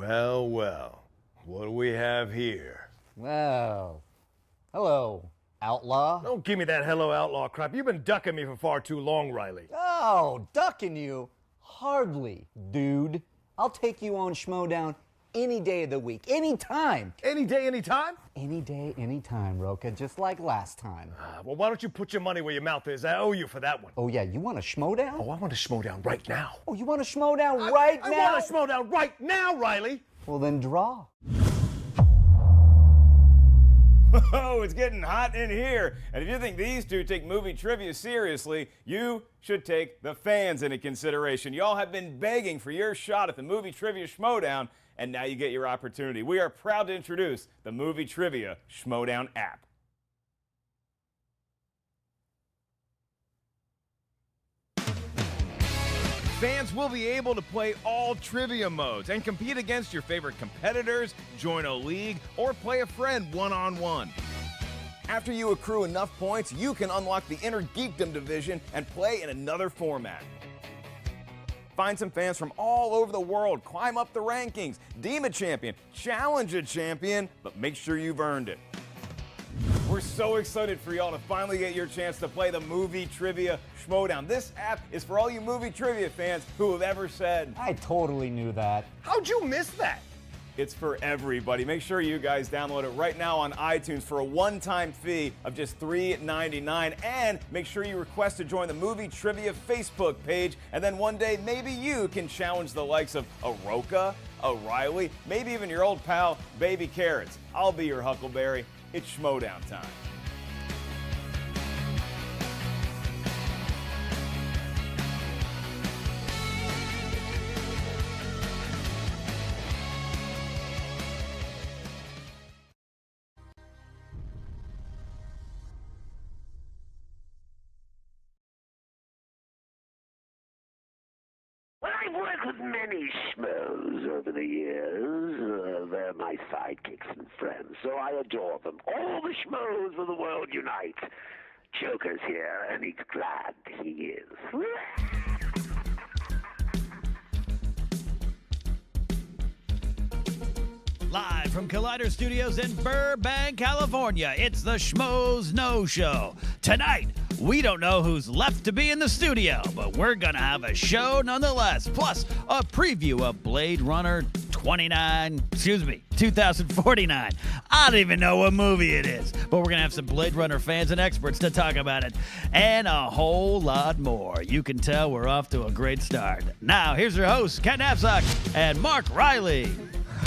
Well, well. What do we have here? Well, hello, outlaw. Don't give me that hello outlaw crap. You've been ducking me for far too long, Reilly. Oh, ducking you? Hardly, dude. I'll take you on Schmodown any day of the week, any time. Any day, any time? Any day, any time, Roka, just like last time. Well, why don't you put your money where your mouth is? I owe you for that one. Oh, yeah, you want a Schmodown? Oh, I want a Schmodown right now. Oh, you want a Schmodown right now? I want a Schmodown right now, Reilly. Well, then draw. Oh, it's getting hot in here. And if you think these two take movie trivia seriously, you should take the fans into consideration. Y'all have been begging for your shot at the movie trivia Schmodown, and now you get your opportunity. We are proud to introduce the movie trivia Schmodown app. Fans will be able to play all trivia modes and compete against your favorite competitors, join a league, or play a friend one-on-one. After you accrue enough points, you can unlock the Inner Geekdom division and play in another format. Find some fans from all over the world, climb up the rankings, deem a champion, challenge a champion, but make sure you've earned it. We're so excited for y'all to finally get your chance to play the movie trivia Schmodown. This app is for all you movie trivia fans who have ever said, I totally knew that. How'd you miss that? it's for everybody. Make sure you guys download it right now on iTunes for a one-time fee of just $3.99. And make sure you request to join the Movie Trivia Facebook page. And then one day, maybe you can challenge the likes of a Roka, a Reilly, maybe even your old pal, Baby Carrots. I'll be your Huckleberry. It's Schmodown time. Well, I've worked with many schmoes over the years. They're my sidekicks and friends, so I adore them. All the schmoes of the world unite. Joker's here, and he's glad he is. Live from Collider Studios in Burbank, California, it's the Schmoes Know Show. Tonight, we don't know who's left to be in the studio, but we're gonna have a show nonetheless. Plus, a preview of Blade Runner 2049. I don't even know what movie it is, but we're gonna have some Blade Runner fans and experts to talk about it, and a whole lot more. You can tell we're off to a great start. Now, here's your hosts, Ken Napzok and Mark Reilly.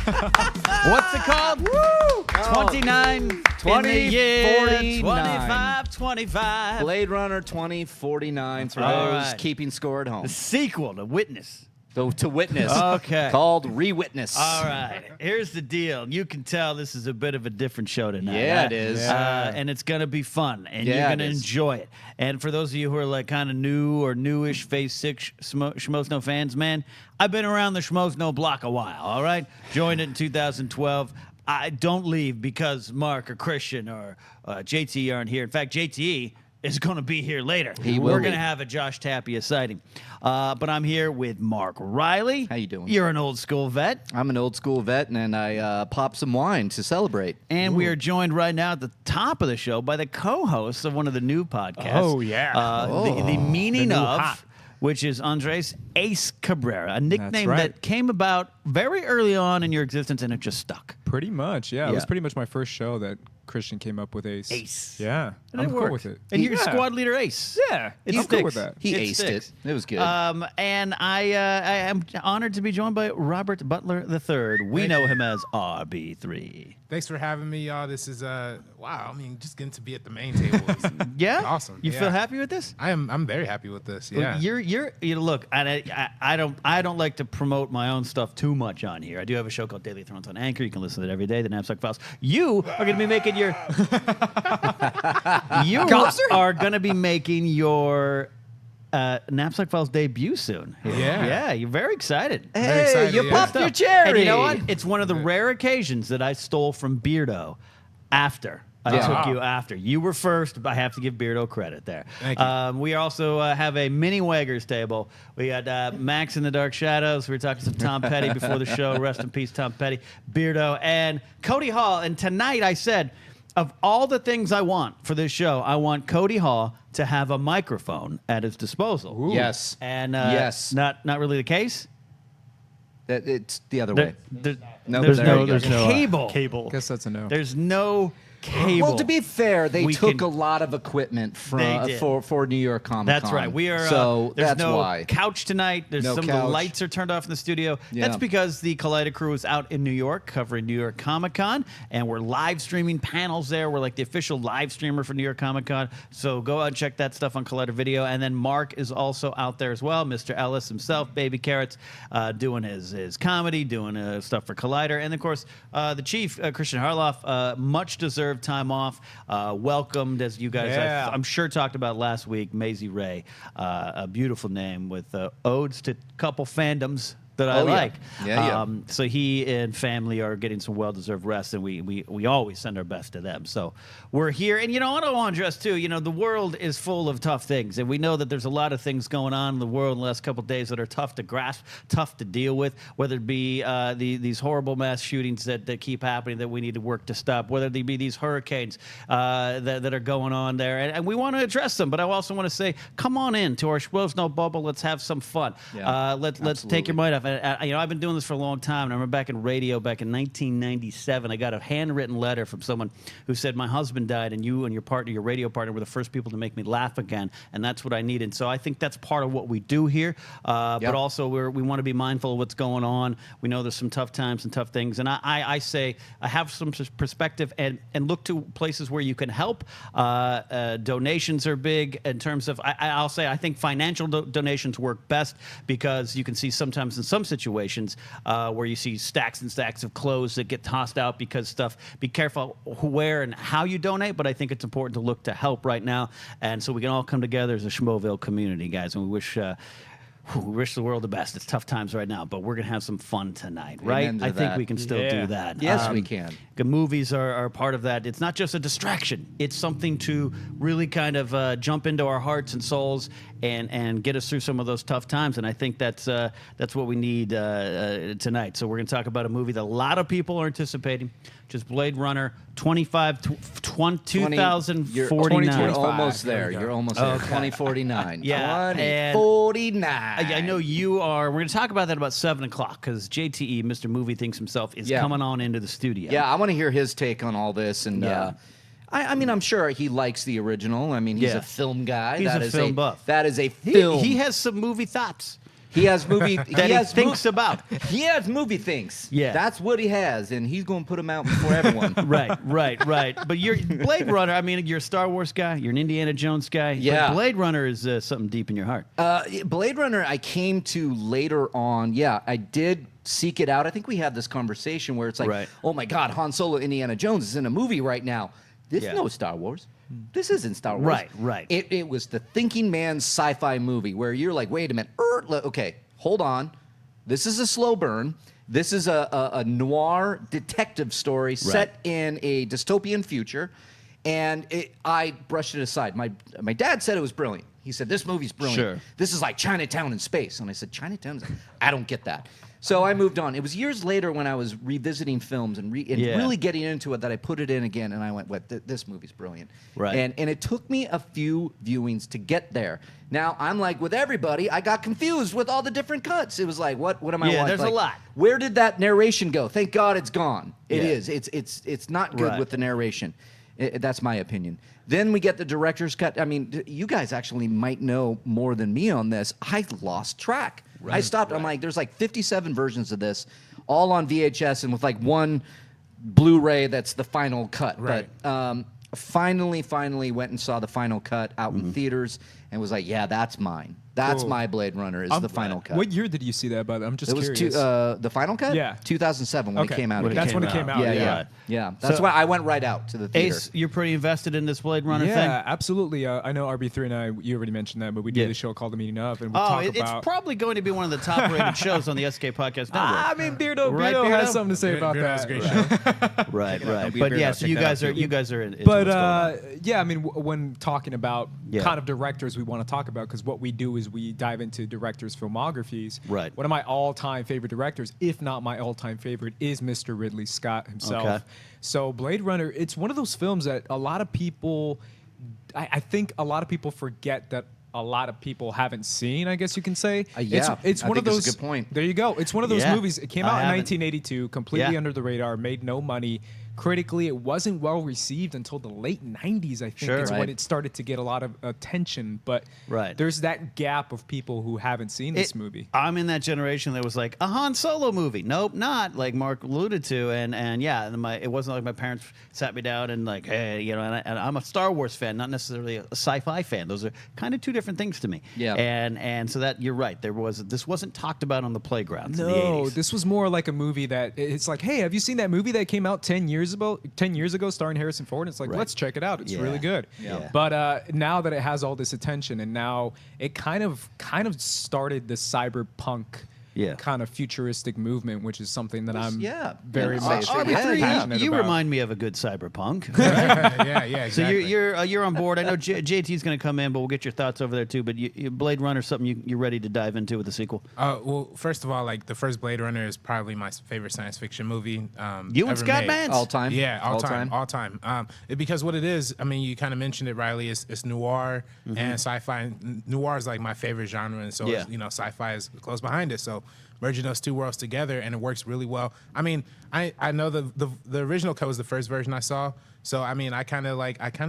What's it called? Woo! 29 in the year 25. Blade Runner 2049 for All those right. keeping score at home. The sequel to Witness. So, to Witness. Okay. Called Re-Witness. All right. Here's the deal. You can tell this is a bit of a different show tonight. Yeah, it is. And it's going to be fun, and Yeah, you're going to it is. enjoy it. And for those of you who are like kind of new or newish Phase 6 Schmoes Know fans, man, I've been around the Schmoes Know block a while, all right? Joined it in 2012. I don't leave because Mark or Christian or JT aren't here. In fact, JT is going to be here later. He will We're be. going to have a Josh Tapia sighting. But I'm here with Mark Reilly. How you doing? You're an old school vet. I'm an old school vet, and I popped some wine to celebrate. And we are joined right now at the top of the show by the co-host of one of the new podcasts. Oh, yeah. The Meaning The new of, hot. which is Andres Ace Cabrera, a nickname right. that came about very early on in your existence, and it just stuck. Pretty much, yeah. It was Yeah. pretty much my first show that Christian came up with Ace. Ace. Yeah. And I'm it cool worked. with it. And you're Yeah. squad leader Ace. Yeah. It I'm sticks. cool with that. He aced sticks. it. It was good. And I am honored to be joined by Robert Butler III. We know him as RB3. Thanks for having me, y'all. This is wow. I mean, just getting to be at the main table is Yeah? awesome. You Yeah. feel happy with this? I'm very happy with this. Yeah. You know, look, I don't like to promote my own stuff too much on here. I do have a show called Daily Thrones on Anchor. You can listen to it every day, the Napzok Files. You are going to be making your are going to be making your Napzok Files debut soon. Yeah. You're very excited. hey, excited, you yeah. popped your cherry. And you know what? It's one of the rare occasions that I stole from Beardo after I Yeah. took you after. You were first, but I have to give Beardo credit there. Thank you. We also have a mini Waggers table. We got Max in the Dark Shadows. We were talking to Tom Petty before the show. Rest in peace, Tom Petty. Beardo and Cody Hall. And tonight I said, of all the things I want for this show, I want Cody Hall to have a microphone at his disposal. Yes. And Yes. not really the case. It's the other There- way. there- No, there's there no, you go. there's no Cable. cable. Guess that's a no. There's no cable. Well, to be fair, they We took can- a lot of equipment They from did. for New York Comic Con. That's right. We are. So there's that's no why. couch tonight. There's No some of the couch. lights are turned off in the studio. Yeah. That's because the Collider crew is out in New York covering New York Comic Con, and we're live streaming panels there. We're like the official live streamer for New York Comic Con. So go out and check that stuff on Collider Video. And then Mark is also out there as well. Mr. Ellis himself, Baby Carrots, doing his comedy, doing stuff for Collider, and of course the Chief Christian Harloff, much deserved time off. Welcomed, as you guys, Yeah. I'm sure, talked about last week, Maisie Ray, a beautiful name with odes to a couple fandoms that I Oh, yeah. like. Yeah. So he and family are getting some well-deserved rest, and we always send our best to them. So we're here. And, I don't want to address, too, the world is full of tough things, and we know that there's a lot of things going on in the world in the last couple of days that are tough to grasp, tough to deal with, whether it be these horrible mass shootings that keep happening that we need to work to stop, whether they be these hurricanes that are going on there. And we want to address them, but I also want to say, come on in to our Schmoes Know bubble. Let's have some fun. Yeah, Let's take your mind off. I've been doing this for a long time. And I remember back in radio, back in 1997, I got a handwritten letter from someone who said, my husband died, and you and your partner, your radio partner, were the first people to make me laugh again, and that's what I needed. So I think that's part of what we do here. But also, we want to be mindful of what's going on. We know there's some tough times and tough things, and I say I have some perspective and look to places where you can help. Donations are big in terms of, I'll say, I think financial donations work best because you can see sometimes in some situations where you see stacks and stacks of clothes that get tossed out because stuff. Be careful where and how you donate, but I think it's important to look to help right now, and so we can all come together as a Schmoville community, guys. And we wish the world the best. It's tough times right now, but we're gonna have some fun tonight, right? Amen to I think that. we can still do that. Yes, we can. The movies are part of that. It's not just a distraction. It's something to really kind of jump into our hearts and souls and get us through some of those tough times. And I think that's what we need tonight. So we're going to talk about a movie that a lot of people are anticipating, which is Blade Runner 2049. You're almost there. You're almost there. 2049. Yeah, 2049. I know you are. We're going to talk about that about 7 o'clock because JTE, Mr. Movie Thinks Himself, is Yeah. coming on into the studio. Yeah, I want to hear his take on all this. And Yeah. I mean, I'm sure he likes the original. I mean, he's Yeah. a film guy. He's That a is film buff. That is a film. He has some movie thoughts He has movie. that he thinks about. He has movie things. Yeah. That's what he has, and he's going to put them out before everyone. Right. But you're Blade Runner. I mean, you're a Star Wars guy. You're an Indiana Jones guy. Yeah. But Blade Runner is something deep in your heart. Blade Runner, I came to later on. Yeah, I did seek it out. I think we had this conversation where it's like, Right. oh my God, Han Solo, Indiana Jones is in a movie right now. This Yeah. no Star Wars. This isn't Star Wars. Right. It was the thinking man's sci-fi movie where you're like, wait a minute, okay, hold on. This is a slow burn. This is a noir detective story set in a dystopian future, and I brushed it aside. My dad said it was brilliant. He said, this movie's brilliant. Sure. This is like Chinatown in space. And I said, Chinatown? I don't get that. So I moved on. It was years later when I was revisiting films and really getting into it that I put it in again, and I went, this movie's brilliant. Right. And it took me a few viewings to get there. Now, I'm like, with everybody, I got confused with all the different cuts. It was like, what am I watching? there's a Like, lot. Where did that narration go? Thank God it's gone. It Yeah. is. It's not good Right. with the narration. That's my opinion. Then we get the director's cut. I mean, you guys actually might know more than me on this. I lost track. I stopped. I'm like, there's like 57 versions of this, all on VHS and with like one Blu-ray that's the final cut. Right. But finally went and saw the final cut out in theaters. and was like, yeah, that's mine. That's Cool. my Blade Runner is the final cut. What year did you see that, by I'm just it was curious. the final cut? Yeah. 2007 when it came out. That's again. when it came out. Yeah. That's So- why I went right out to the theater. Ace, you're pretty invested in this Blade Runner Yeah, thing? absolutely. I know RB3 and I, you already mentioned that, but we do Yeah. the show called The Meaning Of, and we Oh, talk it's about... probably going to be one of the top-rated shows on the SK Podcast Network. I mean, Beardo Right, has Beardo? something to say about Beardo's that. a great show. Right, right. be But weird, yeah, I'll so check you that guys out, are too. you guys are in. into But what's going on. yeah, I mean, when talking about Yeah. kind of directors we want to talk about, because what we do is we dive into directors' filmographies. Right. One of my all-time favorite directors, if not my all-time favorite, is Mr. Ridley Scott himself. Okay. So Blade Runner, it's one of those films that a lot of people, I think a lot of people forget that a lot of people haven't seen, I guess you can say. Yeah, it's I one of think that's those. a good point. There you go. It's one of those Yeah, movies. It came I out in haven't. 1982, completely Yeah. under the radar, made no money. Critically, it wasn't well received until the late 90s, I think. Sure. Is when Right. it started to get a lot of attention. But Right. there's that gap of people who haven't seen this movie. I'm in that generation that was like a Han Solo movie. Nope, not like Mark alluded to, and yeah, and it wasn't like my parents sat me down and like, hey, you know, and I'm a Star Wars fan, not necessarily a sci-fi fan. Those are kind of two different things to me. Yeah. and so that you're right. This wasn't talked about on the playgrounds in the No, 80s. this was more like a movie that it's like, hey, have you seen that movie that came out 10 years ago? 10 years ago, starring Harrison Ford. It's like, Right. let's check it out. It's Yeah. really good. Yeah. But now that it has all this attention, and now it kind of started the cyberpunk. Yeah. Kind of futuristic movement, which is something that I'm yeah. very Yeah, much RB3, passionate you about. remind me of a good cyberpunk. yeah, So exactly. you're on board. I know JT's going to come in, but we'll get your thoughts over there too. But Blade Runner, something you're ready to dive into with the sequel? Well, first of all, like the first Blade Runner is probably my favorite science fiction movie. You and ever Scott made. Mans? All time? Yeah, all time, All all time. Because what it is, I mean, you kind of mentioned it, Riley. It's noir and sci-fi. And noir is like my favorite genre, and so Yeah. sci-fi is close behind it. So merging those two worlds together, and it works really well. I mean, I know the original cut was the first version I saw. So I mean, I kind of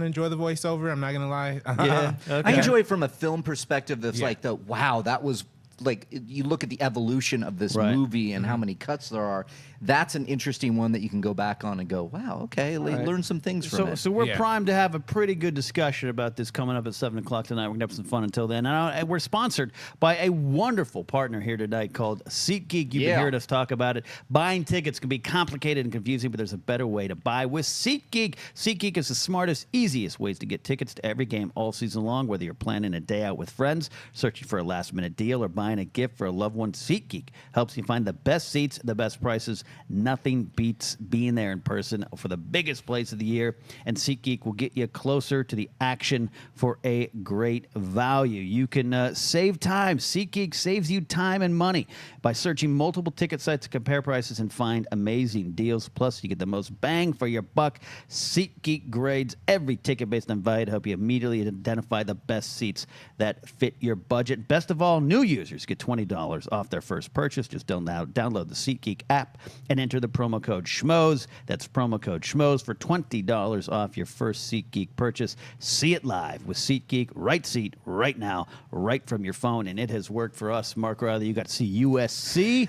enjoy the voiceover. I'm not gonna lie. Yeah. I enjoy it from a film perspective that's Yeah. like wow, that was like you look at the evolution of this Right. movie and how many cuts there are. That's an interesting one that you can go back on and go, wow, okay, learn some things from it. So we're Yeah. primed to have a pretty good discussion about this coming up at 7 o'clock tonight. We're going to have some fun until then. And we're sponsored by a wonderful partner here tonight called SeatGeek. You've been Yeah. hearing us talk about it. Buying tickets can be complicated and confusing, but there's a better way to buy with SeatGeek. SeatGeek is the smartest, easiest ways to get tickets to every game all season long, whether you're planning a day out with friends, searching for a last-minute deal, or buying a gift for a loved one. SeatGeek helps you find the best seats, the best prices. Nothing beats being there in person for the biggest plays of the year, and SeatGeek will get you closer to the action for a great value. You can save time. SeatGeek saves you time and money by searching multiple ticket sites to compare prices and find amazing deals. Plus, you get the most bang for your buck. SeatGeek grades every ticket based on value to help you immediately identify the best seats that fit your budget. Best of all, new users get $20 off their first purchase. Just download the SeatGeek app and enter the promo code Schmoes. That's promo code Schmoes for $20 off your first SeatGeek purchase. See it live with SeatGeek. Right seat, right now, right from your phone. And it has worked for us. Mark Reilly, you got to see USC.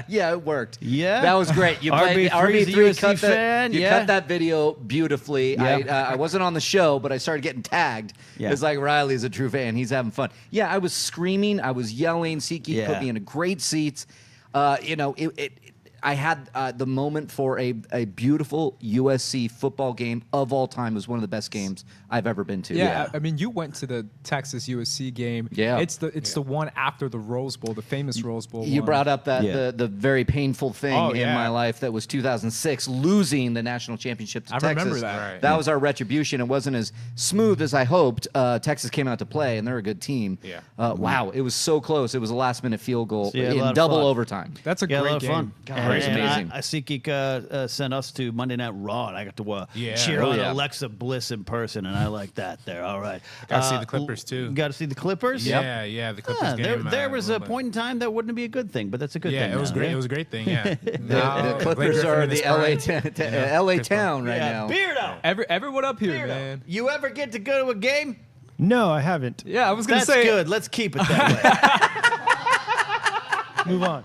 Yeah, it worked. Yeah? that was great. You played RB3 's a RB3 USC cut fan, you yeah. cut that video beautifully. Yeah. I wasn't on the show, but I started getting tagged. Yeah. It's like Riley's a true fan. He's having fun. Yeah, I was screaming. I was yelling. SeatGeek Yeah. put me in a great seats. I had the moment for a beautiful USC football game of all time. It was one of the best games I've ever been to. Yeah, I mean, you went to the Texas USC game. Yeah. it's the one after the Rose Bowl, the famous Rose Bowl. You one. brought up that Yeah. the very painful thing Oh, in yeah. my life that was 2006, losing the national championship to I Texas. remember that. Right. That was our retribution. It wasn't as smooth as I hoped. Texas came out to play, and they're a good team. Yeah. Wow, it was so close. It was a last-minute field goal So you had a lot in of double fun. overtime. That's a Yeah, a great lot of game. fun. God, it was amazing. SeatGeek sent us to Monday Night Raw, and I got to Yeah. cheer Oh, on yeah. Alexa Bliss in person, and I like that there. All right. Gotta see the Clippers, too. Got to see the Clippers? Yeah, the Clippers Ah, game. there was a little bit. point in time that wouldn't be a good thing, but that's a good thing. Yeah, it was now, great. yeah? It was a great thing. Yeah. The Clippers are the LA town right Yeah, now. Beardo. Everyone up here, Beardo. man. You ever get to go to a game? No, I haven't. Yeah, I was gonna That's say. good. Let's keep it that way. Move on.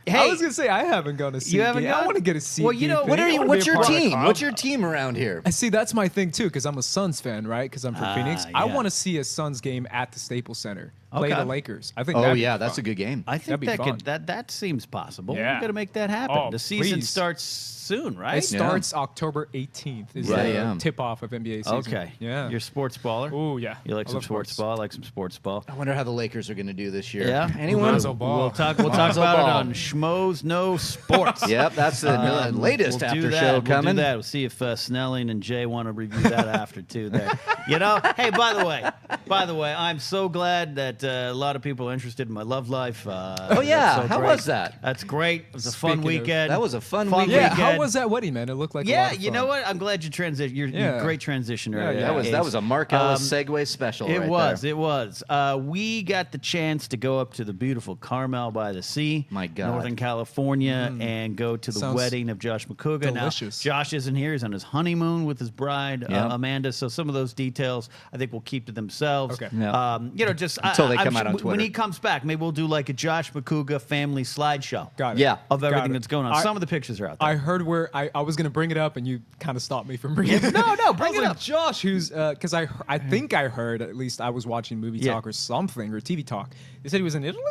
Hey, I was gonna say I haven't gone to see. You haven't I gone? want to get a seat. Well, you know, thing. What are I you? wanna What's be a your part of the team? club. What's your team around here? I see. That's my thing too, because I'm a Suns fan, right? Because I'm from Phoenix. I yeah. want to see a Suns game at the Staples Center. Play Okay. the Lakers. I think. Oh that'd be yeah, that's fun. a good game. I think That'd be fun. that seems possible. Yeah. We're gonna make that happen. Oh, The season please. starts soon, right? It starts October 18th. Is Right, the yeah. tip off of NBA season. Okay. Yeah. You're a sports baller. Oh yeah. You like I some love sports ball? I like some sports ball. I wonder how the Lakers are going to do this year. Yeah. Anyone? Lonzo Ball. We'll talk about Lonzo it Ball. on Schmoes Know Sports. Yep, that's the latest We'll do after that. show We'll coming. do that. We'll see if Snelling and Jay want to review that after too. There, you know. Hey, by the way, I'm so glad that a lot of people are interested in my love life. Oh yeah, that's so how great. was that? That's great. It was a fun Speaking of- weekend. That was a fun Yeah. weekend. How was that wedding, man? It looked like a Yeah, lot of you fun. know what? I'm glad you transitioned. You're a great transitioner. Yeah, yeah. That was a Mark Ellis Um, segue special. It right was. there. It was. We got the chance to go up to the beautiful Carmel by the Sea, My God. Northern California, and go to the Sounds wedding of Josh Macuga. delicious. Now, Josh isn't here. He's on his honeymoon with his bride, Yeah. Amanda. So some of those details, I think, we'll keep to themselves. Okay. Yeah. You know, just Until they I'm come out sure on when Twitter. he comes back, maybe we'll do like a Josh Macuga family slideshow. Got it. Yeah. Of Got everything it. that's going on. Some of the pictures are out there. I heard where I was gonna bring it up, and you kind of stopped me from bringing it. No, bring I was it like, up. Josh, who's because I think I heard, at least I was watching Movie Yeah. Talk or something, or TV Talk. They said he was in Italy.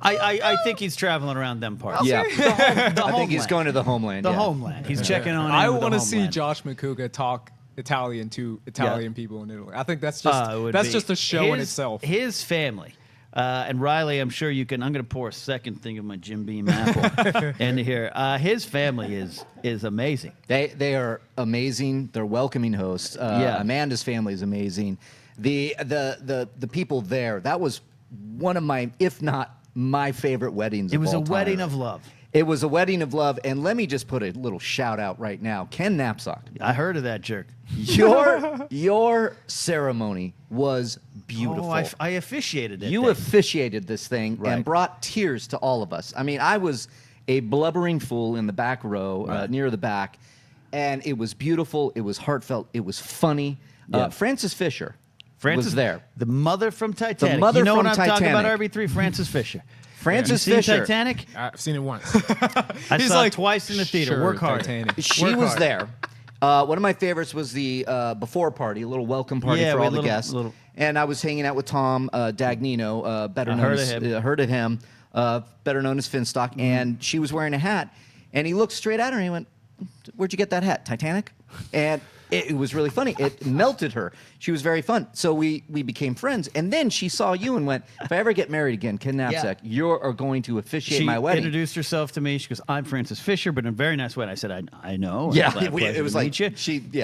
I think he's traveling around them parts. Yeah. The I think he's homeland. going to the homeland. The yeah. homeland. He's checking on. I want to see Josh Macuga talk Italian to Italian people in Italy. I think that's just a show in itself. His family. And Riley, I'm sure you can. I'm going to pour a second thing of my Jim Beam apple into here. His family is amazing. They are amazing. They're welcoming hosts. Yeah. Amanda's family is amazing. The people there. That was one of my, if not my favorite weddings. It was of a all time. wedding of love. It was a wedding of love, and let me just put a little shout out right now, Ken Napzok. I heard of that jerk. Your ceremony was beautiful. Oh, I officiated it. You then. officiated this thing Right. and brought tears to all of us. I mean, I was a blubbering fool in the back row, near the back, and it was beautiful. It was heartfelt. It was funny. Yeah. Frances Fisher Frances was there. The mother from Titanic. mother you know from what I'm talking about? Titanic. RB3, Frances Fisher. Frances You seen Fisher. Titanic? I've seen it once. I He's saw like, it twice in the theater. Sure, Work hard. Titanic. She Work was hard. there. One of my favorites was the before party, a little welcome party Yeah, for we all had the little- guests. little- And I was hanging out with Tom Dagnino, better I known heard as of him. heard of him, better known as Finstock. And she was wearing a hat, and he looked straight at her and he went, "Where'd you get that hat? Titanic?" And it was really funny. It melted her. She was very fun. So we became friends. And then she saw you and went, "If I ever get married again, Ken Napzok, you are going to officiate She my wedding." introduced herself to me. She goes, "I'm Frances Fisher," but in a very nice way. And I said, "I know." Yeah, It's a it pleasure was to like meet you.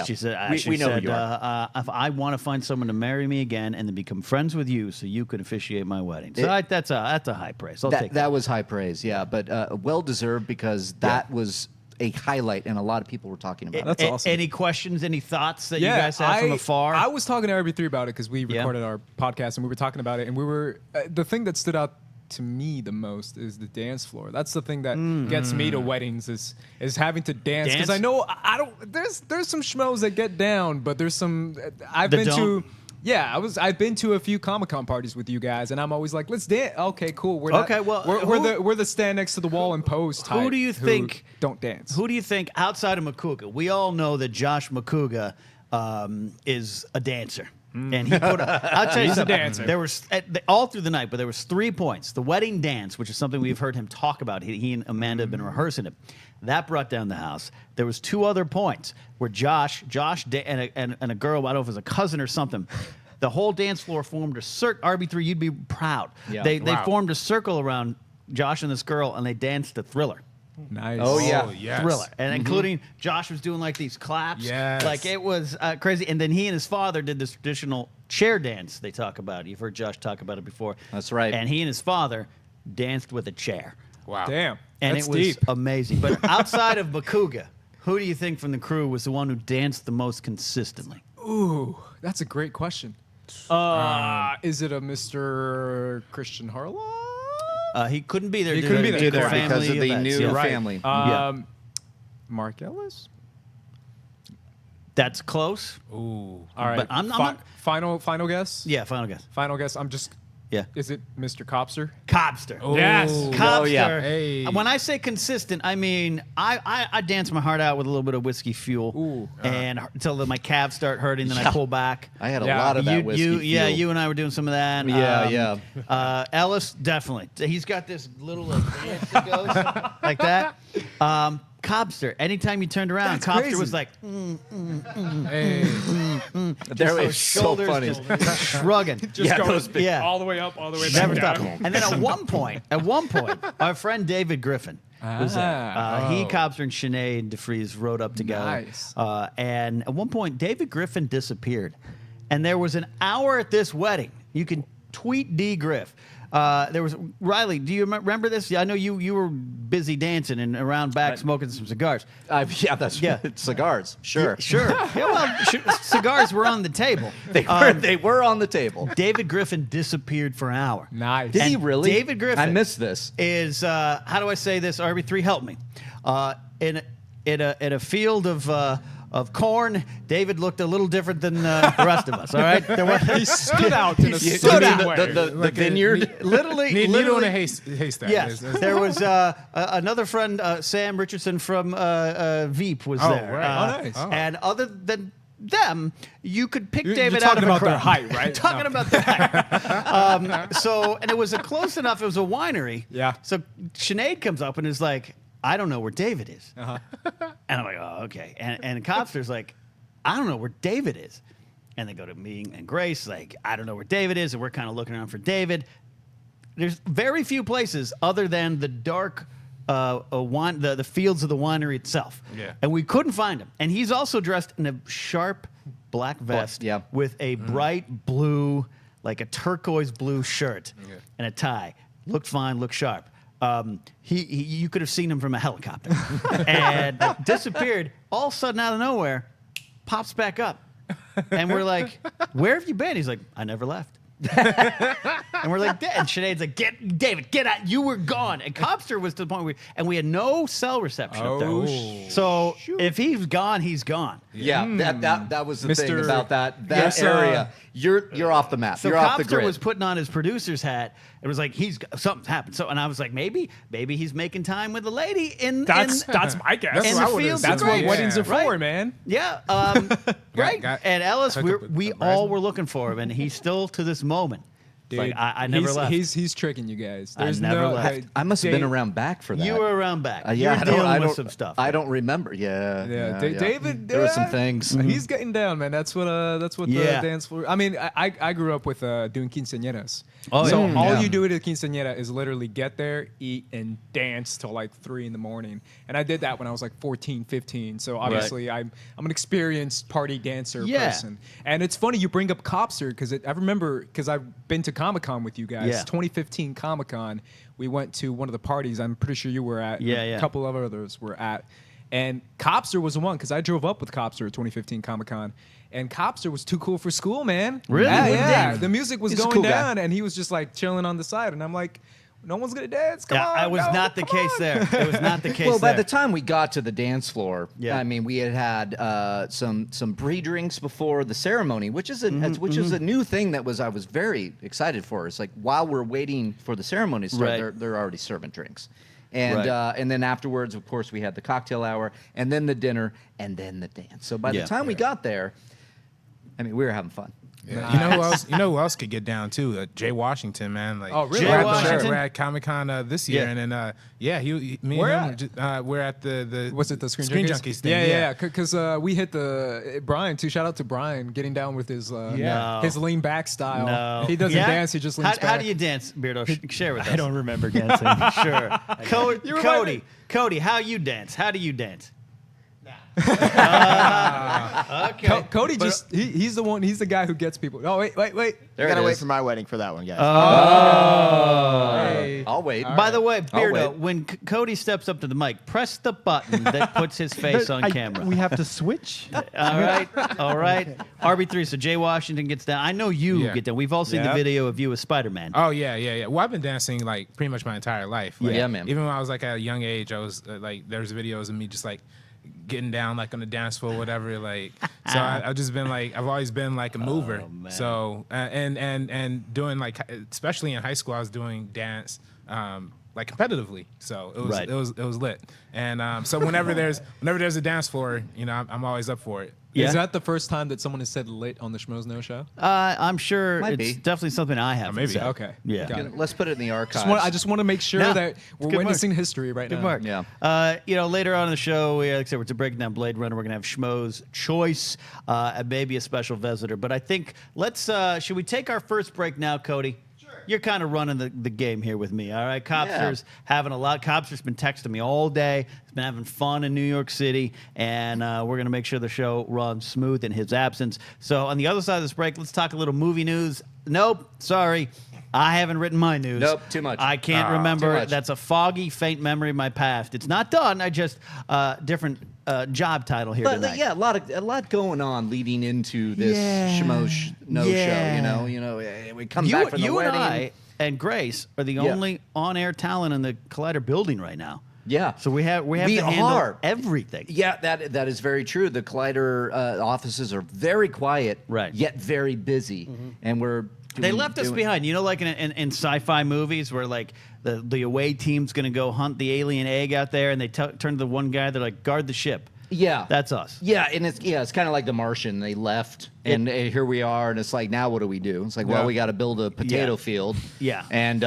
she said, we know who said, you are. If I want to find someone to marry me again and then become friends with you, so you could officiate my wedding. So that's a high praise. I'll take that. That was high praise, yeah, but well deserved because that was a highlight, and a lot of people were talking about it. That's awesome. Any questions? Any thoughts that you guys have from afar? I was talking to RB3 about it because we Yeah. recorded our podcast and we were talking about it, and we were the thing that stood out to me the most is the dance floor. That's the thing that gets me to weddings is having to dance because Dance? I know I don't. There's some schmoes that get down, but there's some I've That been don't? to. Yeah, I've been to a few Comic-Con parties with you guys, and I'm always like, let's dance. Okay, cool. We're not, Okay, well, we're the stand next to the wall and pose type. Who do you think don't dance? Who do you think outside of Macuga? We all know that Josh Macuga is a dancer. And he put I'll tell you He's a something. dancer. There was all through the night, but there was 3 points. The wedding dance, which is something we've heard him talk about. He and Amanda have been rehearsing it. That brought down the house. There was 2 other points where Josh and a girl, I don't know if it was a cousin or something. The whole dance floor formed a circle. RB3, you'd be proud. Yeah. They Wow. formed a circle around Josh and this girl, and they danced to Thriller. Nice. Oh, yeah. Oh, yes. Thriller, and including Josh was doing like these claps. Yes. Like it was crazy. And then he and his father did this traditional chair dance they talk about. You've heard Josh talk about it before. That's right. And he and his father danced with a chair. Wow. Damn. And That's it was deep. amazing. But outside of Macuga, who do you think from the crew was the one who danced the most consistently? Ooh, that's a great question. Is it a Mr. Christian Harlow? He couldn't be there. He due couldn't to be there family because of the events. new Yeah. family. Yeah. Mark Ellis? That's close. Ooh. All right. But I'm not- final guess? Yeah, final guess. Final guess. I'm just Yeah. Is it Mr. Copster? Copster. Yes. Copster. Oh, yeah. Hey. When I say consistent, I mean I dance my heart out with a little bit of whiskey fuel, Ooh. and until my calves start hurting, then I Yeah. pull back. I had a Yeah. lot of that you, whiskey. yeah, fuel. you and I were doing some of that. Yeah, Ellis, definitely. He's got this little dance that goes like that. Cobster, anytime you turned around, That's Cobster crazy. was like, Hey. There those was so shoulders funny. just shrugging. Just Yeah, go those big- yeah. all the way up, all the way back Never down. stopped. And then at one point, our friend David Griffin was there. He, Cobster, and Sinead DeFries rode up together. Nice. And at one point, David Griffin disappeared. And there was an hour at this wedding. You can tweet D. Griff. There was Riley. Do you remember this? I know you were busy dancing and around back smoking some cigars. Yeah, that's Yeah. cigars. Sure, Sure. Yeah, well, cigars were on the table. They were on the table. David Griffin disappeared for an hour. Nice. Did he And really? David Griffin. I missed this. Is how do I say this? RB3, help me. In a field of corn, David looked a little different than the rest of us. All right, He stood out in a You stood mean out. the vineyard. literally. Needle in a literally haystack. Yes, It's- there was another friend, Sam Richardson from Veep, was Oh, there. right. Oh, nice. And other than them, you could pick You're David talking out of about a their crowd. height, right? Talking No. about their height. And it was a close enough. It was a winery. Yeah. So Sinead comes up and is like, "I don't know where David is." Uh-huh. And I'm like, "Oh, okay." And Copster's like, "I don't know where David is." And they go to me and Grace, like, "I don't know where David is," and we're kind of looking around for David. There's very few places other than the dark the fields of the winery itself. Yeah. And we couldn't find him. And he's also dressed in a sharp black vest yeah. with a bright blue, like a turquoise blue shirt and a tie. Looked fine, looked sharp. You could have seen him from a helicopter. And disappeared. All of a sudden, out of nowhere, pops back up. And we're like, "Where have you been?" He's like, "I never left." And we're like, and Sinead's like, David, get out. You were gone. And Copster was to the point where we had no cell reception up Oh, there. So if he's gone, he's gone. Yeah, that was the thing Mr. about that Yes, area. You're off the map. So You're off the Copster grid. was putting on his producer's hat. It was like something's happened. So and I was like, maybe he's making time with the lady in That's my guess. That's in what I the would've fields. said. That's of what grape. weddings are Right. for, man. Yeah, right. got And Ellis, hooked up with we a all bridesmaid. were looking for him, and he's still to this moment. It's Dude, like I never left. He's tricking you guys. I There's never no, left. I must have been Dave- around back for that. You were around back. Yeah, you were I dealing don't, with some stuff. I don't remember. Yeah, David. There were some things. He's getting down, man. That's what Yeah. the dance floor. I mean, I grew up with doing quinceañeras. Oh, so yeah. all Yeah. you do at a quinceañera is literally get there, eat, and dance till like 3 a.m. And I did that when I was like 14, 15. So obviously I'm an experienced party dancer Yeah. person. And it's funny you bring up Copster because I remember because I've been to Comic-Con with you guys. Yeah. 2015 Comic-Con. We went to one of the parties. I'm pretty sure you were at. Yeah, A yeah. couple of others were at. And Copster was the one because I drove up with Copster at 2015 Comic Con, and Copster was too cool for school, man. Really? Yeah, With yeah. Dave? The music was He's a going cool guy. down, and he was just like chilling on the side, and I'm like, no one's gonna dance. Come Yeah, on, I was no, not the come case on. there. It was not the case Well, by there. the time we got to the dance floor, Yeah. I mean, we had some pre-drinks before the ceremony, which is a new thing I was very excited for. It's like while we're waiting for the ceremony to start, Right. they're already serving drinks. And Right. and then afterwards, of course, we had the cocktail hour, and then the dinner, and then the dance. So by Yeah. the time we got there, I mean, we were having fun. Yeah. You know who else? You know who else could get down too? Jay Washington, man. Like, Oh, really? Jay We're at, Washington? we're at Comic Con this year, Yeah. and then me Where and him, we're at the Was it the Screen Junkies thing? Yeah. Because we hit the Brian too. Shout out to Brian getting down with his No. his lean back style. No. He doesn't Yeah? dance. He just leans back. How do you dance, Beardo? Share with us. I don't remember dancing. Sure. You remind Cody, me. Cody, how you dance? How do you dance? Okay. Cody he's the one. He's the guy who gets people. Oh wait. There You it gotta wait is. for my wedding for that one, guys. Hey. I'll wait. By the way, Beardo, wait. when Cody steps up to the mic, press the button that puts his face on camera. We have to switch. All right. RB3, so Jay Washington gets down. I know you Yeah. get down. We've all seen the Yep. video of you as Spider-Man. Oh yeah. Well, I've been dancing like pretty much my entire life. Like, Yeah, man. Even when I was like at a young age, I was like, there's videos of me just like getting down like on the dance floor, whatever. Like, so I've just been like, I've always been like a mover. So and doing like, especially in high school, I was doing dance. Like competitively, so it was lit, and so whenever there's a dance floor, you know, I'm always up for it. Is that the first time that someone has said lit on the Schmoes Know Show? I'm sure Might it's be. definitely something I have. maybe. Okay. Yeah. Got it. Let's put it in the archives. I just want to make sure No, that we're good witnessing history right Good now. mark. Yeah. You know, later on in the show, like I said, we're breaking down Blade Runner. We're gonna have Schmoes Choice, and maybe a special visitor. But I think should we take our first break now, Cody? You're kind of running the game here with me, all right? Copster's having a lot. Copster's been texting me all day. He's been having fun in New York City, and we're going to make sure the show runs smooth in his absence. So on the other side of this break, let's talk a little movie news. Nope, sorry. I haven't written my news. Nope, too much. I can't Too remember. much. That's a foggy, faint memory of my past. It's not done. I just different job title here But tonight. yeah, a lot going on leading into this Schmoes Know Show. You know, we come back from the wedding. And I and Grace are the only on-air talent in the Collider building right now. Yeah. So we have to handle everything. Yeah, that is very true. The Collider offices are very quiet, yet very busy, and they left us behind. You know, like in sci-fi movies where like the away team's going to go hunt the alien egg out there, and they turn to the one guy. They're like, guard the ship. Yeah, that's us. Yeah, and it's kind of like The Martian. They left, and here we are, and it's like, now what do we do? It's like, well, we got to build a potato field, and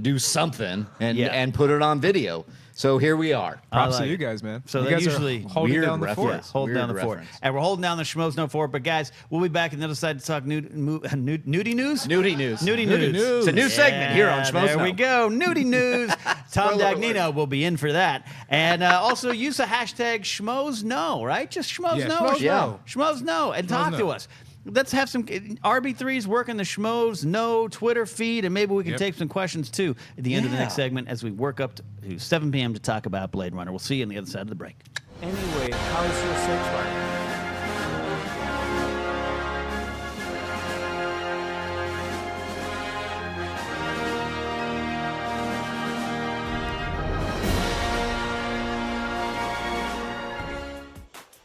do something, and put it on video. So here we are. Props to you guys, man. So you they guys usually are holding down the fort. Holding down the fort. And we're holding down the Schmoes Know Fort. But guys, we'll be back on the other side to talk nudie news. Nudie news. Nudie news. It's a new segment here on Schmoes Know. There we go. Nudie news. Tom Dagnino will be in for that. And also use the hashtag Schmoes Know, right? Just Schmoes Know. Schmoes Know. Schmoes Know. And talk to us. Let's have some RB3s working the Schmoes Know Twitter feed, and maybe we can take some questions too at the end of the next segment as we work up to 7 p.m. to talk about Blade Runner. We'll see you on the other side of the break. Anyway, how's your search life?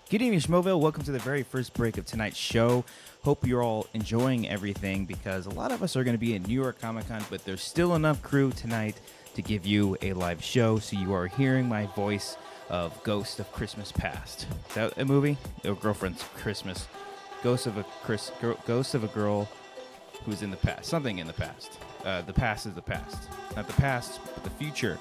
Good evening, Schmoville. Welcome to the very first break of tonight's show. Hope you're all enjoying everything because a lot of us are going to be in New York Comic Con, but there's still enough crew tonight to give you a live show. So you are hearing my voice of Ghost of Christmas Past. Is that a movie? Or Girlfriend's Christmas. Ghost of a girl who's in the past. Something in the past. The past is the past. Not the past, but the future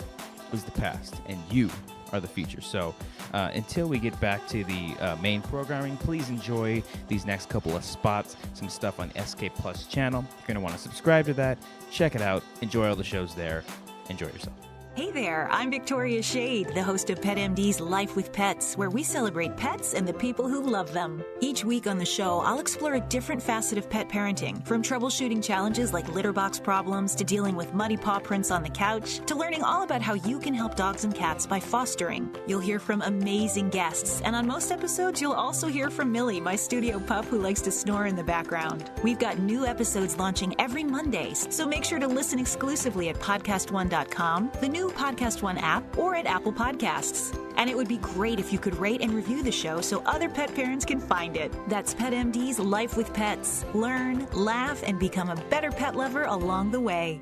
is the past. And you are the future. So until we get back to the main programming, please enjoy these next couple of spots. Some stuff on SK Plus channel. You're going to want to subscribe to that. Check it out. Enjoy all the shows there. Enjoy yourself. Hey there, I'm Victoria Shade, the host of Pet MD's Life with Pets, where we celebrate pets and the people who love them. Each week on the show, I'll explore a different facet of pet parenting, from troubleshooting challenges like litter box problems to dealing with muddy paw prints on the couch, to learning all about how you can help dogs and cats by fostering. You'll hear from amazing guests, and on most episodes, you'll also hear from Millie, my studio pup who likes to snore in the background. We've got new episodes launching every Mondays, so make sure to listen exclusively at podcastone.com, the new Podcast One app, or at Apple Podcasts. And it would be great if you could rate and review the show so other pet parents can find it. That's Pet MD's Life with Pets. Learn, laugh, and become a better pet lover along the way.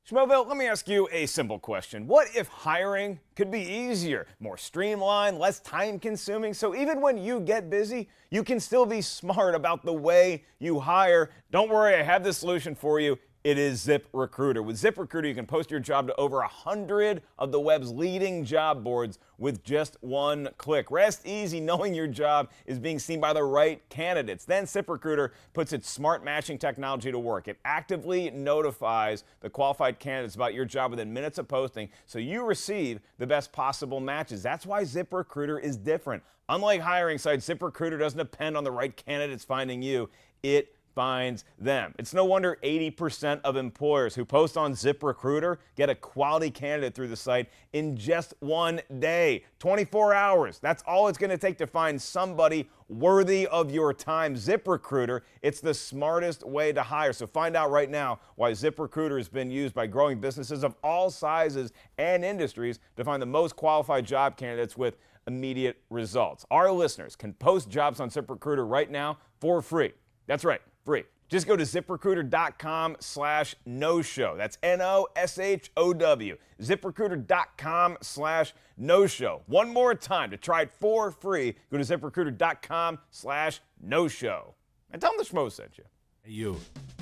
Schmoville, let me ask you a simple question. What if hiring could be easier, more streamlined, less time-consuming, so even when you get busy, you can still be smart about the way you hire? Don't worry, I have the solution for you. It is ZipRecruiter. With ZipRecruiter, you can post your job to over 100 of the web's leading job boards with just one click. Rest easy knowing your job is being seen by the right candidates. Then ZipRecruiter puts its smart matching technology to work. It actively notifies the qualified candidates about your job within minutes of posting, so you receive the best possible matches. That's why ZipRecruiter is different. Unlike hiring sites, ZipRecruiter doesn't depend on the right candidates finding you. It finds them. It's no wonder 80% of employers who post on ZipRecruiter get a quality candidate through the site in just one day. 24 hours. That's all it's going to take to find somebody worthy of your time. ZipRecruiter, it's the smartest way to hire. So find out right now why ZipRecruiter has been used by growing businesses of all sizes and industries to find the most qualified job candidates with immediate results. Our listeners can post jobs on ZipRecruiter right now for free. That's right, free. Just go to ZipRecruiter.com/no-show. That's NOSHOW. ZipRecruiter.com/no-show. One more time to try it for free. Go to ZipRecruiter.com/no-show. And tell them the Schmoes sent you. Hey, you.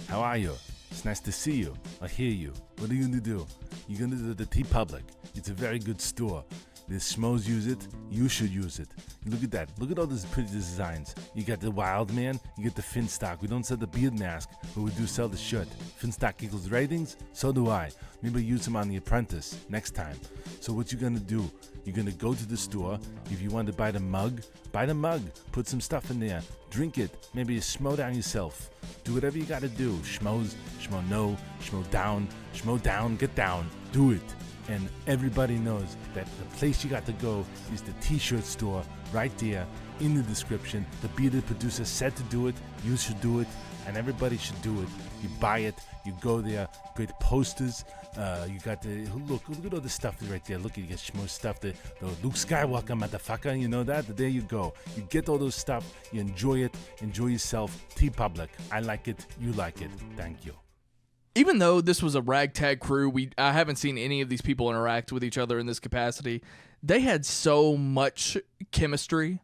How are you? It's nice to see you or hear you. What are you going to do? You're going to do the T-Public. It's a very good store. The Schmoes use it. You should use it. Look at that. Look at all these pretty designs. You got the Wild Man. You get the Finstock. We don't sell the beard mask, but we do sell the shirt. Finstock equals ratings. So do I. Maybe use them on The Apprentice next time. So what you're going to do, you're going to go to the store. If you want to buy the mug. Put some stuff in there. Drink it. Maybe you schmo down yourself. Do whatever you got to do. Schmoes, Schmo Know, Schmo Down, get down. Do it. And everybody knows that the place you got to go is the t-shirt store right there in the description. The bearded producer said to do it. You should do it. And everybody should do it. You buy it. You go there. Great posters. You got the look at all the stuff right there. Look, you get Schmoes stuff. The Luke Skywalker motherfucker. You know that? There you go. You get all those stuff. You enjoy it. Enjoy yourself. T-Public. I like it. You like it. Thank you. Even though this was a ragtag crew, I haven't seen any of these people interact with each other in this capacity. They had so much chemistry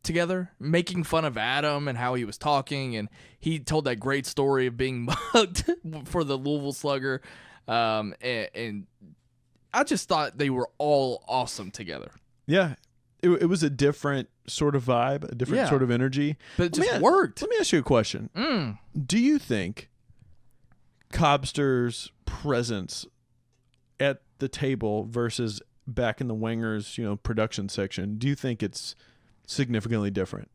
together, making fun of Adam and how he was talking, and he told that great story of being mugged for the Louisville Slugger, and I just thought they were all awesome together. Yeah, it was a different sort of vibe, a different sort of energy. But it just worked. Let me ask you a question. Do you think Cobster's presence at the table versus back in the Wingers, production section, do you think it's significantly different?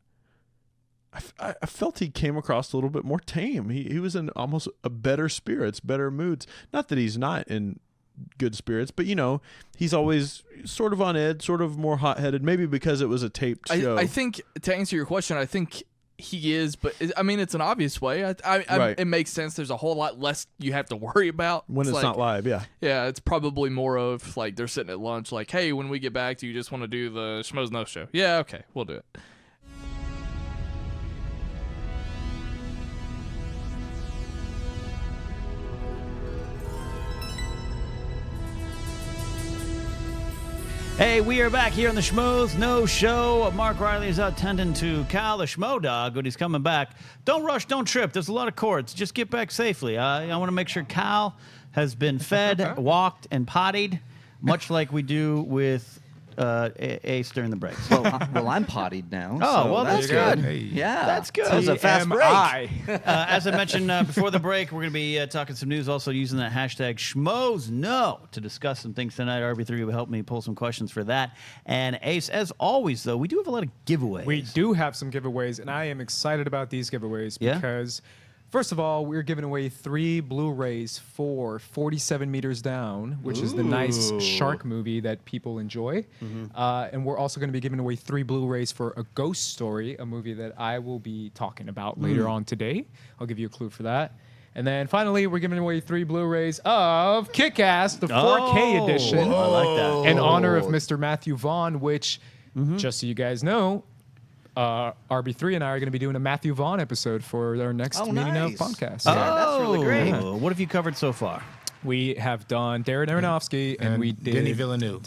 I felt he came across a little bit more tame. He was in almost a better spirits, better moods. Not that he's not in good spirits, but he's always sort of on edge, sort of more hot-headed, maybe because it was a taped show. I think, to answer your question, I think he is, but it's an obvious way. Right. It makes sense. There's a whole lot less you have to worry about when it's not live. Yeah, it's probably more of like they're sitting at lunch, like, hey, when we get back, do you just want to do the Schmoes Know Show? Yeah, okay, we'll do it. Hey, we are back here on the Schmoes Know Show. Mark Reilly is out tending to Cal, the Schmo dog, but he's coming back. Don't rush, don't trip. There's a lot of cords. Just get back safely. I want to make sure Cal has been fed, walked, and pottied, much like we do with Ace during the breaks. Well, I'm pottied now. Oh, so well, that's good. Hey. Yeah. That's good. That was a fast break. As I mentioned before the break, we're going to be talking some news, also using that hashtag Schmoes Know to discuss some things tonight. RB3 will help me pull some questions for that. And Ace, as always, though, we do have a lot of giveaways. We do have some giveaways, and I am excited about these giveaways because, first of all, we're giving away 3 Blu-rays for 47 Meters Down, which is the nice shark movie that people enjoy. And we're also going to be giving away 3 Blu-rays for A Ghost Story, a movie that I will be talking about later on today. I'll give you a clue for that. And then finally, we're giving away 3 Blu-rays of Kick-Ass, the 4K edition. I like that. In honor of Mr. Matthew Vaughn, which, just so you guys know, RB3 and I are going to be doing a Matthew Vaughn episode for our next Meeting Of podcast. That's really great. What have you covered so far? We have done Darren Aronofsky and we did Denis Villeneuve.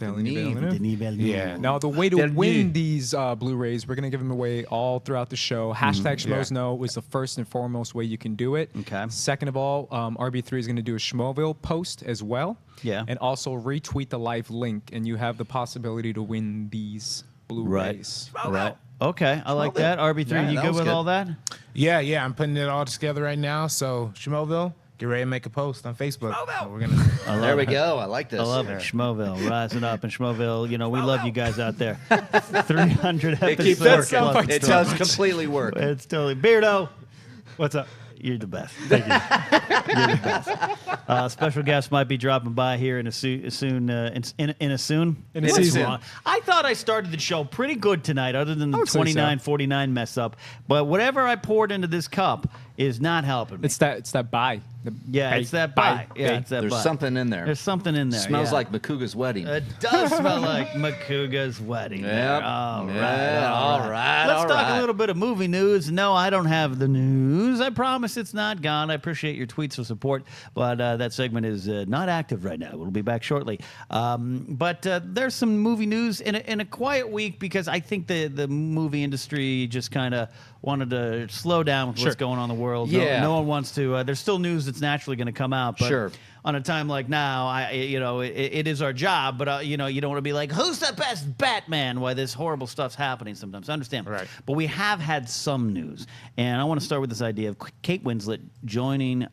Yeah. Now, the way to win these Blu-rays, we're going to give them away all throughout the show. Hashtag Schmoes Know was the first and foremost way you can do it. Okay. Second of all, RB3 is going to do a Schmoville post as well. Yeah. And also retweet the live link, and you have the possibility to win these Blu-rays. Right. Okay, I like that. RB3, you good with all that? Yeah, I'm putting it all together right now. So, Schmoville, get ready to make a post on Facebook. So we're gonna. There we go. I like this. I love it. Schmoville, rising up in Schmoville. We love you guys out there. 300 episodes. It does completely work. It's totally. Beardo, what's up? You're the best. Thank you. You're the best. Special guest might be dropping by here in a season. I thought I started the show pretty good tonight, other than the 29-49 mess up. But whatever I poured into this cup, is not helping me. It's that buy. Yeah, it's that buy. Yeah, it's that There's buy. something in there. There's something in there. Smells yeah. like Macuga's wedding. It does smell like Macuga's wedding. Yep. There. All right. Yeah, all right, Let's all talk right. a little bit of movie news. No, I don't have the news. I promise it's not gone. I appreciate your tweets of support, but that segment is not active right now. We'll be back shortly. But there's some movie news in a quiet week because I think the movie industry just kind of wanted to slow down with what's going on in the world. Yeah. No one wants to. There's still news that's naturally going to come out. But Sure. on a time like now, it is our job. But you don't want to be like, who's the best Batman? Why this horrible stuff's happening sometimes. I understand. Right. But we have had some news, and I want to start with this idea of Kate Winslet joining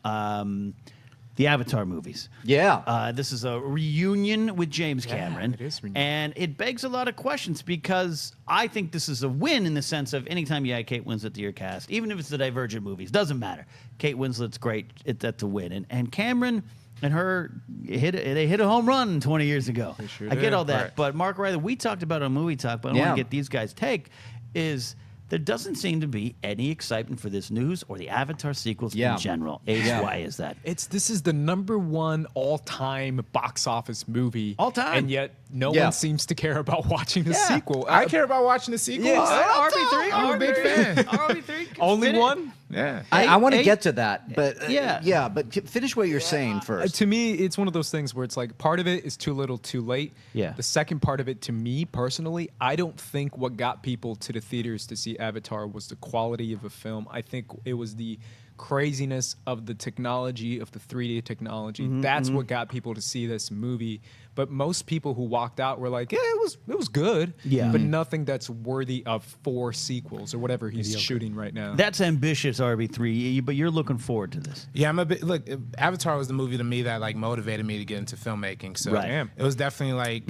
the Avatar movies. Yeah. This is a reunion with James Cameron. it is reunion. And it begs a lot of questions because I think this is a win in the sense of anytime you add Kate Winslet to your cast, even if it's the Divergent movies, doesn't matter. Kate Winslet's great. That's a win. And Cameron and her hit a home run 20 years ago. sure I get did. all that. Right. But Mark Reilly, we talked about it on Movie Talk, but I want Yeah. to get these guys' take, is there doesn't seem to be any excitement for this news or the Avatar sequels Yeah. in general. Ace, Yeah. why is that? This is the #1 all-time box office movie. All time. And yet no Yeah. one seems to care about watching the Yeah. sequel. I care about watching the sequels. RB3. I'm a big fan. RB3. Only one? Yeah. I want to Hey, get to that, but yeah. but finish what you're saying first. To me, it's one of those things where it's like part of it is too little too late. Yeah. The second part of it, to me personally, I don't think what got people to the theaters to see Avatar was the quality of a film. I think it was the craziness of the technology, of the 3D technology. That's what got people to see this movie. But most people who walked out were like, yeah, it was good. Yeah. But nothing that's worthy of 4 sequels or whatever he's shooting right now. That's ambitious, RB3, but you're looking forward to this. Yeah, I'm a bit. Look, Avatar was the movie to me that like motivated me to get into filmmaking. So Right. it was definitely like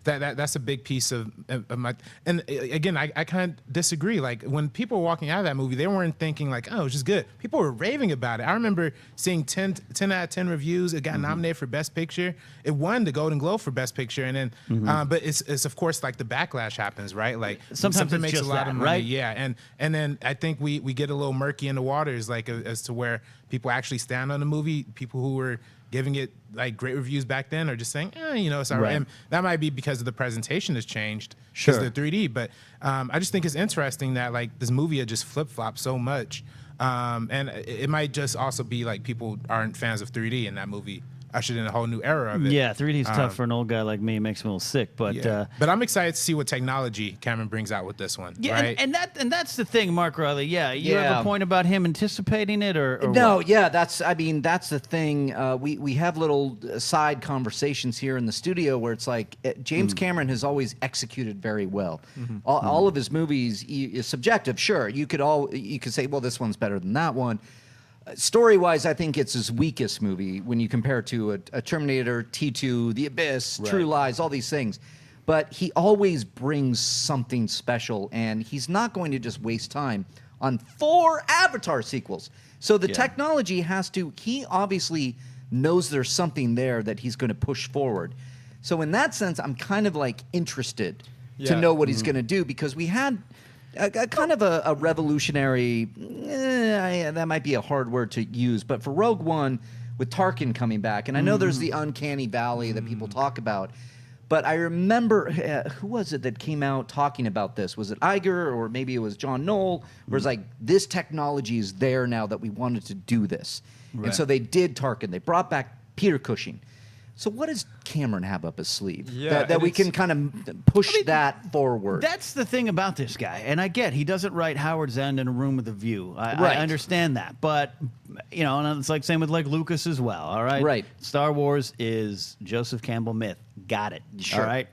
that's a big piece of my. And again, I kind of disagree. Like when people were walking out of that movie, they weren't thinking like, oh, it's just good. People were raving about it. I remember seeing 10 out of 10 reviews. It got nominated for Best Picture. It won the Golden Globe for Best Picture, and then but it's of course like the backlash happens, right? Like Sometimes something it's makes just a lot that, of money, right? yeah. And then I think we get a little murky in the waters, like as to where people actually stand on the movie. People who were giving it like great reviews back then are just saying, it's all right. Right. And that might be because of the presentation has changed, Sure. because the 3D. But I just think it's interesting that like this movie had just flip flopped so much, and it might just also be like people aren't fans of 3D, and that movie ushered in a whole new era of it. Yeah, 3D is tough for an old guy like me. It makes me a little sick, but Yeah. But I'm excited to see what technology Cameron brings out with this one. yeah, right? and that's the thing, Mark Reilly. Yeah, you have Yeah. a point about him anticipating it, or No, what? yeah, that's the thing. We have little side conversations here in the studio where it's like James Cameron has always executed very well. All of his movies is subjective. Sure, you could say, well, this one's better than that one. Story-wise, I think it's his weakest movie when you compare it to a Terminator, T2, The Abyss, True Lies, all these things. But he always brings something special, and he's not going to just waste time on 4 Avatar sequels. So the technology has to, he obviously knows there's something there that he's going to push forward. So in that sense, I'm kind of like interested to know what he's going to do, because we had a kind of a revolutionary, that might be a hard word to use, but for Rogue One with Tarkin coming back, and I know there's the uncanny valley that people talk about, but I remember, who was it that came out talking about this? Was it Iger, or maybe it was John Knoll, where it's like, this technology is there now that we wanted to do this. And so they did Tarkin. They brought back Peter Cushing. So what does Cameron have up his sleeve that we can kind of push that forward? That's the thing about this guy, and I get he doesn't write Howard's End in a room with a view. I understand that, but and it's like same with like Lucas as well. All right, Right. Star Wars is Joseph Campbell myth. Got it. Sure. All right.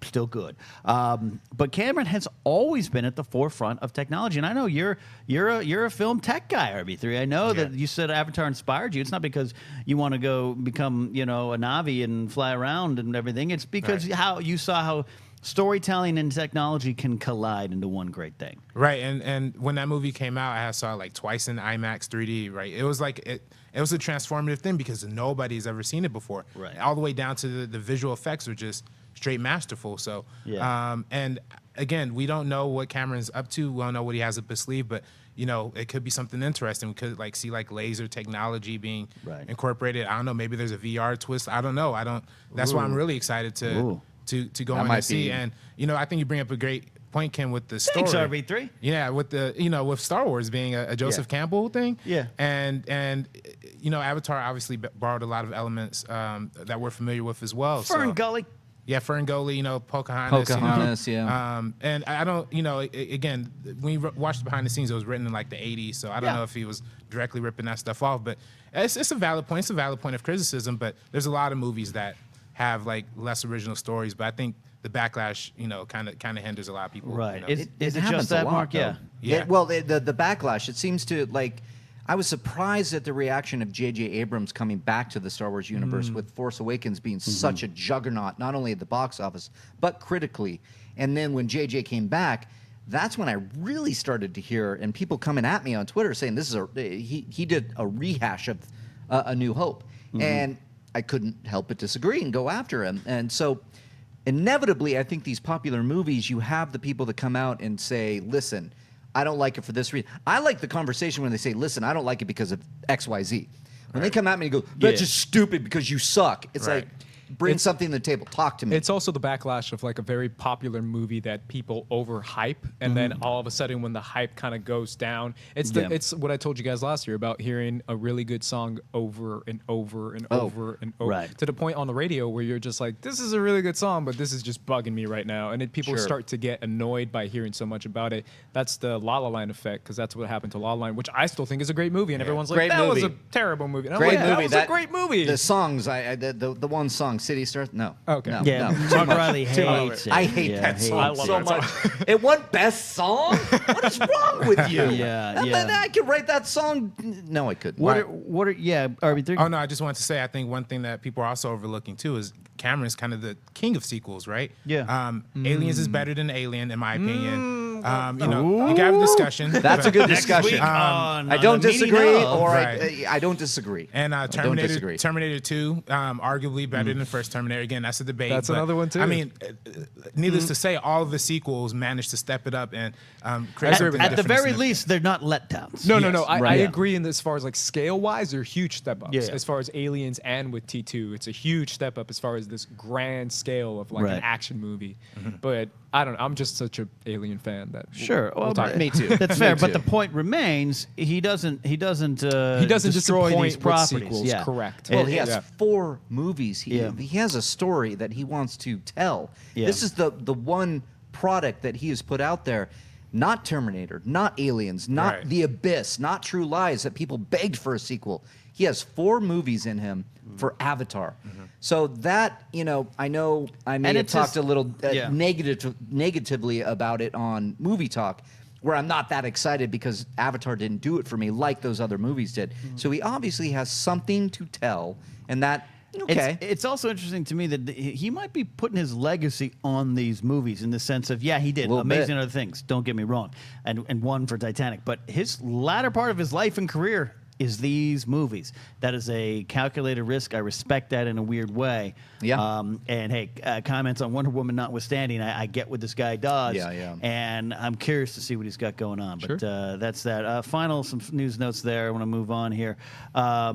Still good, but Cameron has always been at the forefront of technology, and I know you're a film tech guy, RB3. I know that you said Avatar inspired you. It's not because you want to go become a Navi and fly around and everything. It's because how you saw how storytelling and technology can collide into one great thing. Right, and when that movie came out, I saw it like twice in IMAX 3D. Right, it was like it was a transformative thing because nobody's ever seen it before. Right, all the way down to the visual effects were just straight masterful. So, and again, we don't know what Cameron's up to. We don't know what he has up his sleeve, but it could be something interesting. We could see laser technology being incorporated. I don't know. Maybe there's a VR twist. I don't know. That's why I'm really excited to go in and see. And I think you bring up a great point, Ken, with the story. Thanks, RB3. Yeah, with with Star Wars being a Joseph Campbell thing. Yeah. And Avatar obviously borrowed a lot of elements that we're familiar with as well. Fern Gully. Yeah, Fern Gully, Pocahontas. And I don't, again, when you watch the behind the scenes, it was written in like the 80s, so I don't know if he was directly ripping that stuff off, but it's a valid point. It's a valid point of criticism, but there's a lot of movies that have like less original stories, but I think the backlash, kind of hinders a lot of people. Right. It Is it happens just that, a lot, Mark? though. Yeah. Well, the backlash, it seems to I was surprised at the reaction of J.J. Abrams coming back to the Star Wars universe with Force Awakens being such a juggernaut, not only at the box office, but critically. And then when J.J. came back, that's when I really started to hear, and people coming at me on Twitter saying this is he did a rehash of A New Hope. And I couldn't help but disagree and go after him. And so inevitably, I think these popular movies, you have the people that come out and say, listen, I don't like it for this reason. I like the conversation when they say, listen, I don't like it because of X, Y, Z. When they come at me and go, that's just stupid because you suck. It's like, bring something to the table. Talk to me. It's also the backlash of like a very popular movie that people overhype, and then all of a sudden when the hype kind of goes down, it's what I told you guys last year about hearing a really good song over and over and over and over, to the point on the radio where you're just like, this is a really good song, but this is just bugging me right now, and people start to get annoyed by hearing so much about it. That's the La La Land effect, because that's what happened to La La Land, which I still think is a great movie, and everyone's like, that was a terrible movie. And I'm like, that was a great movie. The songs, the one song, City Stars, no. Okay. No, Yeah, no. Mark Reilly hates it. I hate that song so much. Song. It won Best Song? What is wrong with you? Yeah. I could write that song. No, I couldn't. What are RB3? Oh, no, I just wanted to say, I think one thing that people are also overlooking, too, is Cameron's kind of the king of sequels, right? Yeah. Aliens is better than Alien, in my opinion. You can have a discussion. That's a good discussion. I don't disagree, I don't disagree. And Terminator 2, arguably better than the first Terminator. Again, that's a debate. That's another one, too. I mean, needless to say, all of the sequels managed to step it up and create at the very least, they're not letdowns. No. I agree in as far as like scale-wise, they're huge step-ups. Yeah. As far as Aliens and with T2, it's a huge step up as far as this grand scale of like an action movie. But I don't know. I'm just such an Alien fan that me too. That's fair, but the point remains, he doesn't destroy disappoint these with properties. sequels, correct. Well, he has 4 movies. He has a story that he wants to tell. Yeah. This is the one product that he has put out there. Not Terminator, not Aliens, not The Abyss, not True Lies that people begged for a sequel. He has 4 movies in him for Avatar. So that, I know I may have talked a little negatively about it on Movie Talk, where I'm not that excited because Avatar didn't do it for me like those other movies did. So he obviously has something to tell, and that, It's also interesting to me that he might be putting his legacy on these movies in the sense of, he did amazing other things, don't get me wrong, and one for Titanic, but his latter part of his life and career is these movies. That is a calculated risk. I respect that in a weird way. Yeah. And hey, comments on Wonder Woman notwithstanding, I get what this guy does. Yeah. And I'm curious to see what he's got going on. But that's that. Some news notes there. I want to move on here. I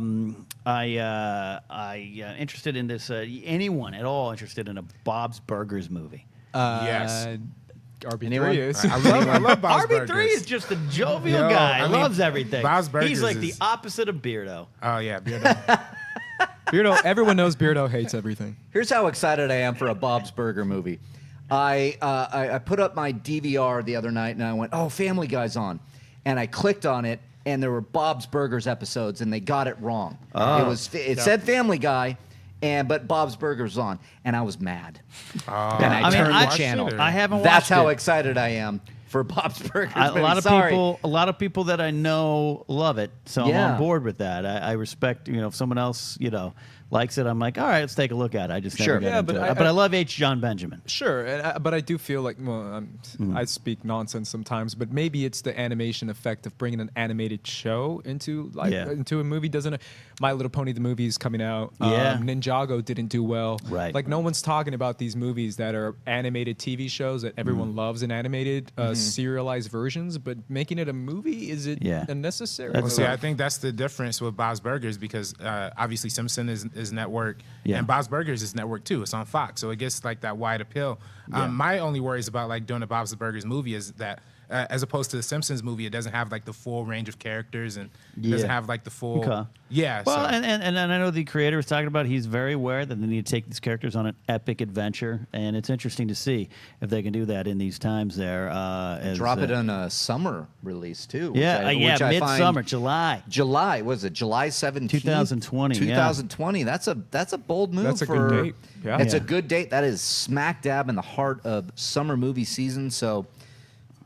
interested in this. Anyone at all interested in a Bob's Burgers movie? Yes. RB3 is. I love Bob's Burgers. RB3 is just a jovial guy. Loves everything. Bob's Burgers He's like the opposite of Beardo. Oh, yeah, Beardo. Beardo, everyone knows Beardo hates everything. Here's how excited I am for a Bob's Burger movie. I put up my DVR the other night, and I went, Family Guy's on. And I clicked on it, and there were Bob's Burgers episodes, and they got it wrong. It said Family Guy, but Bob's Burgers on, and I was mad. And I turned the channel. I haven't watched That's how it. excited I am for Bob's Burgers. A movie. lot of Sorry. people, a lot of people that I know love it, so I'm Yeah. on board with that. I respect, if someone else, likes it, I'm like, all right, let's take a look at it. I just never Sure. got Yeah, into but it. But I love H. John Benjamin. Sure, but I do feel like, I speak nonsense sometimes, but maybe it's the animation effect of bringing an animated show into a movie. Doesn't My Little Pony the movie is coming out? Yeah. Ninjago didn't do well. Right. Like no one's talking about these movies that are animated TV shows that everyone loves in animated serialized versions, but making it a movie, is it unnecessary? Well, see, I think that's the difference with Bob's Burgers because obviously Simpson is network and Bob's Burgers is network too. It's on Fox, so it gets like that wide appeal. My only worries about like doing a Bob's Burgers movie is that as opposed to the Simpsons movie, it doesn't have like the full range of characters and it doesn't have like the full. Okay. Yeah. Well, so. and I know the creator was talking about he's very aware that they need to take these characters on an epic adventure, and it's interesting to see if they can do that in these times there. Drop it on a summer release too. Yeah, which I find- midsummer, July. July, was it July 17th? 2020, yeah. 2020. That's a bold move. That's a for, good date. Yeah. It's a good date. That is smack dab in the heart of summer movie season. So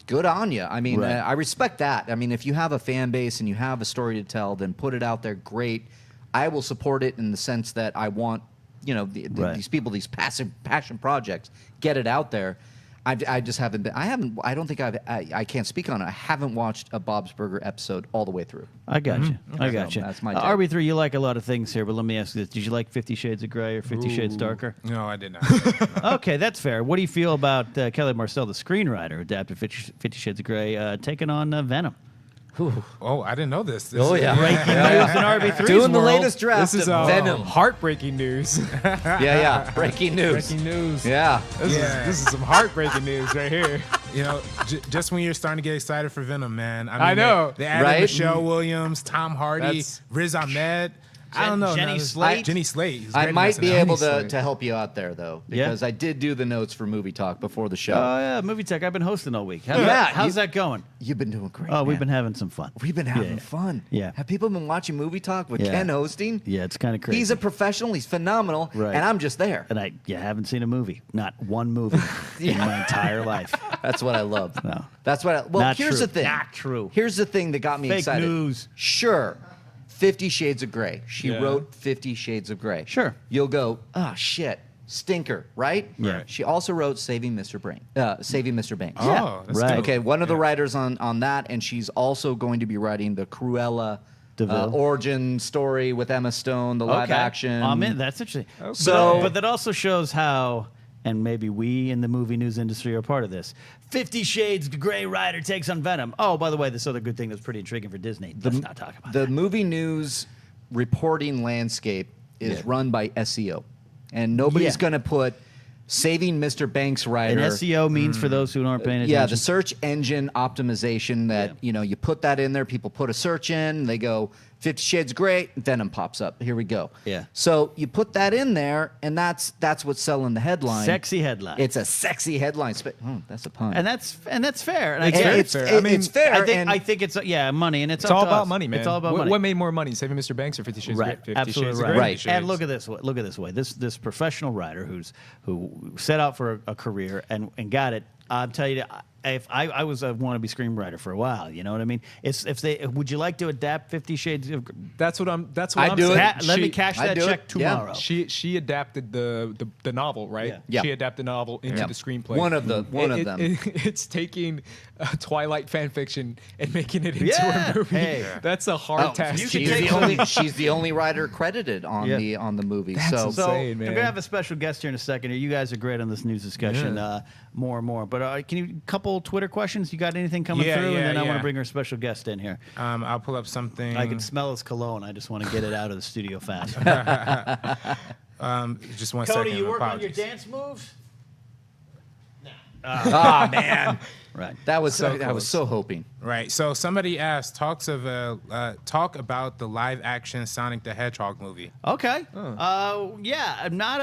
good on you. I mean, Right. I respect that. I mean, if you have a fan base and you have a story to tell, then put it out there. Great. I will support it in the sense that I want, these people, these passion projects, get it out there. I just haven't been. I don't think I can't speak on it. I haven't watched a Bob's Burger episode all the way through. I got you. I So got you. that's my take. RB3, you like a lot of things here, but let me ask you this. Did you like 50 Shades of Grey or 50 Shades Darker? No, I did not. Okay, that's fair. What do you feel about Kelly Marcel, the screenwriter, who adapted 50 Shades of Grey, taking on Venom? Oh, I didn't know this. Oh, yeah. Breaking news in RB3's Doing the world. latest draft This is of Venom. heartbreaking news. Yeah. Breaking news. Breaking news. Yeah. This is some heartbreaking news right here. Just when you're starting to get excited for Venom, man. I mean, know. They added Right? Michelle Williams, Tom Hardy, That's- Riz Ahmed. I don't know. Jenny no, Slate? Jenny Slate. He's I great in might this be now. able Slate. to help you out there, though, Yeah? because I did do the notes for Movie Talk before the show. Oh, yeah, Movie Tech. I've been hosting all week. How's, Yeah, that, how's you- that going? You've been doing great. Oh, we've man. been having some fun. We've been having Yeah. fun. Yeah. Have people been watching Movie Talk with Yeah. Ken hosting? Yeah, it's kind of crazy. He's a professional. He's phenomenal. Right. And I'm just there. And I haven't seen a movie. Not one movie in my entire life. That's what I love. No. That's what. Well, Not here's true. the thing. Not true. Here's the thing that got me Fake excited. news. Sure. 50 Shades of Grey. She Yeah. wrote 50 Shades of Grey. Sure. You'll go, oh, shit. Stinker, right? Yeah. She also wrote Saving Mr. Banks. Oh, that's Right. dope. Okay, one of the writers on that, and she's also going to be writing the Cruella DeVille. origin story with Emma Stone, the live Okay. action. I'm in. That's interesting. So- but that also shows how, and maybe we in the movie news industry are part of this. 50 Shades of Grey writer takes on Venom. Oh, by the way, this other good thing that's pretty intriguing for Disney. Let's not talk about The that. movie news reporting landscape is run by SEO, and nobody's Yeah. going to put Saving Mr. Banks And writer. SEO means, for those who aren't paying attention. Yeah, the search engine optimization that, you put that in there, people put a search in, they go 50 Shades of Grey, Venom pops up. Here we go. Yeah. So you put that in there, and that's what's selling the headline. Sexy headline. It's a sexy headline. That's a pun. And that's fair. And It's I get very it. fair. I mean, it's fair. I think it's money, and it's It's up all to about us. money, man. It's all about what, money. What made more money, Saving Mr. Banks or 50 Shades Right, of Grey? 50 absolutely Shades of right. Grey. Right. And look at this way. This professional writer who set out for a career and got it. I'll tell you, if I was a wannabe screenwriter for a while, you know what I mean. Would you like to adapt 50 Shades of? That's what I'm I'd saying. do it. Let me cash I'd that do check it. Yeah. tomorrow. She adapted the novel, right? Yeah. She adapted the novel into Yeah. the screenplay. One of them. It's taking Twilight fan fiction and making it into Yeah. a movie. Hey. That's a hard Oh, task. you to can do. take she's the only writer credited on the movie. That's so insane. So Insane, we're man. gonna have a special guest here in a second. Here, you guys are great on this news discussion. More and more. But can you couple Twitter questions? You got anything coming Yeah, through? yeah, and then I want yeah. to bring our special guest in here. I'll pull up something. I can smell his cologne. I just want to get it out of the studio fast. Just one Cody, second. you work on your Apologies. dance moves? Ah, man. Right. That was So I was close. so hoping. Right. So somebody asked, talk about the live action Sonic the Hedgehog movie. Okay. Yeah, I'm not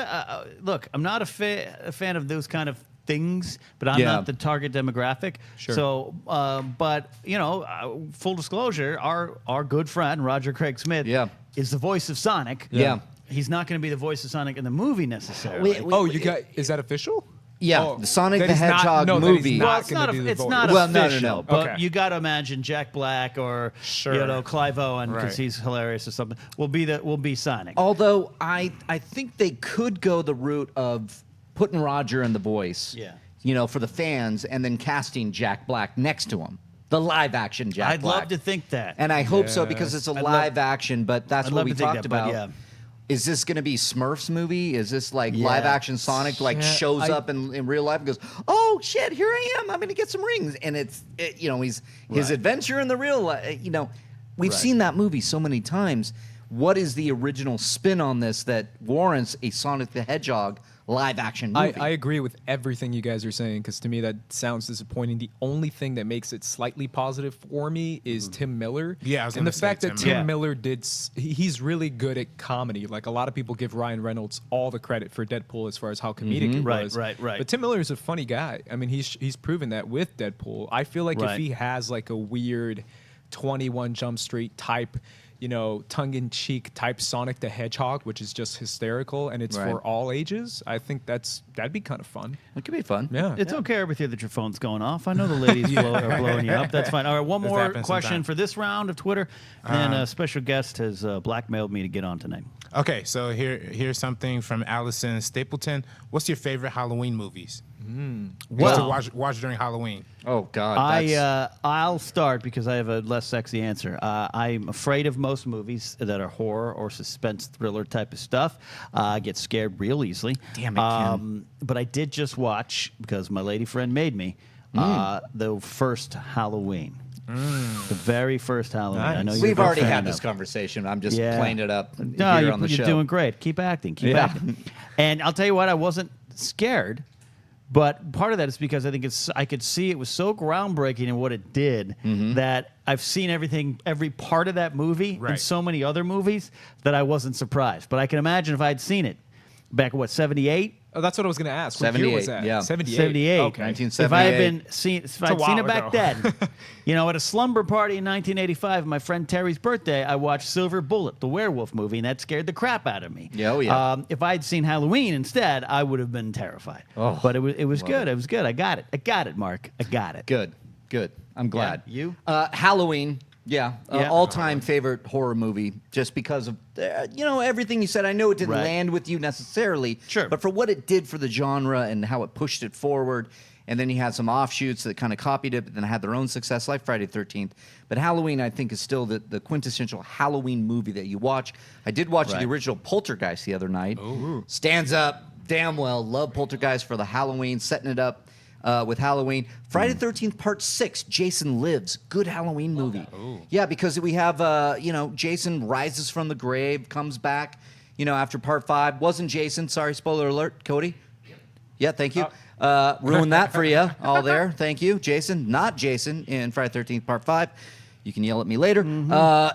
I'm not a fan of those kind of things, but I'm Yeah. not the target demographic. Sure. So, but full disclosure, our good friend Roger Craig Smith is the voice of Sonic. Yeah. He's not going to be the voice of Sonic in the movie necessarily. Is that official? Yeah, the Sonic that the he's not- Hedgehog no, that he's movie. not Well, it's gonna not, do the it's voice. not Well, no, official, no, no. but Okay. you got to imagine Jack Black or Sure. Clive Owen because Right. he's hilarious or something. Will be Sonic. Although I think they could go the route of putting Roger in the voice, for the fans, and then casting Jack Black next to him, the live action Jack I'd Black. love to think that, and I hope so because it's a live action. But that's I'd what love we to think talked that, but about. yeah. Is this going to be Smurfs movie? Is this like Yeah. live action Sonic shows up in real life and goes, "Oh shit, here I am. I'm going to get some rings." And he's his adventure in the real life. We've seen that movie so many times. What is the original spin on this that warrants a Sonic the Hedgehog live action movie? I agree with everything you guys are saying because to me that sounds disappointing. The only thing that makes it slightly positive for me is Tim Miller. Yeah, I was and gonna the say fact that Tim Tim Miller he's really good at comedy. Like a lot of people give Ryan Reynolds all the credit for Deadpool as far as how comedic it was. Right. But Tim Miller is a funny guy. I mean, he's proven that with Deadpool. I feel like if he has like a weird 21 Jump Street type, tongue-in-cheek type Sonic the Hedgehog, which is just hysterical and it's for all ages, I think that'd be kind of fun. It could be fun. Yeah. It's okay, Arbither, that your phone's going off. I know the ladies are blowing you up. That's fine. All right, one more happens question sometimes. for this round of Twitter. And a special guest has blackmailed me to get on tonight. Okay, so here's something from Allison Stapleton. What's your favorite Halloween movies? Well- to watch during Halloween. Oh God, I'll start because I have a less sexy answer. I'm afraid of most movies that are horror or suspense thriller type of stuff. I get scared real easily. Damn it, Ken. But I did just watch, because my lady friend made me, the first Halloween. The very first Halloween. I know We've already had this conversation. I'm just playing it up No, here on the show. you're doing great. Keep acting. Keep acting. And I'll tell you what, I wasn't scared. But part of that is because I think I could see it was so groundbreaking in what it did that I've seen every part of that movie in so many other movies that I wasn't surprised. But I can imagine if I'd seen it back at 78. Oh, that's what I was going to ask. What year was that? 78. 78. Okay. 1978. If I had seen it back ago. then, at a slumber party in 1985, my friend Terry's birthday, I watched Silver Bullet, the werewolf movie, and that scared the crap out of me. Yeah, oh, yeah. If I had seen Halloween instead, I would have been terrified. Oh, but it was good. It was good. I got it, Mark. I got it. Good. I'm glad. Yeah, you? Halloween. Yeah, Yeah. all-time favorite horror movie, just because of everything you said. I know it didn't land with you necessarily, Sure, but for what it did for the genre and how it pushed it forward, and then you had some offshoots that kind of copied it, but then had their own success, like Friday the 13th. But Halloween, I think, is still the quintessential Halloween movie that you watch. I did watch the original Poltergeist the other night. Ooh. Stands up damn well. Love Poltergeist for the Halloween, setting it up. With Halloween. Friday the 13th, Part 6, Jason Lives. Good Halloween movie. Yeah, because we have, Jason rises from the grave, comes back, after Part 5. Wasn't Jason. Sorry, spoiler alert. Cody? Yeah, thank you. Ruined that for you all there. Thank you. Jason, not Jason in Friday the 13th, Part 5. You can yell at me later.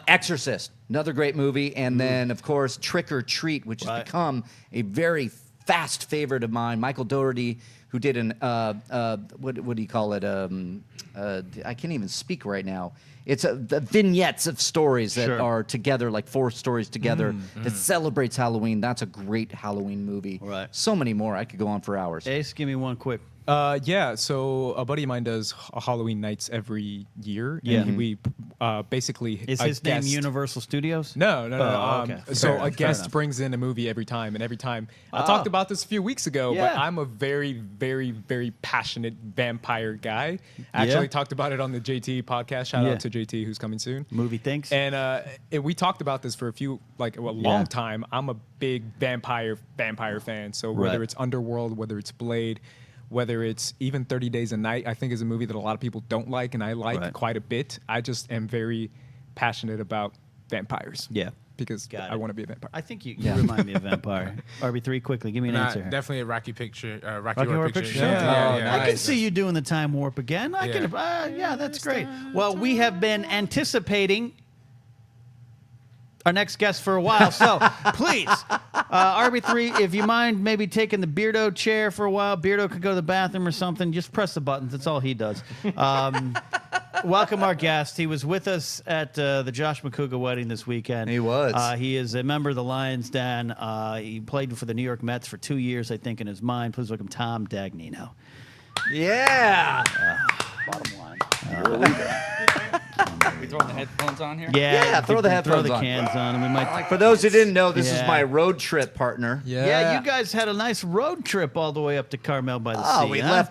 Exorcist, another great movie. And then, of course, Trick or Treat, which has become a very fast favorite of mine. Michael Dougherty, who did an what do you call it? I can't even speak right now. It's the vignettes of stories that are together, like 4 stories together, that celebrates Halloween. That's a great Halloween movie. Right. So many more. I could go on for hours. Ace, give me one quick. So a buddy of mine does Halloween nights every year. Yeah. And we basically Is his name Universal Studios? No. Oh, okay. So Fair a enough, guest fair enough. brings in a movie every time, and every time I talked about this a few weeks ago, but Yeah. I'm a very, very, very passionate vampire guy. I actually talked about it on the JT podcast. Shout out to JT, who's coming soon. Movie thinks. And we talked about this for a long time. I'm a big vampire fan. So whether it's Underworld, whether it's Blade, whether it's even 30 Days a Night, I think is a movie that a lot of people don't like, and I like quite a bit. I just am very passionate about vampires. Yeah. Because I want to be a vampire. I think you remind me of vampire. RB3, quickly, give me an answer. Definitely a Rocky Picture. Rocky Horror Picture Show? Yeah. I can see you doing the Time Warp again. That's great. Well, we have been anticipating our next guest for a while, so please, RB3, if you mind maybe taking the Beardo chair for a while. Beardo could go to the bathroom or something. Just press the buttons. That's all he does. welcome our guest. He was with us at the Josh Macuga wedding this weekend. He was. He is a member of the Lions Den. He played for the New York Mets for 2 years, I think, in his mind. Please welcome Tom Dagnino. Yeah. Bottom line. We throwing the headphones on here? Yeah, throw the headphones throw the on. cans on. And we might. For those who didn't know, this is Yeah. my road trip partner. Yeah, you guys had a nice road trip all the way up to Carmel by the sea. Oh,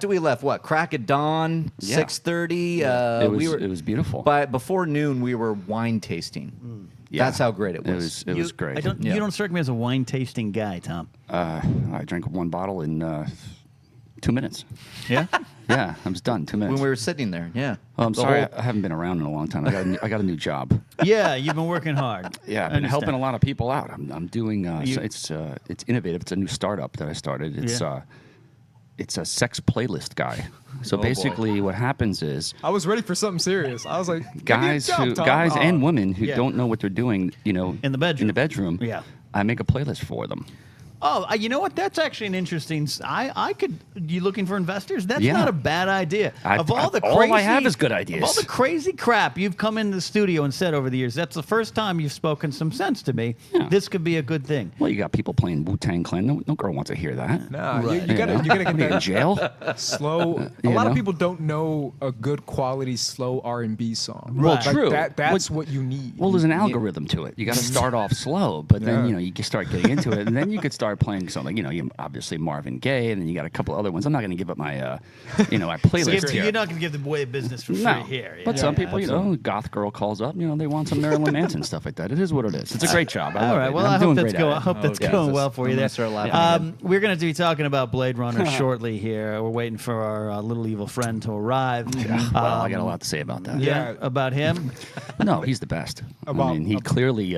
we left what? Crack of dawn, Yeah. 6:30. It was beautiful. By before noon, we were wine tasting. Yeah. That's how great it was. It was great. You don't strike me as a wine tasting guy, Tom. I drank one bottle in 2 minutes. Yeah? Yeah, I was done. 2 minutes. When we were sitting there, yeah. Oh, I'm The sorry. whole- I haven't been around in a long time. I got a new job. Yeah, you've been working hard. Yeah, I've I been helping a understand. lot of people out. I'm doing. It's innovative. It's a new startup that I started. It's a sex playlist guy. So boy. basically, what happens is I was ready for something serious. I was like, guys and women who Yeah. don't know what they're doing, in the bedroom. Yeah. I make a playlist for them. Oh, you know what? That's actually an interesting. I could. You looking for investors? That's Yeah. not a bad idea. Of all the all crazy, I have is good ideas. Of all the crazy crap you've come into the studio and said over the years, that's the first time you've spoken some sense to me. Yeah. This could be a good thing. Well, you got people playing Wu-Tang Clan. No girl wants to hear that. No, Right. you gotta get What are you, in that jail. slow. A You lot of know? people don't know a good quality slow R&B song. Well, Like, true. That's what you need. Well, there's an algorithm to it. You got to start off slow, but then Yeah. you can start getting into it, and then you could start playing something. You obviously Marvin Gaye, and then you got a couple other ones. I'm not going to give up my my playlist here. You're not going to give away business for free No, here. but Yeah, some people, absolutely. goth girl calls up. They want some Marilyn Manson stuff like that. It is what it is. It's a great job. I All love right. it, Well, and I I'm hope doing that's great going. at I it. hope that's Okay. going well for you I'm there. gonna start laughing We're going to be talking about Blade Runner shortly here. We're waiting for our little evil friend to arrive. Well, I got a lot to say about that. Yeah, about him. No, he's the best. He clearly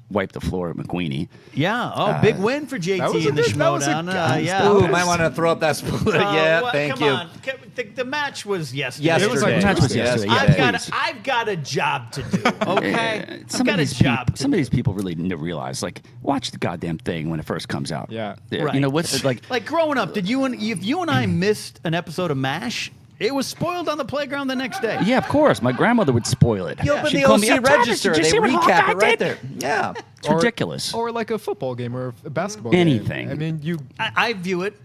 wiped the floor at McQueenie. Yeah. Oh, big win for JT in the Schmoedown. Yeah. Ooh, might want to throw up that split. Yeah, well, thank come you. on. The match was yesterday. Yesterday. It was like The match was yesterday. Yeah, I've got a job to do. Okay. I've Some got of a these job. some of these people really need to realize, watch the goddamn thing when it first comes out. Yeah. Right. You know what's like. Like growing up, if you and I missed an episode of MASH, it was spoiled on the playground the next day. Yeah, of course. My grandmother would spoil it. You open She'd the call me OC up, "Travis, register, did you they see what recap Hawkeye it right did?" there. Yeah. It's ridiculous. Or like a football game or a basketball Anything. game. I mean, you. I view it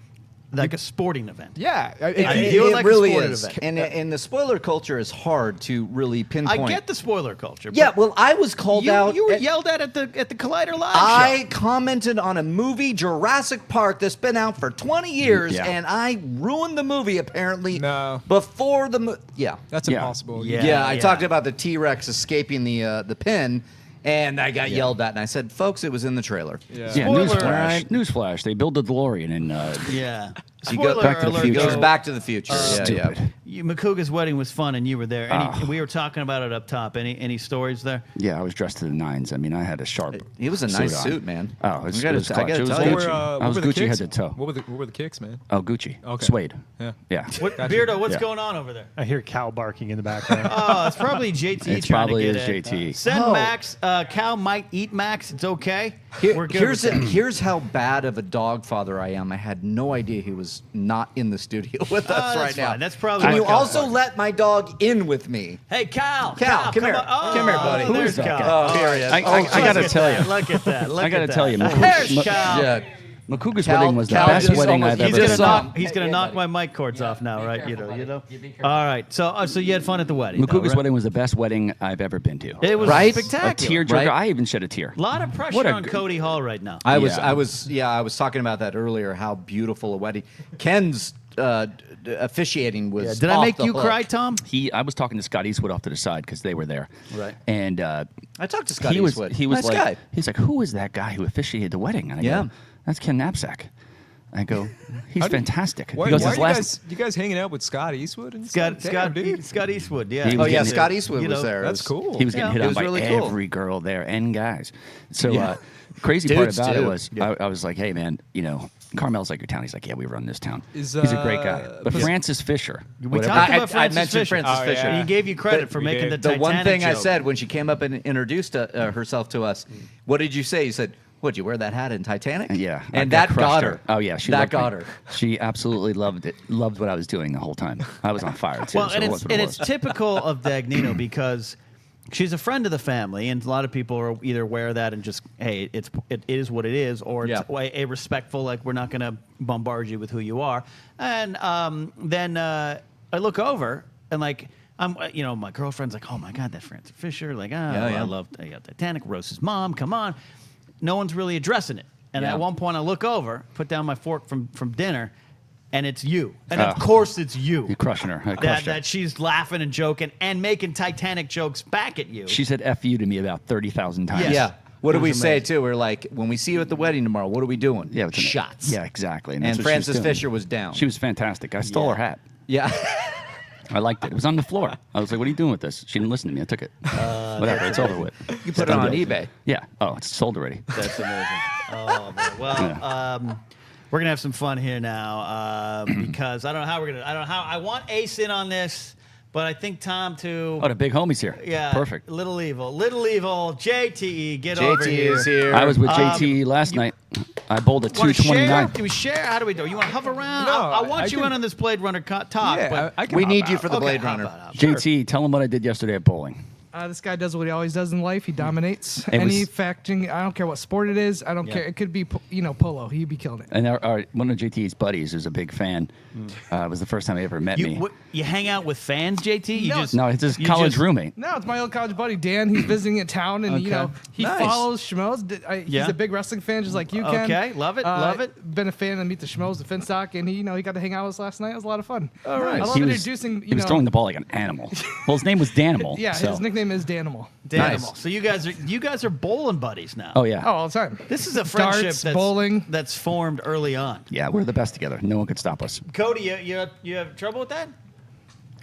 like a sporting event. Yeah. It really is. And the spoiler culture is hard to really pinpoint. I get the spoiler culture. Yeah, but well, I was called out. You were yelled at the Collider Live I show. commented on a movie, Jurassic Park, that's been out for 20 years, Yeah. and I ruined the movie, apparently, No. before the movie. Yeah. That's Yeah. impossible. Yeah. I talked about the T-Rex escaping the pin, and I got yelled at, and I said, folks, it was in the trailer. Yeah, Spoiler newsflash. alert. Newsflash. They build the DeLorean and Yeah. He goes Spoiler Back to the alert, Future. Goes though. back to the future. Stupid. Macuga's wedding was fun, and you were there. We were talking about it up top. Any stories there? Yeah, I was dressed to the nines. I mean, I had a sharp. It was a nice on. suit, man. Oh, it was, I gotta it was t- I clutch. gotta It was tell you. Gucci. I was were the Gucci kicks? head to toe. What were the kicks, man? Oh, Gucci. Okay. Suede. Yeah. Yeah. What, Gotcha. Beardo, what's Yeah. going on over there? I hear cow barking in the background. Oh, it's probably JT It's trying probably to get is it. JT. Send Oh. Max. Cal might eat Max. It's okay. We're good Here's with that. here's how bad of a dog father I am. I had no idea he was not in the studio with us that's right now. fine. That's probably Can what you Cal also thought. let my dog in with me? Hey, Cal. Cal, come here. on. Oh, Come here, buddy. There's Who is that Cal. guy? Oh, here he is. I got to tell you. Look at that. Look I got to at tell you, that. Macuga's, There's Cal. Yeah. Macuga's Cal- wedding was the Cal best just wedding almost- I've He's ever gonna been to. knock. He's gonna knock my mic cords off now, right? You know. All right. So you had fun at the wedding. though, Macuga's right? wedding was the best wedding I've ever been to. It was Right? A spectacular. tearjerker. Right? I even shed a tear. A lot of pressure What a on g- Cody Hall right now. I was Yeah. I was talking about that earlier. How beautiful a wedding. Ken's officiating was. Yeah. Did I off make the you hook. cry, Tom? I was talking to Scott Eastwood off to the side because they were there. Right. And I talked to Scott he was Eastwood. he was Nice like guy. he's like, who is that guy who officiated the wedding? And I Yeah. go, that's Ken Napzok. I go, he's How do you- fantastic. Why, he goes, why his are last you guys hanging out with Scott Eastwood? And Scott stuff? Damn, dude. Eastwood. Yeah. He Oh was yeah, getting- Scott Eastwood you was know, there. It That's was- cool. He was getting Yeah. hit It on was by really cool. every girl there and guys. So Yeah. crazy Dudes, part about too. it was I was like, hey man, Carmel's like your town. He's like, yeah, we run this town. Is, He's a great guy. But Pos- Francis Fisher. We whatever- talked I- about I Francis mentioned Fisher. Francis Fisher. He gave you credit for We making did. the The one Titanic thing I joke. said when she came up and introduced herself to us, what did you say? You said, Would you wear that hat in Titanic? Yeah, And I that got her. Oh yeah, she that loved got me. her. She absolutely loved it. Loved what I was doing the whole time. I was on fire too. Well, so and it it's was what it it's was. typical of Dagnino because she's a friend of the family, and a lot of people are either aware of that and just, hey, it is what it is, or it's a respectful, like, we're not going to bombard you with who you are. And then I look over and like. My girlfriend's like, oh my God, that Francis Fisher, like, I love Titanic, Rose's mom, come on. No one's really addressing it. And at one point I look over, put down my fork from dinner, and it's you. And of course it's you. You're crushing her. I crushed her. That she's laughing and joking and making Titanic jokes back at you. She said F you to me about 30,000 times. Yes. Yeah. What do we say, too? We're like, when we see you at the wedding tomorrow, what are we doing? Yeah, shots. Yeah, exactly. And that's what she was Frances doing. Fisher was down. She was fantastic. I stole her hat. Yeah. I liked it. It was on the floor. I was like, what are you doing with this? She didn't listen to me. I took it. Whatever. It's over with. You put it on eBay. Yeah. Oh, it's sold already. That's amazing. Oh, man. Well, we're going to have some fun here now because I don't know how we're going to. I want Ace in on this, but I think Tom, too. Oh, the big homie's here. Yeah. Perfect. Little Evil, JTE, get over here. JT is here. I was with JT last night. I bowled a Want to 229. share? Do we share? How do we do? You want to hover around? No, I want I you can- in on this Blade Runner talk. Yeah, but I can We hop need you out. for the Blade Runner. JT, tell him what I did yesterday at bowling. This guy does what he always does in life. He dominates It any was- facting. I don't care what sport it is. I don't care. It could be, polo. He'd be killing it. And one of JT's buddies is a big fan. It was the first time he ever met me. You hang out with fans, JT? No, it's his college roommate. No, it's my old college buddy Dan. He's visiting in town, and he Nice. follows Schmoes. He's a big wrestling fan, just like you can. Okay, love it, love it. Been a fan of Meet the Schmoes, the Finstock, and he got to hang out with us last night. It was a lot of fun. All right. I love introducing. He was throwing the ball like an animal. Well, his name was Danimal. Yeah, so. his nickname is Danimal. Danimal. So you guys are bowling buddies now. Oh yeah. Oh, all the time. This is a friendship Darts, bowling. that's formed early on. Yeah, we're the best together. No one could stop us. Cody, you have trouble with that?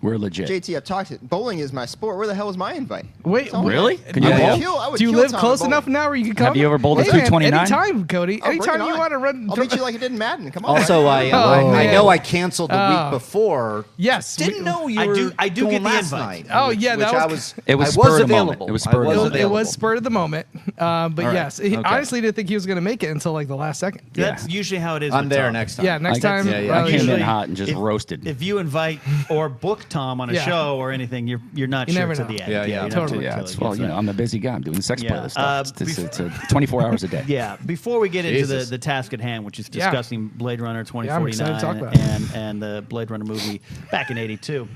We're legit. JT, I've talked it. Bowling is my sport. Where the hell is my invite? Wait, really? Can you I bowl? would kill, I would Do you kill live Tom close at bowling. enough now where you can come? Have you ever bowled a Hey, man, 229? Anytime, Cody. Oh, bring Anytime it you on. want to run. I'll meet you like I did in Madden. Come on. Also, I man. know I canceled the week before. Yes. Didn't know you were I do going get the last invite. night. Oh, yeah, which that I was- It was I spur was of the moment. available. It was I spur of the moment. It available. was spur of the moment. But right. yes, he Okay. honestly didn't think he was going to make it until like the last second. That's usually how it is. I'm with there Tom. next time. Yeah, next time. I came usually- in hot and just roasted. If you invite or book Tom on a Yeah. show or anything, you're not You sure never to know. the end. Yeah, yeah. you're not Totally. sure Yeah, till it's, it well, gets you there. know, I'm a busy guy. I'm doing sex Yeah. playlist stuff. It's 24 hours a day. Yeah, before we get into Jesus. the task at hand, which is Yeah. discussing Blade Runner Yeah, I'm excited 2049 to talk about it. and the Blade Runner movie back in '82.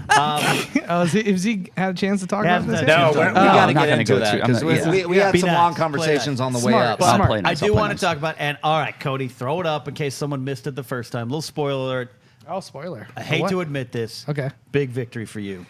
Has he had a chance to talk about this? Hasn't yet? had a No, chance we to got I'm to not get gonna into go that to- I'm because not- we had Be some nice. long Play conversations that. on the way Smart. up. I'll Smart. play nice. I I'll do play want nice. to talk about, and all right, Cody, throw it up in case someone missed it the first time. Little spoiler alert. Oh, spoiler. I hate What? to admit this. Okay. Big victory for you.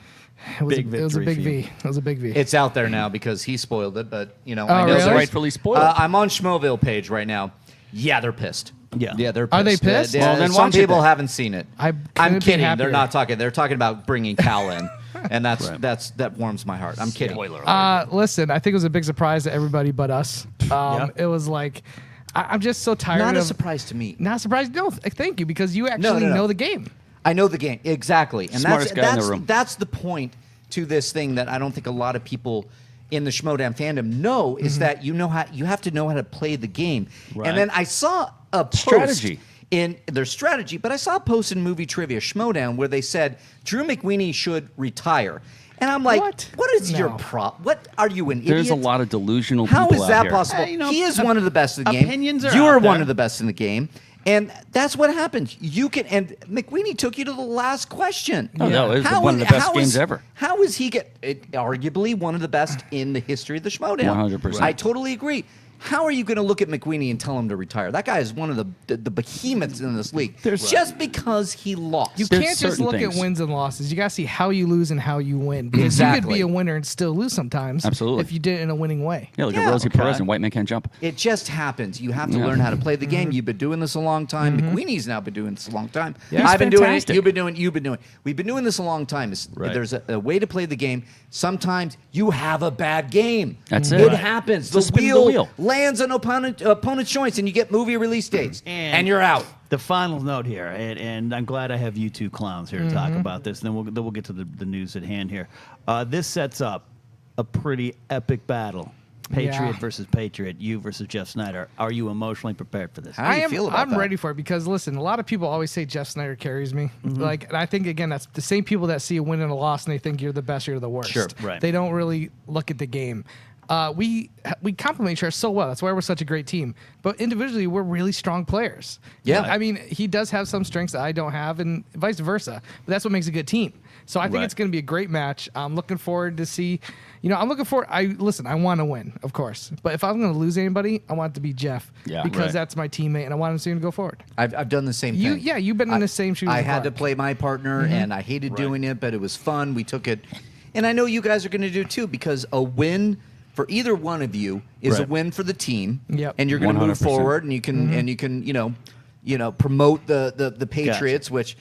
It was, Big it was a victory big for you. V. It was a big V. It's out there now because he spoiled it, but I know really? there's- Rightfully spoiled. I'm on Schmoville page right now. Yeah, they're pissed. Yeah. they're pissed. Are they pissed? Yeah, Well, then some watch it people then. haven't seen it. I'm I'm kidding. happier. They're not talking. They're talking about bringing Cal in, and that warms my heart. I'm kidding. Listen, I think it was a big surprise to everybody but us. It was like, I'm just so tired Not of. a surprise to me. Not surprised. No, thank you, because you actually no. know the game. I know the game exactly, and Smartest guy in the room. That's the point to this thing that I don't think a lot of people in the Schmoedown fandom know is that you have to know how to play the game. Right. And then I saw a post Strategy. in their strategy, but I saw a post in Movie Trivia Schmoedown where they said Drew McWeeny should retire. And I'm like, what is your No. prop? What are you, an idiot? There's a lot of delusional How people is out that here. possible? He is one of the best in the game. opinions are You out are one there. of the best in the game. And that's what happens. You can, and McWeeny took you to the last question. Oh, no, it was one of the best games ever. How is he arguably one of the best in the history of the Schmoedown? 100%. I totally agree. How are you going to look at McWeeny and tell him to retire? That guy is one of the behemoths in this league. Just because he lost. You can't just look at wins and losses. You got to see how you lose and how you win. Because Exactly. you could be a winner and still lose sometimes. Absolutely. If you did it in a winning way. Yeah, look at Rosie Perez and White Man Can't Jump. It just happens. You have to learn how to play the game. You've been doing this a long time. McWeeney's now been doing this a long time. Yeah. I've been He's doing it. fantastic. You've been doing. We've been doing this a long time. There's a way to play the game. Sometimes you have a bad game. That's It it. happens. It's the spin of the wheel. lands on opponent's joints, and you get movie release dates, and you're out. The final note here, and I'm glad I have you two clowns here to talk about this. And then we'll get to the news at hand here. This sets up a pretty epic battle Patriot versus Patriot, you versus Jeff Snyder. Are you emotionally prepared for this? I'm ready for it because listen, a lot of people always say Jeff Snyder carries me. Like, and I think again that's the same people that see a win and a loss and they think you're the best, you're the worst. Sure, right. They don't really look at the game. We complement each other so well. That's why we're such a great team. But individually, we're really strong players. Yeah. I mean, he does have some strengths that I don't have, and vice versa. But that's what makes a good team. So I think it's going to be a great match. I'm looking forward to see. I'm looking forward. I want to win, of course. But if I'm going to lose anybody, I want it to be Jeff. Yeah. Because that's my teammate, and I want him to go forward. I've done the same thing. You've been in the same shoes. I as had to Clark. play my partner, and I hated doing it, but it was fun. We took it, and I know you guys are going to do too, because a win for either one of you is a win for the team. Yep. And you're going to move 100%. forward, and you can promote the Patriots, which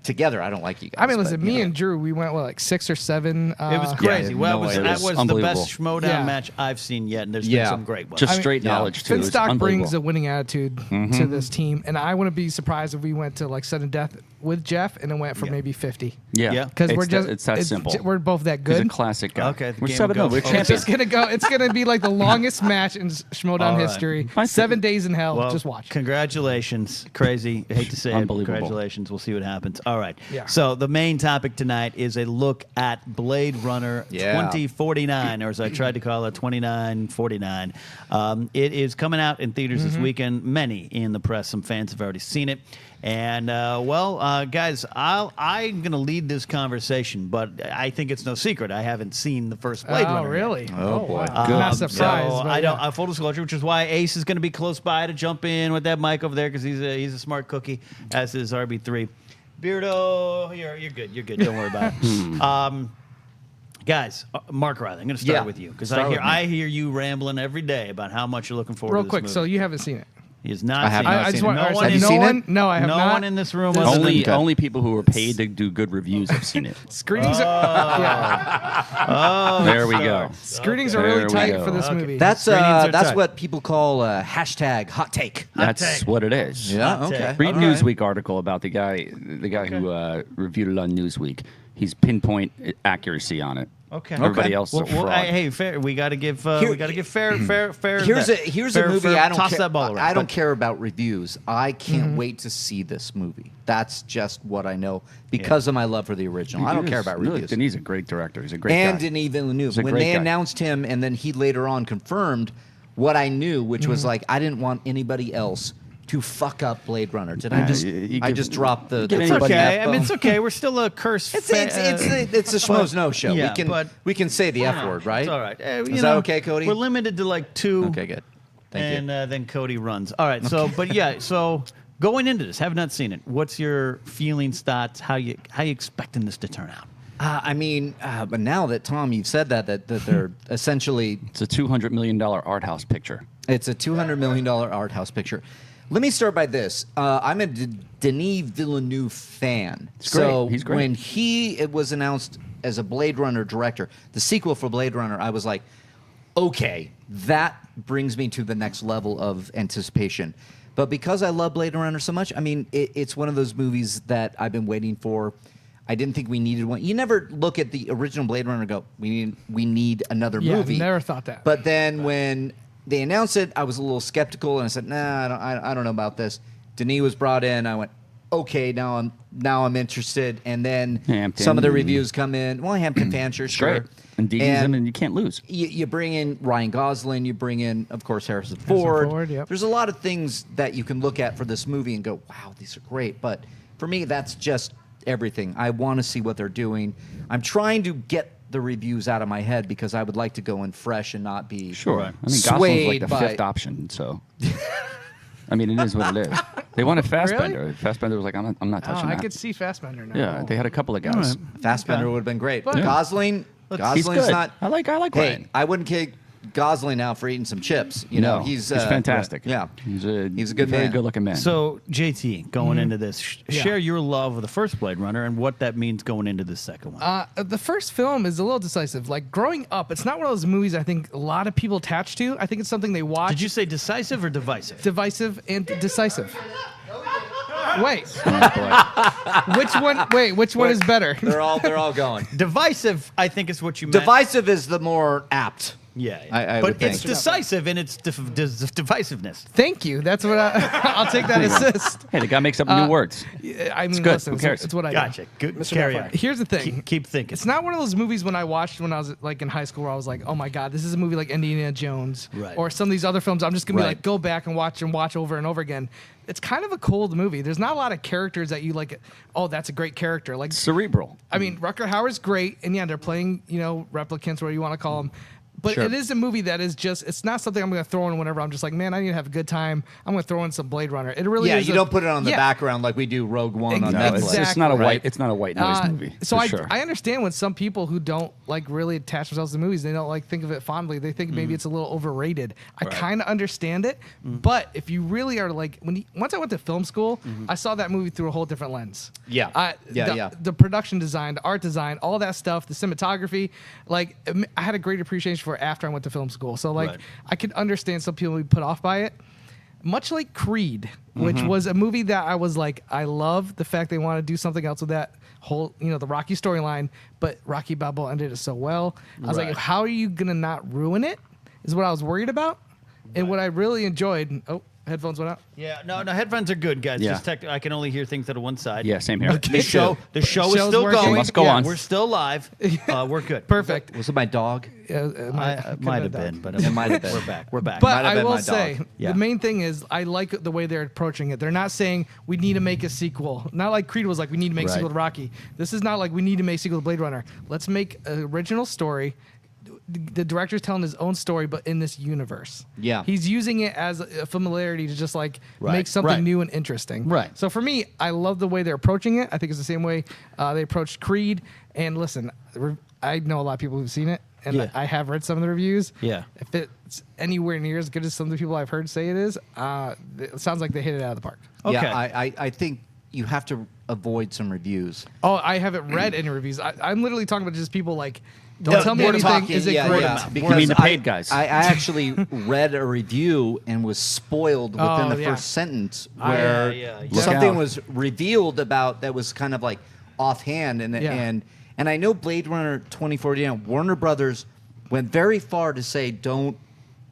together I don't like you guys. I mean, listen, but, me and Drew, we went like 6 or 7. It was crazy. That was the unbelievable. best Schmoedown match I've seen yet, and there's been some great ones. Just straight knowledge too. It's Finstock brings unbelievable. a winning attitude to this team, and I wouldn't be surprised if we went to like sudden death with Jeff and it went for maybe 50. Yeah, because it's that simple. We're both that good. He's a classic guy. Okay, we're 7-0. We're champions. It's gonna be like the longest match in Schmoedown history. 7 days in hell. Well, just watch. Congratulations. Crazy. I hate to say it. Unbelievable. Congratulations. We'll see what happens. All right. Yeah. So the main topic tonight is a look at Blade Runner 2049, or as I tried to call it, 2949. It is coming out in theaters this weekend. Many in the press. Some fans have already seen it. And, guys, I'm going to lead this conversation, but I think it's no secret. I haven't seen the first Blade Runner. Oh, really? Oh, boy. Wow. I'm not surprised. So but I don't. yeah. Full disclosure, which is why Ace is going to be close by to jump in with that mic over there because he's a smart cookie, as is RB3. Beardo, you're good. You're good. Don't worry about it. Guys, Mark Reilly, I'm going to start with you because I hear you rambling every day about how much you're looking forward Real to this quick, movie. so you haven't seen it? He has not I have seen not it. seen it. No one Have you in- seen it? No, I have no not. one in this room. Other than Only people who were paid to do good reviews have seen it. Screenings are There we go. Screenings are really There we tight go. for this movie. That's Screenings are that's tight. what people call hashtag hot take. That's what it is. Yeah. Hot take. Okay. Read All right. Newsweek article about the guy who reviewed it on Newsweek. He's pinpoint accuracy on it. Okay. Everybody else is a fraud. Hey, fair. We got to give. Fair. Here's a movie fair, I don't toss care. that ball around. I don't care about reviews. I can't wait to see this movie. That's just what I know because of my love for the original. I don't care about reviews. Denis is a great director. He's a great And guy. Denis Villeneuve. He's a When great they guy. announced him, and then he later on confirmed what I knew, which was like I didn't want anybody else to fuck up Blade Runner. Did I just? I just dropped the. It's okay. I mean, it's okay. We're still a curse. It's a Schmoes Know Show. Yeah, we can say the F word, right? It's all right. Is that okay, Cody? We're limited to like 2. Okay, good. Thank you. And then Cody runs. All right. So, so going into this, have not seen it. What's your feelings, thoughts? How you expecting this to turn out? But now that Tom, you've said that they're essentially It's a $200 million art house picture. It's a $200 million art house picture. Let me start by this. I'm a Denis Villeneuve fan. great. He's great. When it was announced as a Blade Runner director, the sequel for Blade Runner, I was like, okay, that brings me to the next level of anticipation. But because I love Blade Runner so much, I mean, it's one of those movies that I've been waiting for. I didn't think we needed one. You never look at the original Blade Runner and go, we need another movie. Never thought that. But then when they announced it, I was a little skeptical, and I said, "Nah, I don't know about this." Denis was brought in. I went, "Okay, now I'm interested." And then Hampton. some of the reviews come in. Well, Hampton Fancher, sure. Great. And Dini's in, and you can't lose. You bring in Ryan Gosling. You bring in, of course, Harrison Ford. Yep. There's a lot of things that you can look at for this movie and go, "Wow, these are great." But for me, that's just everything. I want to see what they're doing. I'm trying to get the reviews out of my head because I would like to go in fresh and not be Sure. swayed Gosling's like the by fifth option, so. I mean, it is what it is. They wanted Fassbender. Really? Fassbender was like, I'm not touching I that. could see Fassbender now. Yeah, they had a couple of guys. Fassbender would have been great. But- Gosling's He's good. not. I like Hey, Ryan. I wouldn't kick Gosling out for eating some chips. You know, No, he's fantastic. Yeah, He's a good very man. good-looking man. So, JT, going into this, Yeah. share your love of the first Blade Runner and what that means going into the second one. The first film is a little decisive. Like growing up, it's not one of those movies I think a lot of people attach to. I think it's something they watch. Did you say decisive or divisive? Divisive and decisive. Wait, Oh, which one? Wait, which one is better? They're all going. Divisive, I think, is what you meant. Divisive is the more apt. Yeah, I but would think. it's decisive in its divisiveness. Thank you. That's what I'll take that assist. Hey, the guy makes up new words. I mean, It's good. listen, Who cares? it's what I Gotcha. do. Good. Carry on. Here's the thing. Keep thinking. It's not one of those movies when I watched when I was like in high school where I was like, oh my God, this is a movie like Indiana Jones Right. or some of these other films. I'm just gonna be Right. like, go back and watch over and over again. It's kind of a cold movie. There's not a lot of characters that you like. Oh, that's a great character. Like Cerebral. I mean, Rutger Hauer's great, and yeah, they're playing replicants, whatever you want to call them. But Sure. it is a movie that is just, it's not something I'm going to throw in whenever I'm just like, man, I need to have a good time. I'm going to throw in some Blade Runner. It really is. You don't put it on the yeah. background like we do Rogue One on No, Netflix. it's not a right? white. It's not a white noise movie. So for I, sure. I understand when some people who don't like really attach themselves to movies, they don't like think of it fondly. They think maybe it's a little overrated. I kind of understand it, but if you really are like, once I went to film school, I saw that movie through a whole different lens. Yeah. The production design, the art design, all that stuff, the cinematography, like I had a great appreciation for it after I went to film school. So like I could understand some people would be put off by it. Much like Creed, which was a movie that I was like, I love the fact they want to do something else with that whole, the Rocky storyline, but Rocky Balboa ended it so well. I was like, how are you gonna not ruin it? Is what I was worried about. And what I really enjoyed. Oh, headphones went out. Yeah, no, headphones are good, guys. Yeah. Just I can only hear things out of one side. Yeah, same here. The show is Show's still working. going. Must go on. We're still live. We're good. Perfect. Was it my dog? It Might have been, but It might have been. We're back. We're back. Might But have I been will my say, dog. Yeah. the main thing is I like the way they're approaching it. They're not saying we need to make a sequel. Not like Creed was like we need to make a sequel to Rocky. This is not like we need to make a sequel to Blade Runner. Let's make an original story. The director's telling his own story, but in this universe. Yeah. He's using it as a familiarity to just like Right. make something Right. new and interesting. Right. So for me, I love the way they're approaching it. I think it's the same way they approached Creed. And listen, I know a lot of people who've seen it, and Yeah. I have read some of the reviews. Yeah. If it's anywhere near as good as some of the people I've heard say it is, it sounds like they hit it out of the park. Okay. Yeah, I think you have to avoid some reviews. Oh, I haven't read any reviews. I'm literally talking about just people like, don't No, tell me we're anything. talking- Is it yeah, great? yeah, You mean the paid guys? I actually read a review and was spoiled within the first sentence where Look something out. was revealed about that was kind of like offhand and I know Blade Runner 2049, Warner Brothers went very far to say don't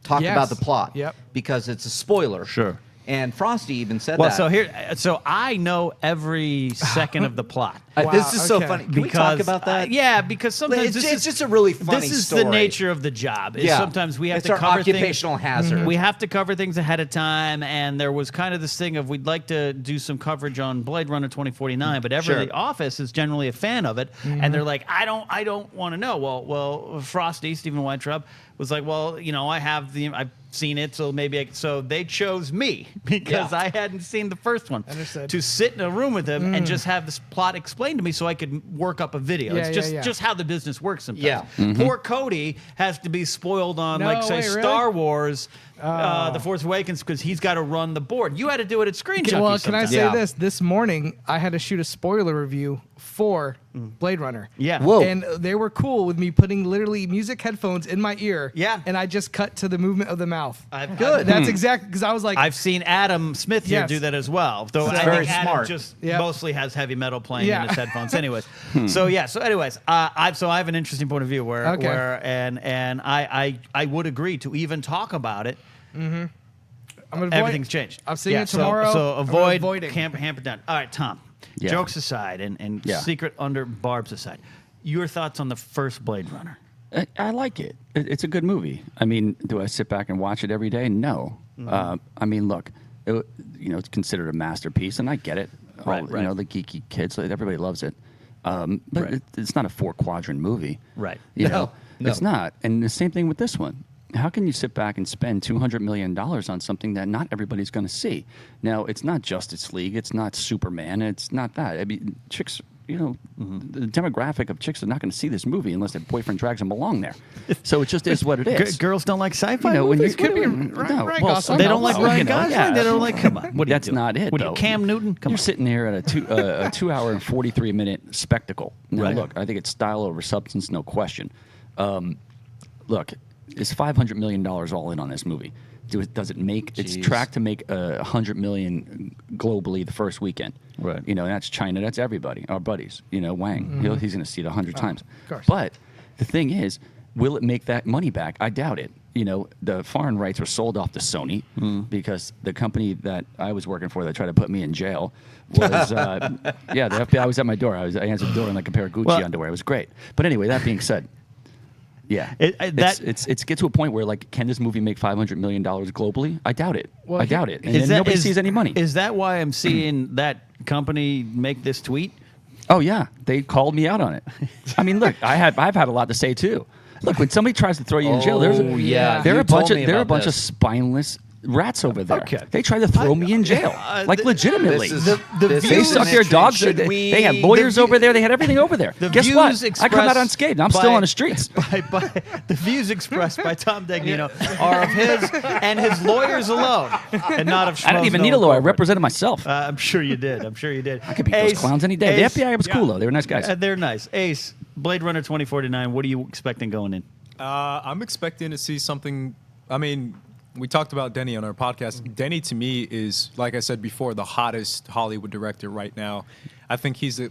talk Yes. about the plot Yep. because it's a spoiler. Sure. And Frosty even said Well, that. so I know every second of the plot. This is so okay. funny. Can we talk about that? Yeah, because sometimes It's just a really funny This is story. the nature of the job. Is Yeah. Sometimes we have It's to our cover occupational things. hazard. We have to cover things ahead of time, and there was kind of this thing of we'd like to do some coverage on Blade Runner 2049, but Sure. the office is generally a fan of it, and they're like, I don't want to know. Well, Frosty, Stephen Weintraub, was like, well, I've seen it, so maybe so they chose me because I hadn't seen the first one. Understood. To sit in a room with him and just have this plot explained to me so I could work up a video. Yeah, It's yeah, just yeah. just how the business works sometimes. Yeah. Poor Cody has to be spoiled on No like say way, really? Star Wars, The Force Awakens because he's got to run the board. You had to do it at Screen Junkie. Well, can I sometimes. say Yeah. this? This morning, I had to shoot a spoiler review for Blade Runner. Yeah. Whoa. And they were cool with me putting literally music headphones in my ear. Yeah. And I just cut to the movement of the mouth. Good. That's exactly because I was like, I've seen Adam Smith here Yes. do that as well. Though That's I very think Adam smart. just Yep. mostly has heavy metal playing Yeah. in his headphones. Anyways, so anyways, I have an interesting point of view where I would agree to even talk about it. I'm avoid- Everything's changed. I'm seeing it tomorrow. So I'm avoid avoiding. hamper down. All right, Tom. Yeah. Jokes aside and Yeah. secret under barbs aside, your thoughts on the first Blade Runner? I like it. It's a good movie. I mean, do I sit back and watch it every day? No. I mean, look, it's considered a masterpiece, and I get it. Right, right. The geeky kids, everybody loves it. But Right. it's not a 4-quadrant movie. Right. No. It's not. And the same thing with this one. How can you sit back and spend $200 million on something that not everybody's going to see? Now, it's not Justice League. It's not Superman. It's not that. I mean, chicks, the demographic of chicks are not going to see this movie unless their boyfriend drags them along there. So it just is what it is. Girls don't like sci-fi When movies? you, Could be no, Ryan well, Gosling. They don't like Ryan Gosling? yeah. They don't like, come on. What are you That's doing? not it, What are you, though. Cam Newton? Come You're on. sitting here at a 2 hour and 43 minute spectacle. Now, Right. look, I think it's style over substance, no question. Look, is $500 million all in on this movie? Does it make its track to make $100 million globally the first weekend? Right. That's China. That's everybody. Our buddies. Wang. He's going to see it 100 times. of course. But the thing is, will it make that money back? I doubt it. You know, the foreign rights were sold off to Sony because the company that I was working for that tried to put me in jail was, the FBI was at my door. I answered the door in like a pair of Gucci underwear. It was great. But anyway, that being said, yeah, it's get to a point where like, can this movie make $500 million globally? I doubt it. I doubt it. And then nobody sees any money. Is that why I'm seeing that company make this tweet? Oh yeah, they called me out on it. I mean, look, I've had a lot to say too. Look, when somebody tries to throw you in jail, there are a bunch of spineless rats over there. Okay. They try to throw me in jail, like legitimately. They suck their views dogs. They had lawyers over there. They had everything over there. Guess what? I come out unscathed. I'm still on the streets. The views expressed by Tom Dagnino are of his and his lawyers alone, and not of Schmoes I didn't even Know need a lawyer. I Corporate. represented myself. I'm sure you did. I could beat those clowns any day. The FBI was cool though. They were nice guys. They're nice. Ace, Blade Runner 2049. What are you expecting going in? I'm expecting to see something. I mean, we talked about Denny on our podcast. Denny, to me, is, like I said before, the hottest Hollywood director right now. I think he's a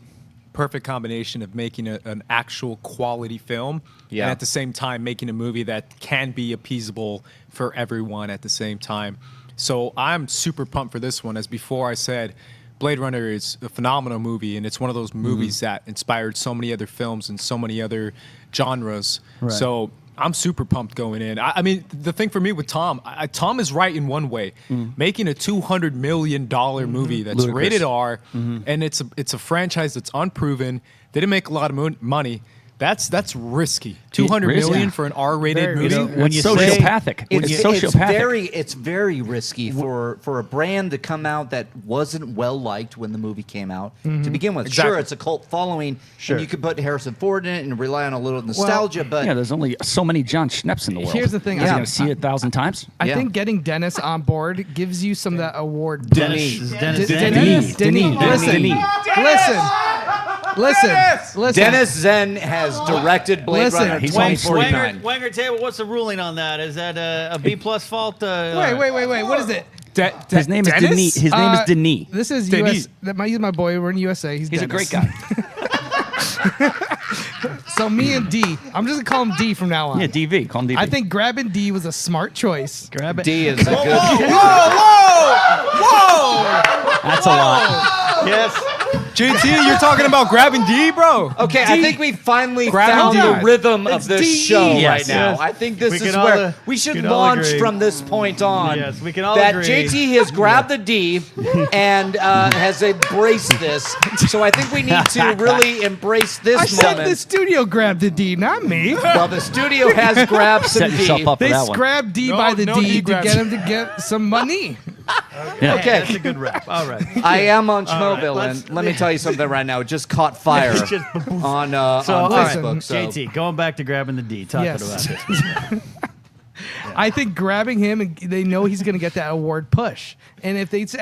perfect combination of making an actual quality film and at the same time making a movie that can be appeasable for everyone at the same time. So I'm super pumped for this one. As before I said, Blade Runner is a phenomenal movie, and it's one of those movies that inspired so many other films and so many other genres. Right. So I'm super pumped going in. I mean, the thing for me with Tom, Tom is right in one way. Making a $200 million movie that's Ludicrous. rated R, and it's a franchise that's unproven. They didn't make a lot of money. That's risky. $200 million for an R-rated movie. When you sociopathic. It's very risky for a brand to come out that wasn't well liked when the movie came out to begin with. Exactly. Sure, it's a cult following, and you could put Harrison Ford in it and rely on a little nostalgia. But there's only so many John Schneps in the world. Here's the thing. You're going to see it 1,000 times. I think getting Dennis on board gives you some of that award. Denis. Listen. Dennis Zen has directed Blade Runner 2049. Wanger Table, what's the ruling on that? Is that a B+ fault? Wait. What is it? His name is Denis. His name is Denis. This is Denis. US. He's my boy. We're in USA. He's a Dennis. great guy. So me and D, I'm just gonna call him D from now on. Yeah, DV. Call him DV. I think grabbing D was a smart choice. Grab it. D is a good. Whoa! That's a lot. Yes. JT, you're talking about grabbing D, bro? Okay, I think we finally Grab found on. the rhythm of the show Yes. right now. Yes. I think this We is can where all, we should can all launch agree. from this point on. Yes, we can all that agree. JT has grabbed the D and has embraced this. So I think we need to really embrace this I said moment. the studio grabbed the D, not me. Well, the studio has grabbed some Set yourself D. up for They that one. grabbed D No, by the no, D he to grabbed get him to get some money. Yeah. Okay. That's a good rap. All right. I am on Schmoville, let's- and let me tell you something right now. It just caught fire on all right, Facebook. So. JT, going back to grabbing the D, talking Yes. about this. I think grabbing him, and they know he's going to get that award push. And if this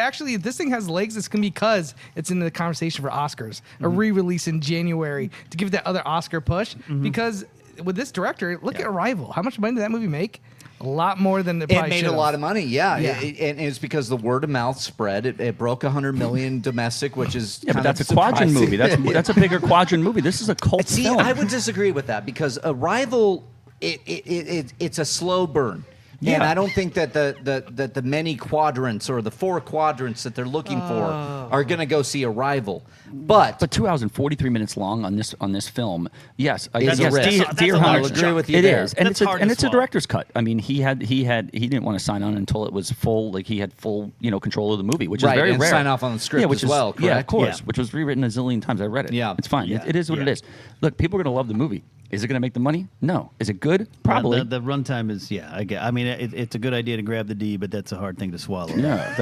thing has legs, it's going to be because it's in the conversation for Oscars, a re-release in January to give it that other Oscar push. Because with this director, look at Arrival. How much money did that movie make? A lot more than it It made a lot of money, yeah. And it's because the word of mouth spread. It broke 100 million domestic, which is Yeah, but kind that's a of quadrant movie. surprising. That's a bigger quadrant movie. This is a cult See, film. I would disagree with that because Arrival, it's a slow burn. And Yeah. I don't think that the many quadrants or the 4 quadrants that they're looking for are going to go see Arrival. But 2 hours and 43 minutes long on this film. Yes, It's a yes, risk. Dear I'll Hunter, agree with you It there. is, and That's it's hard to a swallow. director's cut. I mean, he didn't want to sign on until it was full. Like he had full control of the movie, which Right, is very and rare. sign off on the script which as well, Yeah, of correct? course. Yeah. Which was rewritten a zillion times. I read it. Yeah. It's fine. Yeah. It is what it Yeah. is. Look, people are going to love the movie. Is it going to make the money? No. Is it good? Probably. The runtime is, I mean, it's a good idea to grab the D, but that's a hard thing to swallow. Yeah.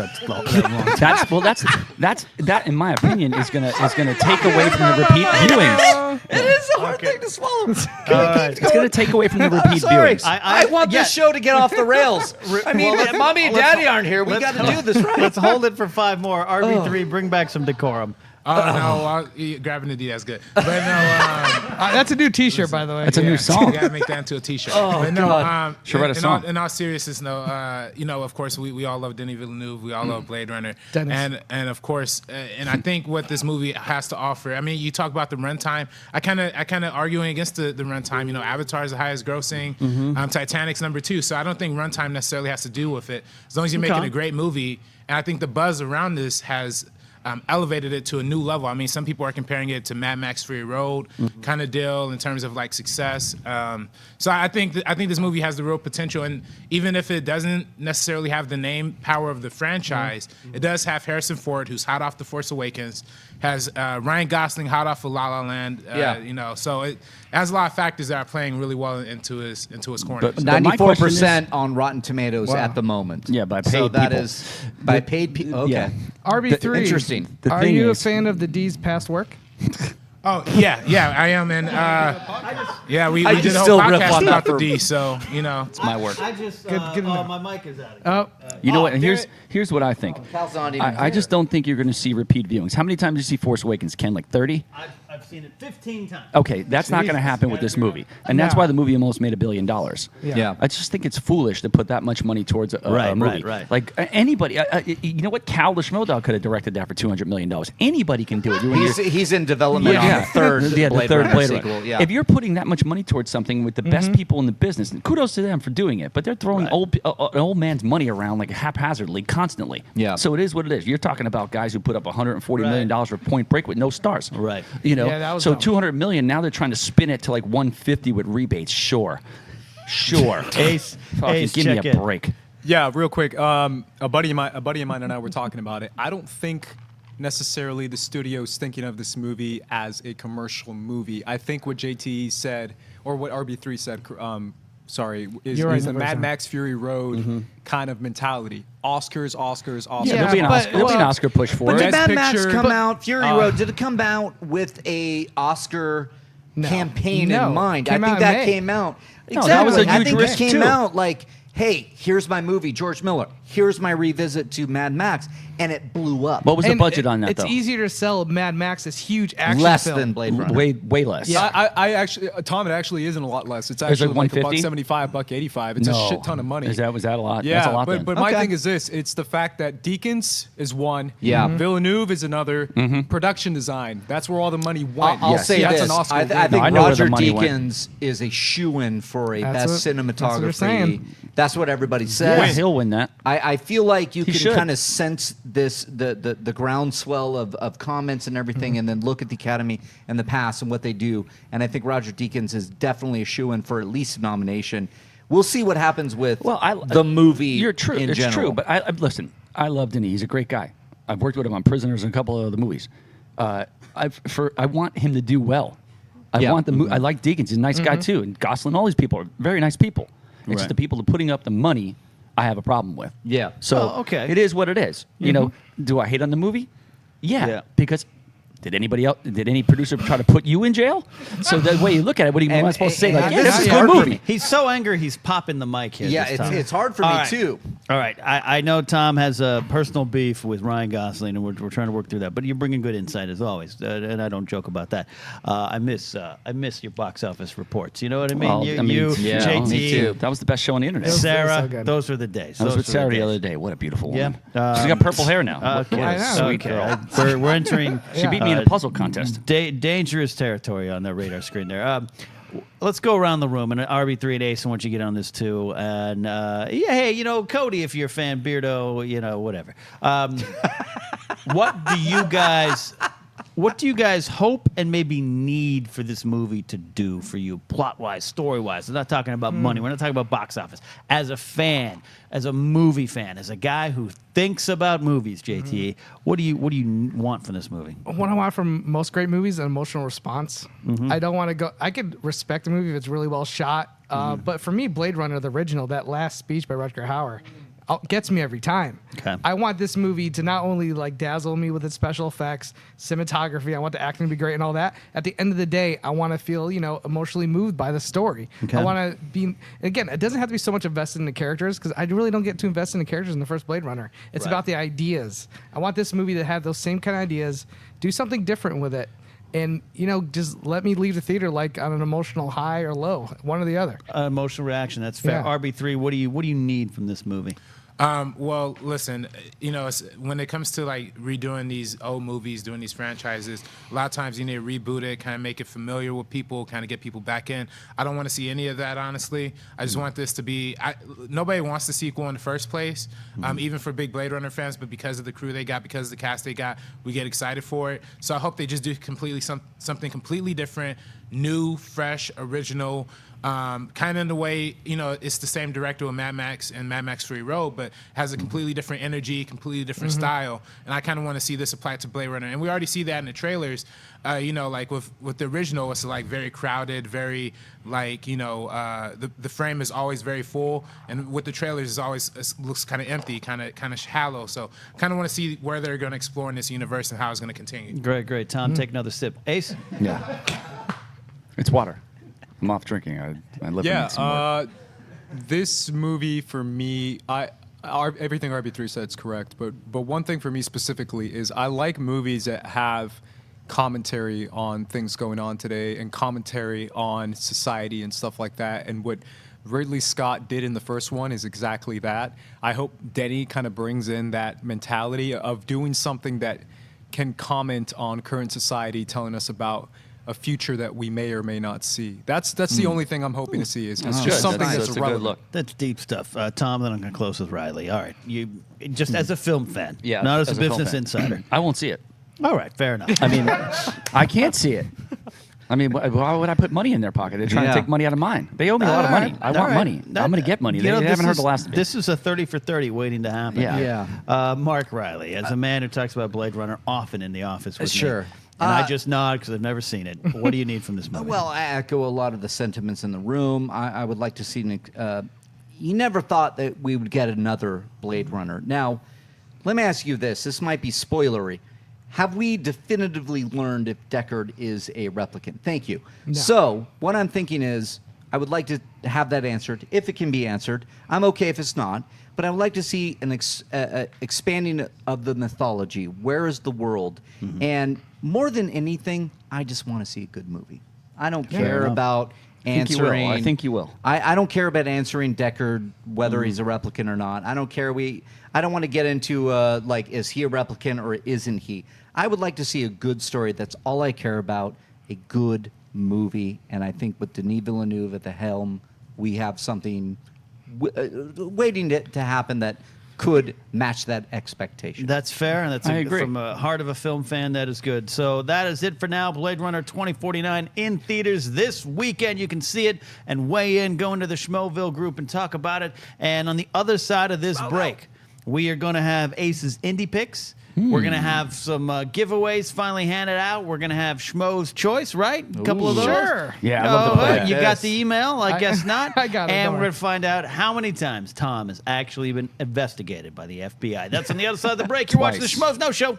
That's that in my opinion is gonna take away from the repeat viewings. it is a hard thing to swallow. It's gonna take away from the I'm repeat sorry. viewings. I want this show to get off the rails. I mean, Mommy and Daddy aren't here. We got to do this right. Let's hold it for 5 more. RB3, bring back some decorum. No, grabbing the D, that's good. But no, That's a new T-shirt, by the way. That's a new You song. gotta make that into a T-shirt. Oh, But no, God. Should write a song. In all seriousness, no. Of course, we all love Denis Villeneuve. We all love Blade Runner. Dennis. And of course, and I think what this movie has to offer. I mean, you talk about the runtime. I kind of arguing against the runtime. Avatar is the highest grossing. Titanic's number 2. So I don't think runtime necessarily has to do with it. As long as you're making a great movie, and I think the buzz around this has elevated it to a new level. I mean, some people are comparing it to Mad Max Fury Road kind of deal in terms of like success. So I think this movie has the real potential, and even if it doesn't necessarily have the name power of the franchise, it does have Harrison Ford, who's hot off The Force Awakens, has Ryan Gosling hot off of La La Land. So it has a lot of factors that are playing really well into his corner. But 94% on Rotten Tomatoes at the moment. Yeah, by paid so that people. is by paid people. Okay. Yeah. RB3. Interesting. Are you a fan of the D's past work? Oh yeah, I am, and we I did just a whole still riff podcast on about that the D, so It's my work. I just my mic is out. Oh, You know what? And here's what I think. Cal's not even I just don't think you're going to see repeat viewings. How many times did you see Force Awakens, Ken? Like 30? I've seen it 15 times. Okay, that's not going to happen with this movie. And that's why the movie almost made $1 billion. Yeah. I just think it's foolish to put that much money towards a movie. Right. Like anybody, you know what? Cal the Schmoes could have directed that for $200 million. Anybody can do it. He's in development on the third Blade Runner sequel. Yeah. If you're putting that much money towards something with the best people in the business, and kudos to them for doing it, but they're throwing an old man's money around like haphazardly, constantly. Yeah. So it is what it is. You're talking about guys who put up $140 million for Point Break with no stars. Right. Yeah, that was so dumb. $200 million. Now they're trying to spin it to like 150 with rebates. Sure. Ace, Fucking give me check a in. break. Yeah, real quick. A buddy of mine and I were talking about it. I don't think necessarily the studio's thinking of this movie as a commercial movie. I think what JT said, or what RB3 said, is You're right, the Mad 100%. Max Fury Road kind of mentality. Oscars. Yeah, there'll be an Oscar push for But it. did Mad Best Max Picture, come but- out? Fury Road, did it come out with a Oscar campaign No. in mind? Came I out think in that May. came out. No, Exactly. that was a I huge think risk, it came too. out like, hey, here's my movie, George Miller. Here's my revisit to Mad Max, and it blew up. What was the And budget on that, it's though? easier to sell Mad Max this huge action Less film. than Blade Runner. Way less. Yeah. I actually, Tom, it actually isn't a lot less. It's Is it actually like $150? $175, $185. It's a shit ton of money. Was that a lot? Yeah, That's a lot but, then. but my thing is this: it's the fact that Deakins is one, Yeah. Villeneuve is another, production design. That's where all the money I'll, went. I'll say That's this: an Oscar I win. think I know where the Roger money went. Deakins is a shoo-in for a That's best what- that's what they're cinematography. saying. That's what everybody says. Yeah, he'll win that. I feel like you He can should. kind of sense this the groundswell of comments and everything, and then look at the Academy and the past and what they do. And I think Roger Deakins is definitely a shoo-in for at least a nomination. We'll see what happens with the movie. You're true. In It's general. true. But listen. I love Denis. He's a great guy. I've worked with him on Prisoners and a couple of other movies. I want him to do well. I like Deakins. He's a nice guy too, and Gosling. All these people are very nice people. It's just the people that putting up the money I have a problem with. Yeah. So okay. it is what it is. You know, do I hate on the movie? Yeah. Because did any producer try to put you in jail? So the way you look at it, what am I supposed to say? Like, yeah, this is a good movie. He's so angry, he's popping the mic here. Yeah, this time. it's hard for All me right. too. All right, I know Tom has a personal beef with Ryan Gosling, and we're trying to work through that. But you're bringing good insight as always, and I don't joke about that. I miss your box office reports. You know what I mean? Well, you, JT, me too. That was the best show on the internet. Sarah, so those were the days. I was Those with were Sarah the the other days. day. What a beautiful Yeah, woman. She's got purple hair now. Okay, I know. Sweet girl. We're entering. She beat me in a puzzle contest. Dangerous territory on the radar screen there. Let's go around the room, and RB3 and Ace, I want you to get on this too. And hey, Cody, if you're a fan, Beardo, whatever. What do you guys hope and maybe need for this movie to do for you, plot-wise, story-wise? We're not talking about money. We're not talking about box office. As a fan, as a movie fan, as a guy who thinks about movies, JT, what do you want from this movie? What I want from most great movies, an emotional response. I don't want to go. I could respect a movie if it's really well shot, but for me, Blade Runner, the original, that last speech by Rutger Hauer, gets me every time. Okay. I want this movie to not only dazzle me with its special effects, cinematography. I want the acting to be great and all that. At the end of the day, I want to feel emotionally moved by the story. Okay. I want to be. Again, it doesn't have to be so much invested in the characters because I really don't get too invested in the characters in the first Blade Runner. It's about the ideas. I want this movie to have those same kind of ideas, do something different with it, and just let me leave the theater like on an emotional high or low, one or the other. Emotional reaction. That's fair. Yeah. RB3, what do you need from this movie? Well, listen, when it comes to like redoing these old movies, doing these franchises, a lot of times you need to reboot it, kind of make it familiar with people, kind of get people back in. I don't want to see any of that, honestly. I just want this to be, nobody wants the sequel in the first place, even for big Blade Runner fans, but because of the crew they got, because of the cast they got, we get excited for it. So I hope they just do something completely different, new, fresh, original, kind of in the way, it's the same director with Mad Max and Mad Max Fury Road, but has a completely different energy, completely different style. And I kind of want to see this applied to Blade Runner. And we already see that in the trailers. Like with the original, it's like very crowded, very like, the frame is always very full. And with the trailers, it looks kind of empty, kind of shallow. So kind of want to see where they're going to explore in this universe and how it's going to continue. Great. Tom, take another sip. Ace? Yeah. It's water. I'm off drinking. I live in some more. This movie for me, everything RB3 said is correct, but one thing for me specifically is I like movies that have commentary on things going on today and commentary on society and stuff like that. And what Ridley Scott did in the first one is exactly that. I hope Denny kind of brings in that mentality of doing something that can comment on current society, telling us about a future that we may or may not see. That's the only thing I'm hoping to see is just something that's a good look. That's deep stuff. Tom, then I'm going to close with Reilly. All right. You just as a film fan, yeah, not as a film business fan. insider. I won't see it. All right, fair enough. I mean, I can't see it. I mean, why would I put money in their pocket? They're trying to take money out of mine. They owe me a lot of money. I want money. I'm going to get money. They haven't heard the last of it. This is a 30 for 30 waiting to happen. Yeah. Mark Reilly, as a man who talks about Blade Runner often in the office with Sure. me, and I just nod because I've never seen it. What do you need from this movie? Well, I echo a lot of the sentiments in the room. I would like to see you never thought that we would get another Blade Runner. Now, let me ask you this. This might be spoilery. Have we definitively learned if Deckard is a replicant? Thank you. No. So what I'm thinking is I would like to have that answered, if it can be answered. I'm okay if it's not. But I would like to see an expanding of the mythology. Where is the world? Mm-hmm. And more than anything, I just want to see a good movie. I don't care about answering. I think you will. I don't care about answering Deckard whether he's a replicant or not. I don't care. I don't want to get into is he a replicant or isn't he? I would like to see a good story. That's all I care about. A good movie. And I think with Denis Villeneuve at the helm, we have something waiting to happen that could match that expectation. That's fair, and that's from the heart of a film fan. That is good. So that is it for now. Blade Runner 2049 in theaters this weekend. You can see it and weigh in. Go into the Schmoville group and talk about it. And on the other side of this break, we are going to have Ace's Indie Picks. We're going to have some giveaways finally handed out. We're going to have Schmoes Choice, right? A couple of those. Sure. Yeah, I love to play that. You got the email? I guess not. I got it. And we're going to find out how many times Tom has actually been investigated by the FBI. That's on the other side of the break. You're watching the Schmoes Know Show.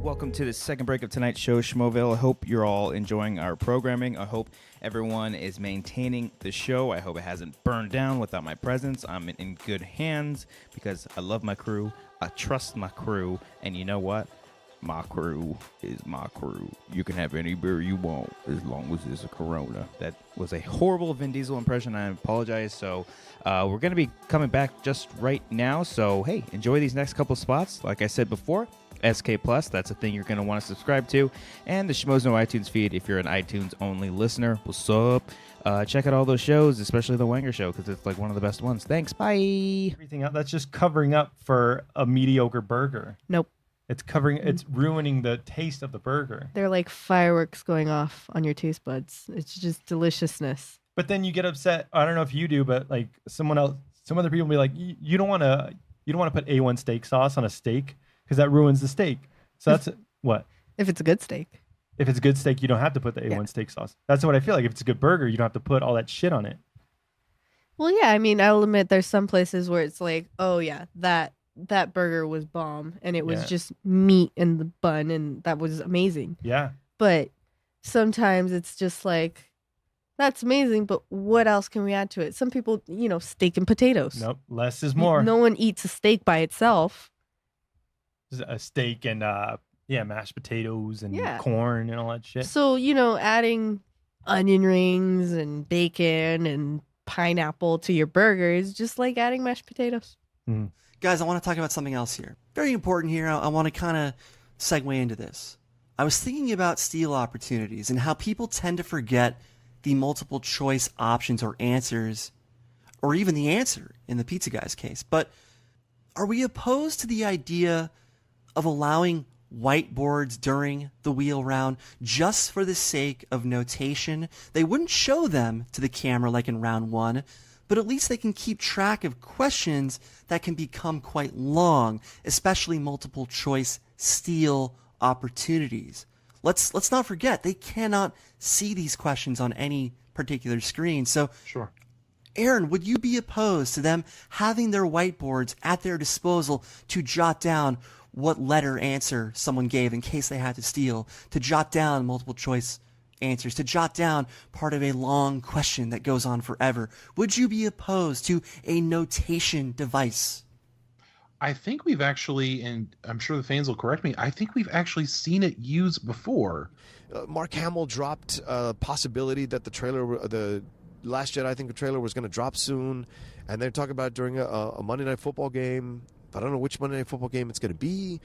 Welcome to the second break of tonight's show, Schmoville. I hope you're all enjoying our programming. I hope everyone is maintaining the show. I hope it hasn't burned down without my presence. I'm in good hands because I love my crew. I trust my crew. And you know what? My crew is my crew. You can have any beer you want as long as it's a Corona. That was a horrible Vin Diesel impression. I apologize. So we're going to be coming back just right now. So, hey, enjoy these next couple spots. Like I said before, SK Plus, that's a thing you're going to want to subscribe to. And the Schmoes Know iTunes feed if you're an iTunes-only listener. What's up? Check out all those shows, especially the Wanger Show, because it's like one of the best ones. Thanks. Bye. Everything else, that's just covering up for a mediocre burger. Nope. It's ruining the taste of the burger. They're like fireworks going off on your taste buds. It's just deliciousness. But then you get upset. I don't know if you do, but like some other people will be like, you don't want to put A1 steak sauce on a steak because that ruins the steak. So that's what? If it's a good steak. If it's a good steak, you don't have to put the A1 steak sauce. That's what I feel like. If it's a good burger, you don't have to put all that shit on it. Well, yeah. I mean, I'll admit there's some places where it's like, oh yeah, that that burger was bomb, and it was Yeah. just meat in the bun, and that was amazing. Yeah. But sometimes it's just like, that's amazing, but what else can we add to it? Some people, steak and potatoes. Nope. Less is more. No one eats a steak by itself. A steak and mashed potatoes and Yeah. corn and all that shit. So, adding onion rings and bacon and pineapple to your burger is just like adding mashed potatoes. Guys, I want to talk about something else here. Very important here. I want to kind of segue into this. I was thinking about steal opportunities and how people tend to forget the multiple choice options or answers, or even the answer in the pizza guy's case. But are we opposed to the idea of allowing whiteboards during the wheel round just for the sake of notation? They wouldn't show them to the camera like in round one, but at least they can keep track of questions that can become quite long, especially multiple choice steal opportunities. Let's not forget, they cannot see these questions on any particular screen. So, sure. Aaron, would you be opposed to them having their whiteboards at their disposal to jot down what letter answer someone gave in case they had to steal, to jot down multiple choice answers, to jot down part of a long question that goes on forever? Would you be opposed to a notation device? I think we've actually, and I'm sure the fans will correct me, I think we've actually seen it used before. Mark Hamill dropped a possibility that the Last Jedi, I think the trailer was going to drop soon, and they're talking about it during a Monday Night Football game. I don't know which Monday Night Football game it's going to be.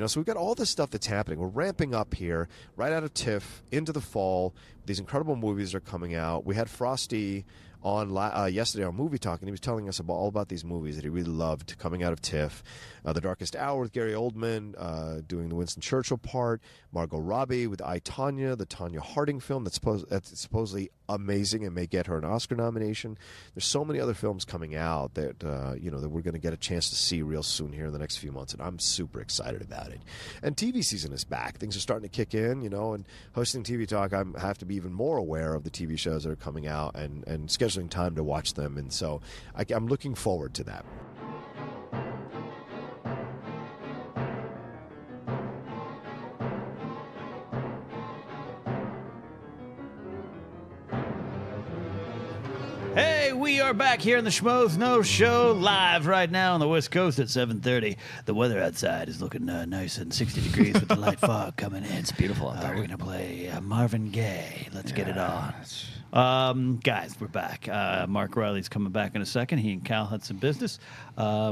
So we've got all this stuff that's happening. We're ramping up here, right out of TIFF, into the fall. These incredible movies are coming out. We had Frosty on yesterday on Movie Talk, and he was telling us all about these movies that he really loved coming out of TIFF. The Darkest Hour with Gary Oldman doing the Winston Churchill part. Margot Robbie with I, Tonya, the Tonya Harding film that's supposedly amazing and may get her an Oscar nomination. There's so many other films coming out that that we're going to get a chance to see real soon here in the next few months, and I'm super excited about it. And TV season is back. Things are starting to kick in, and hosting TV Talk, I have to be even more aware of the TV shows that are coming out and scheduling time to watch them, and so I'm looking forward to that. Hey, we are back here in the Schmoes Know Show, live right now on the West Coast at 7:30. The weather outside is looking nice and 60 degrees with the light fog coming in. It's beautiful out there. We're going to play Marvin Gaye. Let's get it on. Guys, we're back. Mark Reilly's coming back in a second. He and Cal had some business.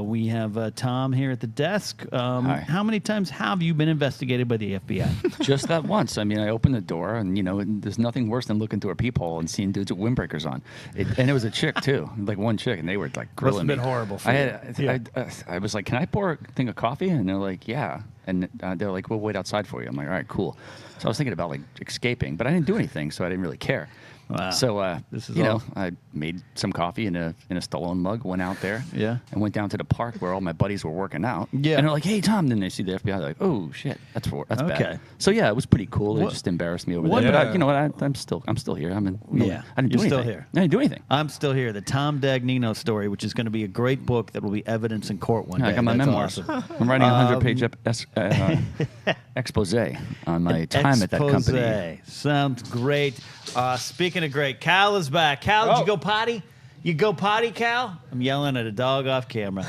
We have Tom here at the desk. Hi. How many times have you been investigated by the FBI? Just that once. I mean, I opened the door, and there's nothing worse than looking through a peephole and seeing dudes with windbreakers on. And it was a chick too, like one chick, and they were like grilling me. Must have been horrible for you. I was like, "Can I pour a thing of coffee?" And they're like, "Yeah." And they're like, "We'll wait outside for you." I'm like, "All right, cool." So I was thinking about like escaping, but I didn't do anything, so I didn't really care. Wow. So This is I made some coffee in a Stallone mug, went out there, Yeah. and went down to the park where all my buddies were working out. Yeah. And they're like, "Hey, Tom," then they see the FBI, they're like, "Oh shit, that's Okay. bad." So yeah, it was pretty cool. They What- just embarrassed me over what- there. But Yeah. you know what? I'm still here. I didn't do You're anything. still here. I didn't do anything. I'm still here. The Tom Dagnino story, which is going to be a great book that will be evidence in court one Yeah, day. I got my That's memoirs. awesome. I'm writing a 100-page expose on my time at that company. Expose. Sounds great. Speaking of great, Cal is back. Cal, did you go potty? You go potty, Cal? I'm yelling at a dog off camera.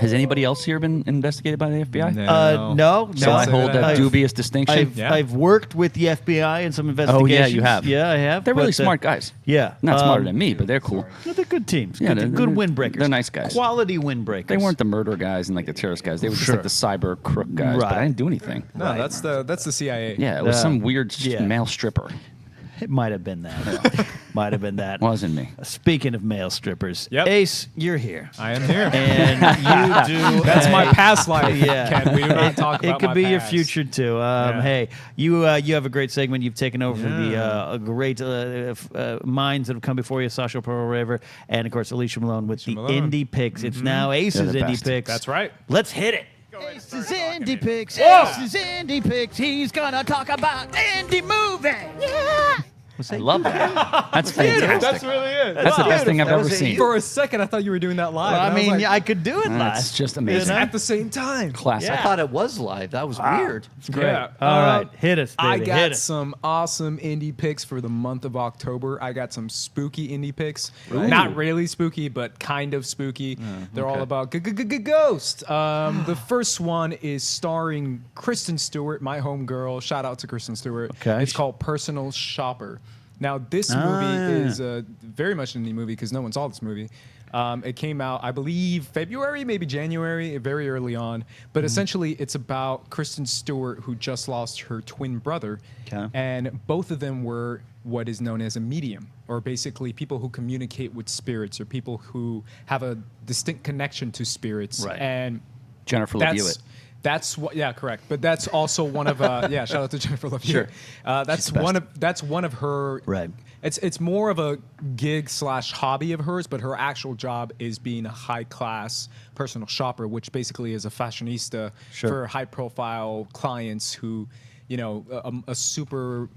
Has anybody else here been investigated by the FBI? No. So I hold that dubious distinction. I've worked with the FBI in some investigations. Oh yeah, you have. Yeah, I have. They're really but, smart guys. Yeah, Not smarter than me, but they're cool. They're good teams. Yeah, Good windbreakers. They're nice guys. Quality windbreakers. They weren't the murder guys and like the terrorist guys. They were just like the cyber crook guys. But I didn't do anything. No, that's the CIA. Yeah, it was some weird male stripper. It might have been that. Might have been that. Wasn't me. Speaking of male strippers, Ace, you're here. I am here. And you do. That's my past life, Yeah. Ken. We do not talk about It could my be your past. future too. Hey, you have a great segment. You've taken over for the great minds that have come before you, Sasha Pearl Raver, and of course Alicia Malone with the Indie Picks. It's now Ace's Indie Picks. That's right. Let's hit it. Ace's Indie Picks. Whoa! Ace's Indie Picks. He's gonna talk about indie movie. Yeah. I love that. That's fantastic. That's really it. That's the best thing I've ever seen. For a second, I thought you were doing that live. Well, I and was mean, like, I could do it live. That's just amazing. At the same time. Classic. I thought it was live. That was weird. It's great. Yeah. All right, hit us, baby. I hit got us. some awesome indie picks for the month of October. I got some spooky indie picks. Ooh. Not really spooky, but kind of spooky. They're all about ghost. The first one is starring Kristen Stewart, my homegirl. Shout out to Kristen Stewart. Okay. It's called Personal Shopper. Now, this movie is very much an indie movie because no one saw this movie. It came out, I believe, February, maybe January, very early on. But essentially, it's about Kristen Stewart, who just lost her twin brother. Okay. And both of them were what is known as a medium, or basically people who communicate with spirits, or people who have a distinct connection to spirits. Right. And Jennifer Love Hewitt. That's what, yeah, correct. But that's also one of, yeah, shout out to Jennifer Love Hewitt. Sure. That's one of her. Right. It's more of a gig / hobby of hers, but her actual job is being a high class personal shopper, which basically is a fashionista for high profile clients who, you know, a super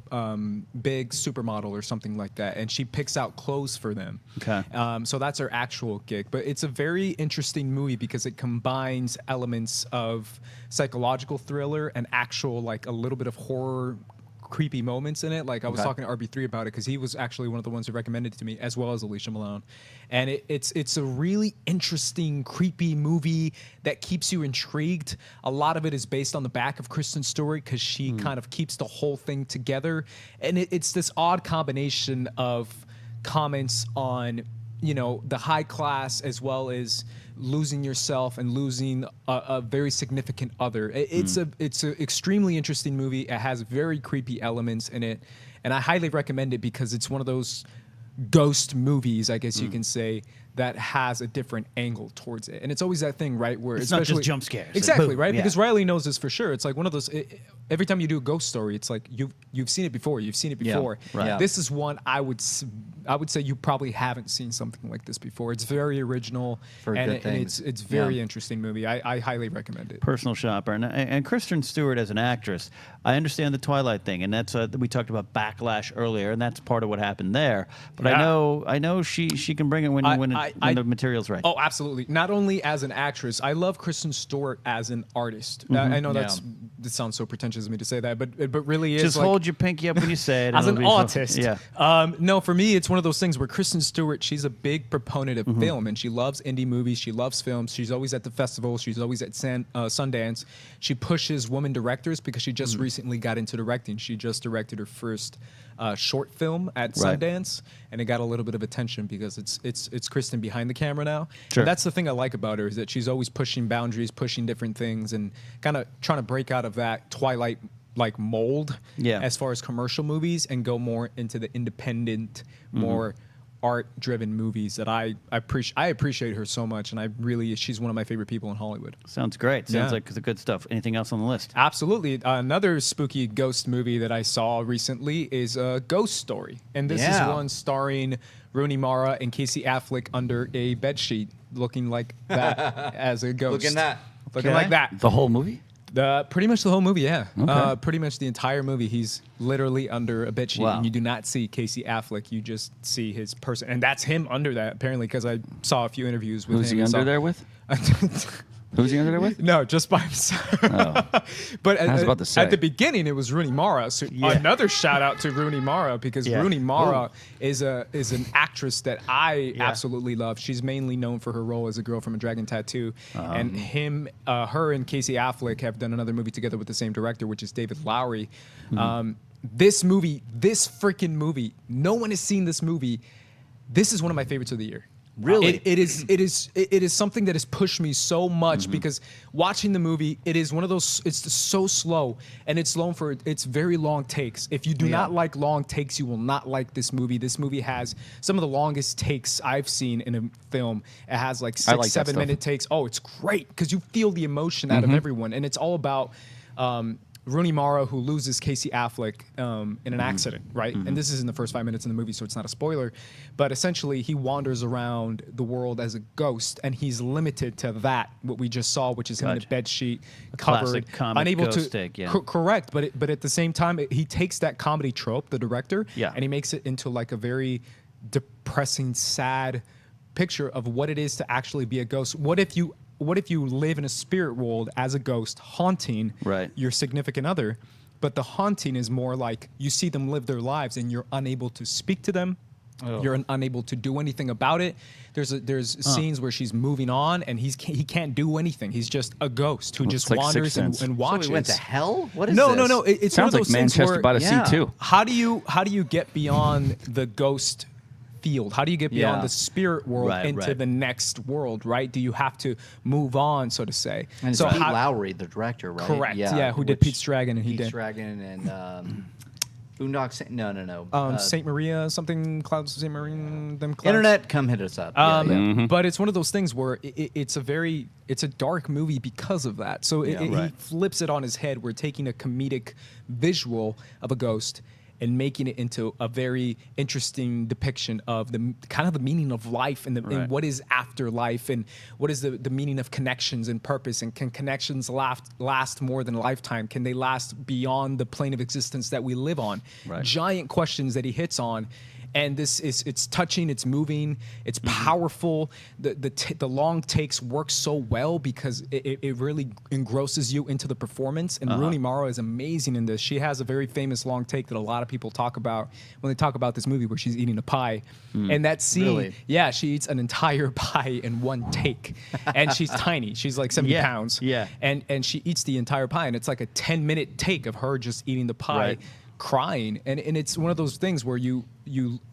big supermodel or something like that, and she picks out clothes for them. Okay. So that's her actual gig, but it's a very interesting movie because it combines elements of psychological thriller and actual, like, a little bit of horror, creepy moments in it. Like, I was talking to RB3 about it because he was actually one of the ones who recommended it to me, as well as Alicia Malone. And it's a really interesting, creepy movie that keeps you intrigued. A lot of it is based on the back of Kristen Stewart because she kind of keeps the whole thing together. And it's this odd combination of comments on, you know, the high class as well as losing yourself and losing a very significant other. It's an extremely interesting movie. It has very creepy elements in it, and I highly recommend it because it's one of those ghost movies, I guess you can say, that has a different angle towards it. And it's always that thing, right, where It's not just jump scares. Exactly, Boom. right? Yeah. Because Riley knows this for sure. It's like one of those. Every time you do a ghost story, it's like you've seen it before. You've seen it before. right. Yeah. This is one I would say you probably haven't seen something like this before. It's very original, For and, good things. it's very interesting movie. I highly recommend it. Personal shopper, and Kristen Stewart as an actress. I understand the Twilight thing, and that's we talked about backlash earlier, and that's part of what happened there. But Yeah. I know she can bring it when the material's right. Oh, absolutely. Not only as an actress, I love Kristen Stewart as an artist. I know that sounds so pretentious of me to say that, but it really is. Just like, hold your pinky up when you say it. as and an it'll be autist. Yeah. No, for me, it's one of those things where Kristen Stewart, she's a big proponent of film, and she loves indie movies. She loves films. She's always at the festival. She's always at Sundance. She pushes women directors because she just recently got into directing. She just directed her first short film at Sundance, and it got a little bit of attention because it's Kristen behind the camera now. Sure. And that's the thing I like about her, is that she's always pushing boundaries, pushing different things, and kind of trying to break out of that Twilight like mold as far as commercial movies and go more into the independent, more art-driven movies that I appreciate her so much, and she's one of my favorite people in Hollywood. Sounds great. Sounds like the good stuff. Anything else on the list? Absolutely. Another spooky ghost movie that I saw recently is Ghost Story, and this is one starring Rooney Mara and Casey Affleck under a bedsheet, looking like that as a ghost. Looking like that. The whole movie? Pretty much the whole movie, yeah. Okay. Pretty much the entire movie, he's literally under a bedsheet, and you do not see Casey Affleck. You just see his person, and that's him under that, apparently, because I saw a few interviews with him. Who's he under there with? Who's he under there with? No, just by himself. Oh. But I was about to say. at the beginning, it was Rooney Mara. So another shout out to Rooney Mara, because Rooney Mara is an actress that I absolutely love. She's mainly known for her role as a girl from A Dragon Tattoo, and her and Casey Affleck have done another movie together with the same director, which is David Lowery. This freaking movie, no one has seen this movie. This is one of my favorites of the year. Really? It is something that has pushed me so much because watching the movie, it is one of those, it's so slow, and it's known for its very long takes. If you do not like long takes, you will not like this movie. This movie has some of the longest takes I've seen in a film. It has like 6-7 minute takes. Oh, it's great because you feel the emotion out of everyone, and it's all about Rooney Mara, who loses Casey Affleck in an accident, right? And this is in the first 5 minutes in the movie, so it's not a spoiler. But essentially, he wanders around the world as a ghost, and he's limited to that, what we just saw, which is him in a bed sheet, covered, classic comic unable ghost to. take, yeah. Correct, but at the same time, he takes that comedy trope, the director, Yeah. and he makes it into like a very depressing, sad picture of what it is to actually be a ghost. What if you live in a spirit world as a ghost, haunting your significant other, but the haunting is more like you see them live their lives and you're unable to speak to them. Oh. You're unable to do anything about it. There's scenes where she's moving on and he can't do anything. He's just a ghost who just like wanders Sixth and Sense. watches. So we went to hell? What is no, this? No. It's Sounds one like of those things Manchester where, by the Sea, too. How do you get beyond the ghost field? How do you get beyond Yeah. the spirit world Right, into right. the next world, right? Do you have to move on, so to say? And it's so Pete Lowry, the director, right? Correct. Yeah, who did Pete's Dragon and he Pete's did Dragon and Boondock. No. Saint Maria, something Clouds of Saint Maria. Them clouds. Internet, come hit us up. But it's one of those things where it's a dark movie because of that. So he flips it on his head. We're taking a comedic visual of a ghost and making it into a very interesting depiction of the kind of the meaning of life and, and what is afterlife and what is the meaning of connections and purpose, and can connections last more than a lifetime? Can they last beyond the plane of existence that we live on? Giant questions that he hits on. And it's touching, it's moving, it's powerful. The long takes work so well because it really engrosses you into the performance. And Rooney Mara is amazing in this. She has a very famous long take that a lot of people talk about when they talk about this movie, where she's eating a pie. And that scene, she eats an entire pie in one take. And she's tiny. She's like 70 pounds. Yeah. And she eats the entire pie. And it's like a 10-minute take of her just eating the pie. Crying, and it's one of those things where you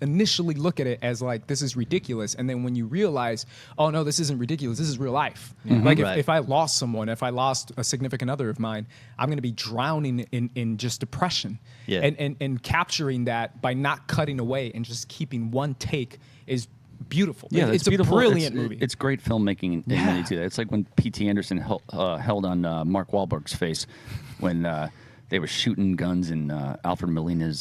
initially look at it as like, this is ridiculous, and then when you realize, oh no, this isn't ridiculous, this is real life. Like if I lost someone, if I lost a significant other of mine, I'm going to be drowning in just depression. And capturing that by not cutting away and just keeping one take is beautiful. Yeah, it's beautiful. A brilliant movie. It's great filmmaking. When they do that. It's like when P.T. Anderson held on Mark Wahlberg's face when they were shooting guns in Alfred Molina's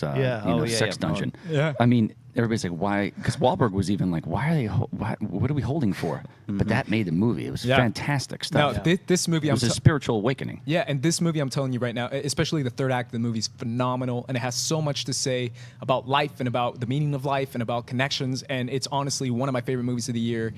sex dungeon. I mean, everybody's like, why? Because Wahlberg was even like, why are they? What are we holding for? But that made the movie. It was fantastic stuff. Now, this movie, it was a spiritual awakening. Yeah, and this movie, I'm telling you right now, especially the third act of the movie, is phenomenal, and it has so much to say about life and about the meaning of life and about connections. And it's honestly one of my favorite movies of the year.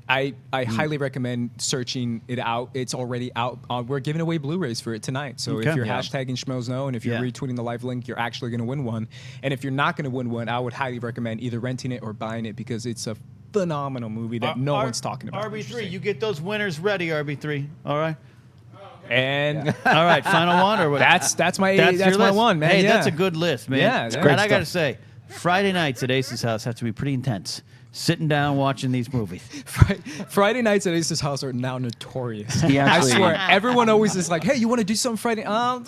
I highly recommend searching it out. It's already out. We're giving away Blu-rays for it tonight. So if you're hashtagging Schmoes Know and if you're retweeting the live link, you're actually going to win one. And if you're not going to win one, I would highly recommend either renting it or buying it, because it's a phenomenal movie that no one's talking about. RB3, you get those winners ready, RB3. All right. And all right, final one or what? That's my your my list. one, man. Hey, yeah. that's a good list, man. Yeah, it's yeah. great. And I gotta say, Friday nights at Ace's house have to be pretty intense. Sitting down watching these movies. Friday nights at Ace's house are now notorious. I swear, everyone always is like, "Hey, you want to do something Friday?" I'm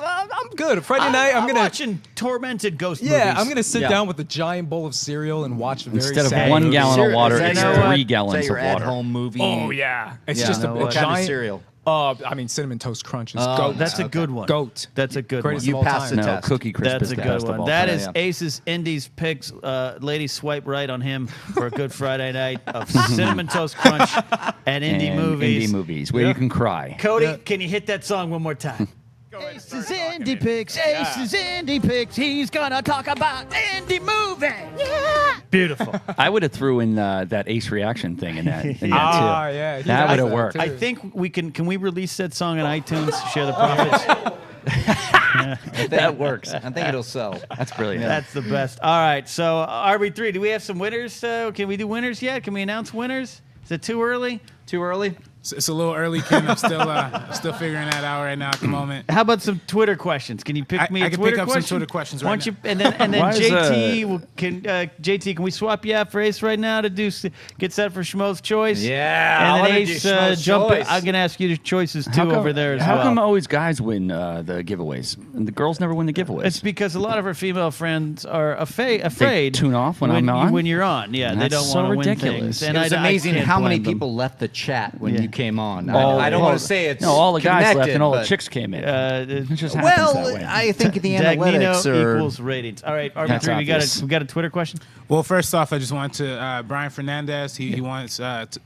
good. Friday night, I'm gonna watching tormented ghost movies. Yeah, I'm gonna sit down with a giant bowl of cereal and watch a very Instead of sad 1 movie. gallon of water, it's 3 gallons your of water. at-home movie. Oh yeah, it's just a what giant kind of cereal. I mean, Cinnamon Toast Crunch is goat. That's a good one. Goat. That's a good Greatest one. of all passed time. the No, test. Cookie Crisp That's is a the good best of one. all That time. is Ace's Indies picks. Ladies, swipe right on him for a good Friday night of Cinnamon Toast Crunch and indie movies. Indie movies where you can cry. Cody, can you hit that song one more time? Ace's Indie Picks. Ace's Indie Picks. He's gonna talk about indie movies. Yeah. Beautiful. I would have threw in that Ace reaction thing in that too. Yeah, that would have worked. I think we can. Can we release that song on iTunes? Share the profits. That works. I think it'll sell. That's brilliant. That's the best. All right. So RB3, do we have some winners? Can we do winners yet? Can we announce winners? Is it too early? Too early? It's a little early, Ken. I'm still figuring that out right now at the moment. How about some Twitter questions? Can you pick me a I can Twitter pick up question? some Twitter questions Why right don't now. you, and then Why is, JT, can we swap you out for Ace right now to get set for Schmoes Choice? Yeah, and I then wanna Ace do Schmoes jump. Choice. I'm gonna ask you the choices too over there as well. How come always guys win the giveaways and the girls never win the giveaways? It's because a lot of our female friends are afraid. They tune off when I'm on? when you're on. Yeah, they That's don't so want to win ridiculous. things. And it's amazing can't how many blame them. people left the chat when you came on. All- I don't all- want to say it's all the guys left connected, and all the but- chicks came in. It just happens that way. I think the Dagnino analytics are equals ratings. All right, That's RB3, obvious. we got a Twitter question. Well, first off, I just want to Brian Fernandez. He wants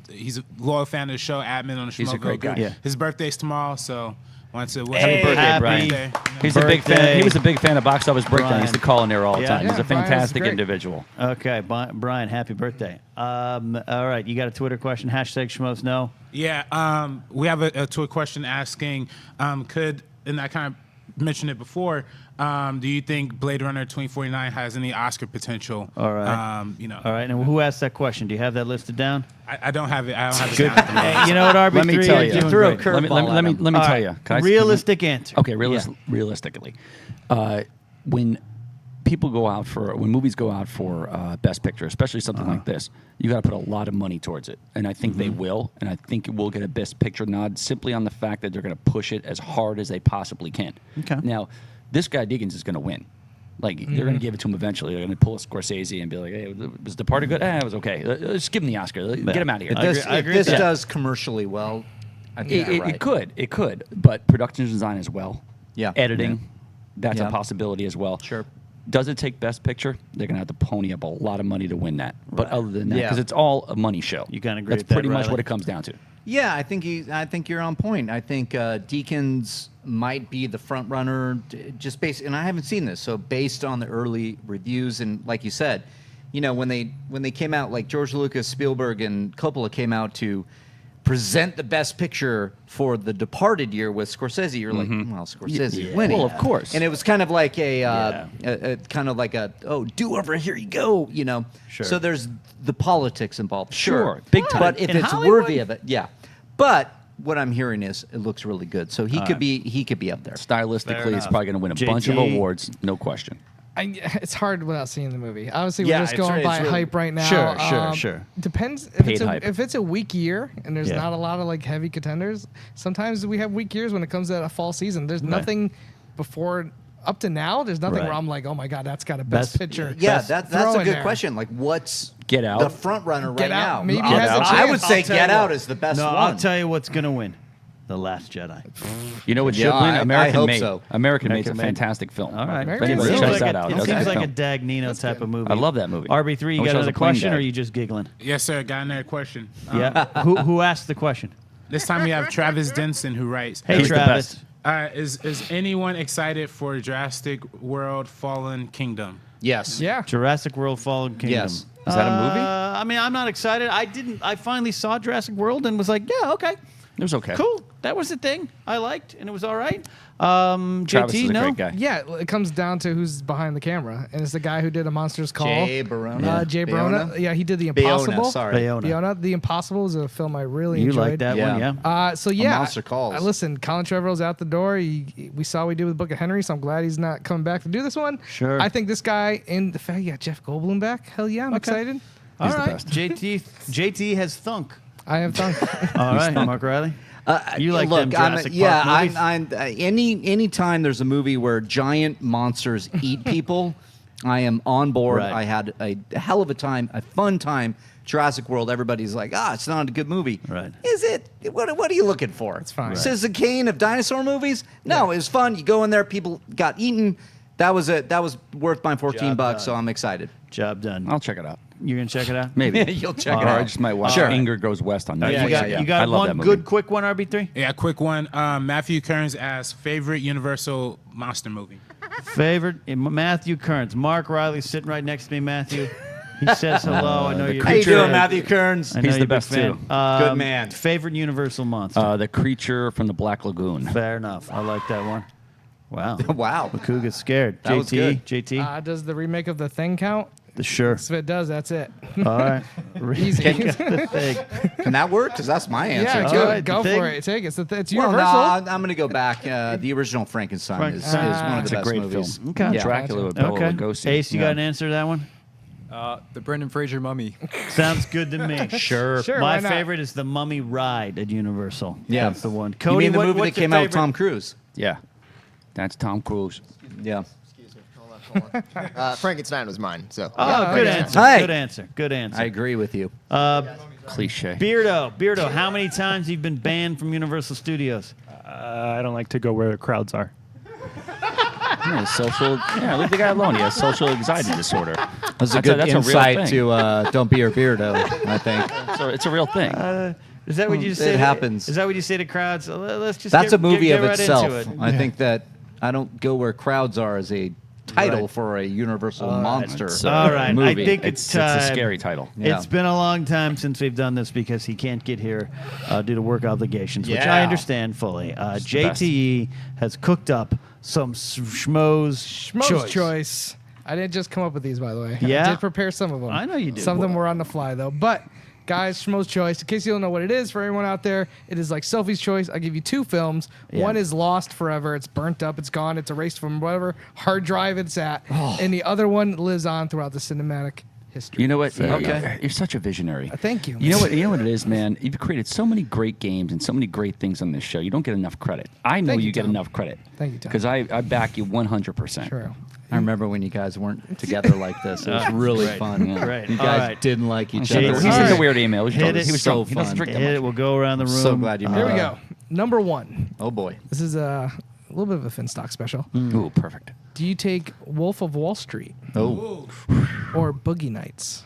he's a loyal fan of the show, admin on the He's a Schmoes great guy. Group. Yeah. His birthday's tomorrow, so wants to wish Happy him birthday, Brian. He's a big fan. He was a big fan of Box Office Breakdown. He used to call in there all the time. He's a fantastic individual. Okay, Brian, happy birthday. All right, you got a Twitter question? Hashtag Schmoes Know. Yeah, we have a Twitter question asking, could, and I kind of mentioned it before, do you think Blade Runner 2049 has any Oscar potential? All right. All right, and who asked that question? Do you have that listed down? I don't have it. I don't have it Good. down at the moment. Hey, you know what, RB3? Let me tell you. You're doing great. Let me All tell right, you. Can I- realistic answer. Okay, realistically, when movies go out for Best Picture, especially something like this, you got to put a lot of money towards it, and I think they will, and I think it will get a Best Picture nod simply on the fact that they're going to push it as hard as they possibly can. Okay. Now, this guy Deakins is going to win. Like they're going to give it to him eventually. They're going to pull a Scorsese and be like, "Hey, was Departed good? It was okay. Let's give him the Oscar. Get him out of here." If this does commercially well, I think you're right. It could, but production design as well. Yeah. Editing, that's Yeah. a possibility as well. Sure. Does it take Best Picture? They're going to have to pony up a lot of money to win that. But Right. other than that, Yeah. because it's all a money show. You kind of agree That's with that, pretty much Riley? what it comes down to. Yeah, I think you're on point. I think Deakins might be the front runner, just based. And I haven't seen this, so based on the early reviews and like you said, when they came out, like George Lucas, Spielberg, and Coppola came out to present the Best Picture for The Departed year with Scorsese, you're like, well, Scorsese's winning. Well, of course. And it was kind of like a do over, here you go, Sure. So there's the politics involved. Sure, big time. But if In it's Hollywood? worthy of it, yeah. But what I'm hearing is it looks really good. So he could be up there. Stylistically, it's enough. probably going to win a bunch of JT. awards, no question. It's hard without seeing the movie. Obviously, Yeah, we're just it's going really- by it's really- hype right now. Sure. Depends Paid hype. if it's a weak year and there's Yeah. not a lot of like heavy contenders. Sometimes we have weak years when it comes to a fall season. There's nothing before up to now. There's nothing Right. where I'm like, oh my god, that's got a best picture. Yeah, Best that's throw a in good there. question. Like, what's Get Out? the front runner right Get Out. now? Maybe I'll- has a I chance. would say I'll tell Get you Out what. is the best No, one. I'll tell you what's going to win. The Last Jedi. You know what should Yeah, win? I American hope Made. so. American Made's a American Made. fantastic film. All right. If anybody Seems checks like that out, It that's a seems good like a film. Dagnino type of movie. I love that movie. RB3, you I wish got I was another a plane question, or dad. are you just giggling? Yes, sir. Got another question. Yeah. Who asked the question? This time we have Travis Denson who writes, Hey, He's the Travis. best. is anyone excited for Jurassic World Fallen Kingdom? Yes. Yeah. Jurassic World Fallen Kingdom. Yes. Is that a movie? I mean, I'm not excited. I finally saw Jurassic World and was like, yeah, okay. It was okay. Cool. That was the thing I liked, and it was all right. Travis JT, is a no? great guy. Yeah, it comes down to who's behind the camera, and it's the guy who did A Monster's Call. Jay Barona. Jay Bayona? Barona. Yeah, he did The Bayona, Impossible. sorry. Bayona. The Impossible is a film I really You enjoyed. like that Yeah. one, yeah? So yeah, Monster Calls. Listen, Colin Trevorrow's out the door. We saw what he did with Book of Henry, so I'm glad he's not coming back to do this one. Sure. I think this guy, and the fact you got Jeff Goldblum back, hell yeah, I'm excited. All the right. best. JT has thunk. I have done. All right, Mark Reilly. You like them Look, Jurassic Park movies? any time there's a movie where giant monsters eat people, I am on board. Right. I had a hell of a time, a fun time. Jurassic World, everybody's like, it's not a good movie. Right. Is it? What are you looking for? It's fine. Citizen Kane of dinosaur movies? No, it was fun. You go in there, people got eaten. That was it. That was worth my $14, Job so done. I'm excited. Job done. I'll check it out. You're going to check it out? Maybe. You'll check it Or out. I just might watch Sure. Anger Goes West on Netflix. You got I love that one movie. good, quick one, RB3? Yeah, quick one. Matthew Kearns asks, favorite Universal monster movie? Favorite? Matthew Kearns. Mark Reilly sitting right next to me, Matthew. He says hello. I know you're How you doing, Matthew Kearns? I know He's you're the a big best, fan. too. Good man. Favorite Universal monster? The creature from the Black Lagoon. Fair enough. I like that one. Wow. Wow. Macuga's scared. That was good. JT? Does the remake of The Thing count? Sure. If it does, that's it. All right. Easy. The thing. Can that work? Because that's my answer, Yeah, too. go, right, go The Thing. for it. Take it. It's Well, Universal. no, I'm going to go back. The original Frankenstein is one of It's the a best great movies. film. Okay. Yeah. Dracula with Bela Okay. Lugosi. Ace, you got an answer to that one? The Brendan Fraser Mummy. Sounds good to me. Sure. Sure, My why not? favorite is the Mummy ride at Universal. Yeah. That's the one. You Cody, mean the movie what's that your came out with favorite? Tom Cruise? Yeah. That's Tom Cruise. Yeah. Frankenstein was mine. So. Oh, yeah, good Frankenstein. answer. Hey. Good answer. Good answer. I agree with you. Cliche. Beardo, how many times have you been banned from Universal Studios? I don't like to go where crowds are. Leave the guy alone. He has social anxiety disorder. That's a good that's insight a real thing. to don't be a beardo, I think. So it's a real thing. Is that what you say? It happens. Is that what you say to crowds? Let's just That's get, a movie get of right itself. into it. I think that I don't go where crowds are as a title for a Universal monster All right, movie. I think it's time. It's a scary title. Yeah. It's been a long time since we've done this because he can't get here due to work obligations, which I Yeah. understand fully. JTE has cooked up some Schmoes Choice. I didn't just come up with these, by the way. Yeah? I did prepare some of them. I know you did. Some of them were on the fly, though. But, guys, Schmoes Choice, in case you don't know what it is, for everyone out there, it is like Sophie's Choice. I give you 2 films. Yeah. One is lost forever. It's burnt up. It's gone. It's erased from whatever hard drive it's at. Oh. And the other one lives on throughout the cinematic history. You know what? Okay. You're such a visionary. Thank you. You know what it is, man? You've created so many great games and so many great things on this show. You don't get enough credit. I know Thank you you, get Tom. enough credit. Thank you, Tom. Because I back you 100%. True. I remember when you guys weren't together like this. It was really Right. fun. Yeah. Right. You All guys right. didn't like each JT. other. He sent a weird email. He Hit it. was So drunk. He doesn't fun. drink that Hit much. it. We'll go around the room. So glad you made Here we it. go. Number 1. Oh boy. This is a little bit of a Finstock special. Ooh, perfect. Do you take Wolf of Wall Street Oh. or Boogie Nights?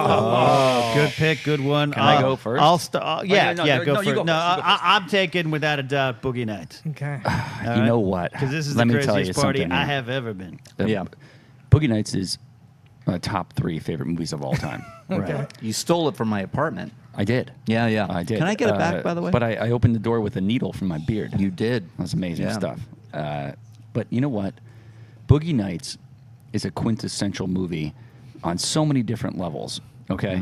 Oh, good pick, good one. Can I go first? I'll no, go you first. go No, first, you go first. I'm taking without a doubt Boogie Nights. Okay. You know what? Because this is Let the me tell you craziest party something I here. have ever been. Yeah. Boogie Nights is top 3 favorite movies of all time. Okay. You stole it from my apartment. I did. Yeah, yeah. I did. Can I get it back, by the way? But I opened the door with a needle from my beard. You did. That's amazing Yeah. stuff. But you know what? Boogie Nights is a quintessential movie on so many different levels. Okay?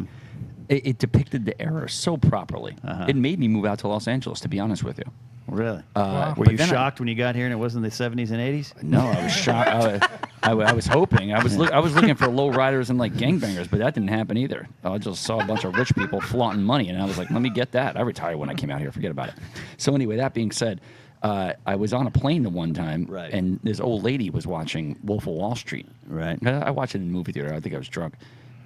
It depicted the era so properly. It made me move out to Los Angeles, to be honest with you. Really? Wow. Were you shocked when you got here and it wasn't the 70s and 80s? No, I was shocked. I was hoping. I was looking for low riders and like gangbangers, but that didn't happen either. I just saw a bunch of rich people flaunting money, and I was like, let me get that. I retired when I came out here. Forget about it. So anyway, that being said, I was on a plane the one time, and this old lady was watching Wolf of Wall Street. Right. I watched it in the movie theater. I think I was drunk.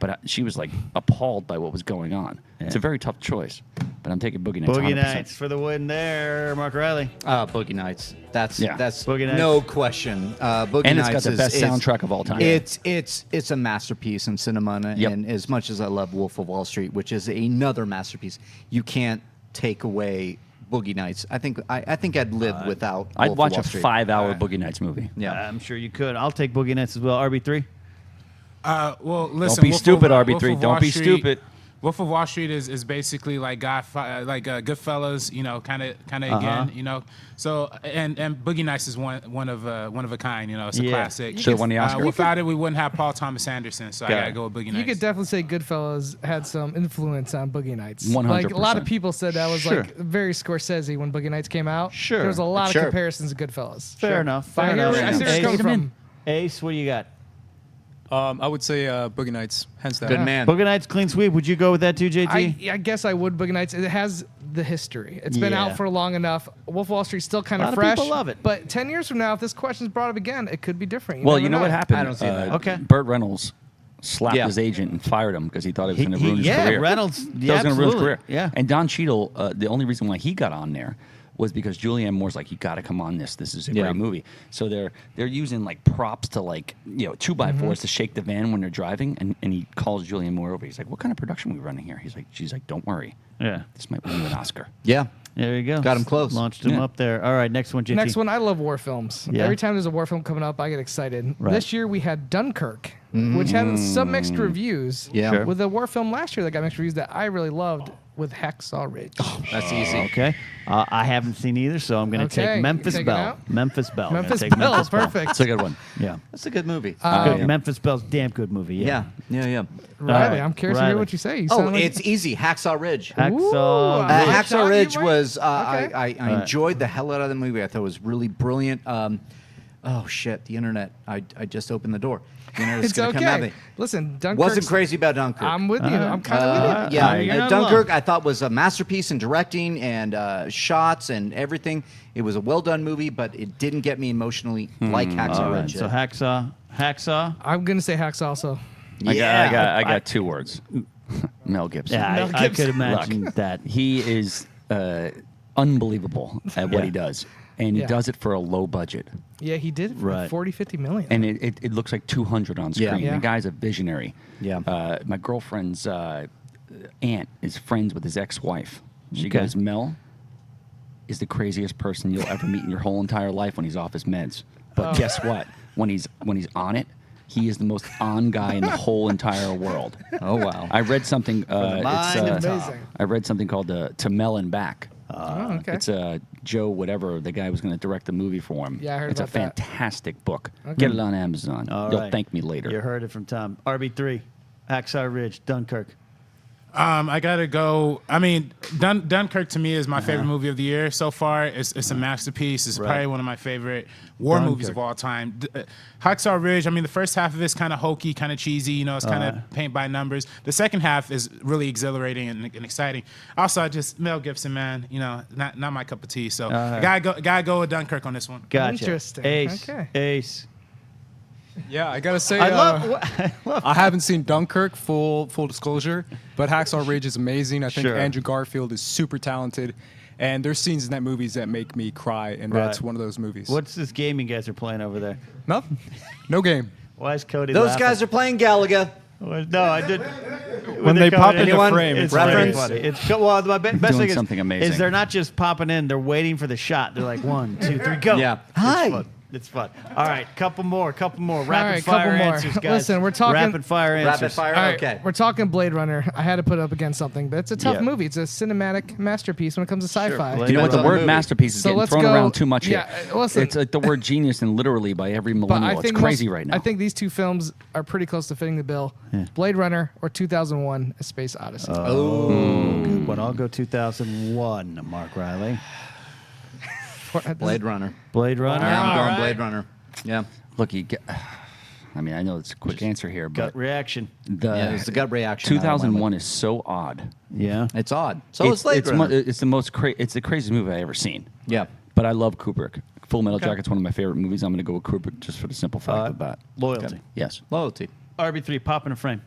But she was like appalled by what was going on. Yeah. It's a very tough choice, but I'm taking Boogie Nights. Boogie 100%. Nights for the win there, Mark Reilly. Boogie Nights. That's Boogie Nights. no question. Boogie And it's Nights got the best soundtrack of all time. It's a masterpiece in cinema, Yep. and as much as I love Wolf of Wall Street, which is another masterpiece, you can't take away Boogie Nights. I think I'd live without. I'd Wolf watch of Wall a Street. 5-hour Boogie Nights movie. Yeah, I'm sure you could. I'll take Boogie Nights as well. RB3. Well, listen. Don't be Wolf stupid, of- RB3. Wolf of Don't Wall be Street- stupid. Wolf of Wall Street is basically like Goodfellas, you know, kind of again, you know. So and Boogie Nights is one of a kind, you know. It's a Yeah. classic. Should've won the Oscar. Without it, we wouldn't have Paul Thomas Anderson. So I gotta go with Boogie Nights. You could definitely say Goodfellas had some influence on Boogie Nights. 100%. Like a lot of people said that was Sure. like very Scorsese when Boogie Nights came out. Sure. There was a lot Sure. of comparisons to Goodfellas. Fair enough. I Fair hear enough. where- I see where it's coming from. Ace, what do you got? I would say Boogie Nights, hands down. good man. Boogie Nights, clean sweep. Would you go with that too, JT? I guess I would. Boogie Nights. It has the history. It's been Yeah. out for long enough. Wolf of Wall Street's still kind A of lot of fresh. people love it. But 10 years from now, if this question's brought up again, it could be different. Well, never you know what happened? I don't see that. Okay. Burt Reynolds slapped Yeah. his agent and fired him because he thought it was going to ruin his yeah, career. Reynolds. That Yeah, was going to ruin his absolutely. career. Yeah. And Don Cheadle, the only reason why he got on there was because Julianne Moore's like, you got to come on this. This is a Yeah. great movie. So they're using like props to like 2x4s to shake the van when they're driving, and he calls Julianne Moore over. He's like, what kind of production are we running here? She's like, don't worry. Yeah. This might win you an Oscar. Yeah, There you go. Got him close. Launched him Yeah. up there. All right, next one, JT. Next one, I love war films. Yeah. Every time there's a war film coming up, I get excited. Right. This year we had Dunkirk, which had some mixed reviews. Yeah. Sure. With a war film last year that got mixed reviews that I really loved with Hacksaw Ridge. that's easy. Okay. I haven't seen either, so I'm going to Okay, take Memphis take it Belle. out. Memphis Belle. I'm gonna Memphis take Belle, Memphis Belle. perfect. It's a good one. Yeah. That's a good movie. Good. Memphis Belle's a damn good movie. yeah, Yeah. yeah. Riley, right, I'm curious to hear Riley. what you say. You Oh, sound like- it's easy. Hacksaw Ridge. Hacksaw. Ooh, Ridge. Hacksaw Ridge you might- was Okay. I enjoyed the hell out of the movie. I thought it was really brilliant. Oh shit, the internet! I just opened the door. The internet's It's gonna come at okay. me. Listen, Dunkirk. Wasn't crazy about Dunkirk. I'm with you. I'm kind of with you. Yeah, you're not Dunkirk alone. I thought was a masterpiece in directing and shots and everything. It was a well done movie, but it didn't get me emotionally like Hacksaw All right, Ridge. so Hacksaw. I'm gonna say Hacksaw also. I got 2 words. Mel Gibson. Yeah, Mel I Gibson. could imagine Look, that. He is unbelievable at what he does, and he Yeah. does it for a low budget. Yeah, he did it for Right. 40, 50 million. And it looks like 200 on screen. Yeah. The guy's a visionary. Yeah. My girlfriend's aunt is friends with his ex-wife. She Okay. goes, Mel is the craziest person you'll ever meet in your whole entire life when he's off his meds. But guess what? When he's on it, he is the most on guy in the whole entire world. Oh wow! I read something. Amazing. I read something called "To Mel and Back." Oh, okay. It's Joe, whatever the guy was going to direct the movie for him. Yeah, I heard it's about a that. fantastic book. Okay. Get it on Amazon. All You'll right. thank me later. You heard it from Tom. RB3, Hacksaw Ridge, Dunkirk. I gotta go. I mean, Dunkirk to me is my favorite movie of the year so far. It's a masterpiece. It's probably one of my favorite war movies of all time. Hacksaw Ridge. I mean, the first half of it's kind of hokey, kind of cheesy. You know, it's kind of paint by numbers. The second half is really exhilarating and exciting. Also, just Mel Gibson, man. You know, not my cup of tea. So gotta go with Dunkirk on this one. Gotcha. Interesting. Ace. Okay. Ace. Yeah, I gotta say, I I love. haven't seen Dunkirk. Full disclosure, but Hacksaw Ridge is amazing. I think Sure. Andrew Garfield is super talented, and there's scenes in that movies that make me cry, and that's Right. one of those movies. What's this game you guys are playing over there? Nothing. No game. Why is Cody Those laughing? guys are playing Galaga. No, I did. When they pop into Anyone? frame, It's it's very Reference? funny. It's well, the best Doing thing something is amazing. they're not just popping in; they're waiting for the shot. They're like 1, 2, 3, go. Yeah. It's Hi. fun. It's fun. All right, couple more. Rapid right, fire couple more. answers, guys. Listen, we're talking- rapid fire answers. Rapid fire. All right, Okay. we're talking Blade Runner. I had to put it up against something, but it's a tough Yeah. movie. It's a cinematic masterpiece when it comes to sci-fi. Blade You know what? The Depends on the word movie. masterpiece is So getting let's thrown go- around too much yeah, here. listen. It's like the word genius and literally by every But millennial. I It's think crazy most- right now. I think these two films are pretty close to fitting the bill. Blade Runner or 2001: A Space Odyssey. Good one. I'll go 2001. Mark Reilly. Blade Runner. Blade Runner. Yeah, I'm All going right. Blade Runner. Yeah. Look, you get. I mean, I know it's a quick answer here, Gut but reaction. Yeah, it's the gut reaction. 2001 is so odd. Yeah. It's odd. So it's Blade Runner. It's the most it's the craziest movie I ever seen. Yeah. But I love Kubrick. Full Metal Jacket's one of my favorite movies. I'm going to go with Kubrick just for the simple fact of that. Loyalty. Okay. Yes. Loyalty. RB3, pop in a frame.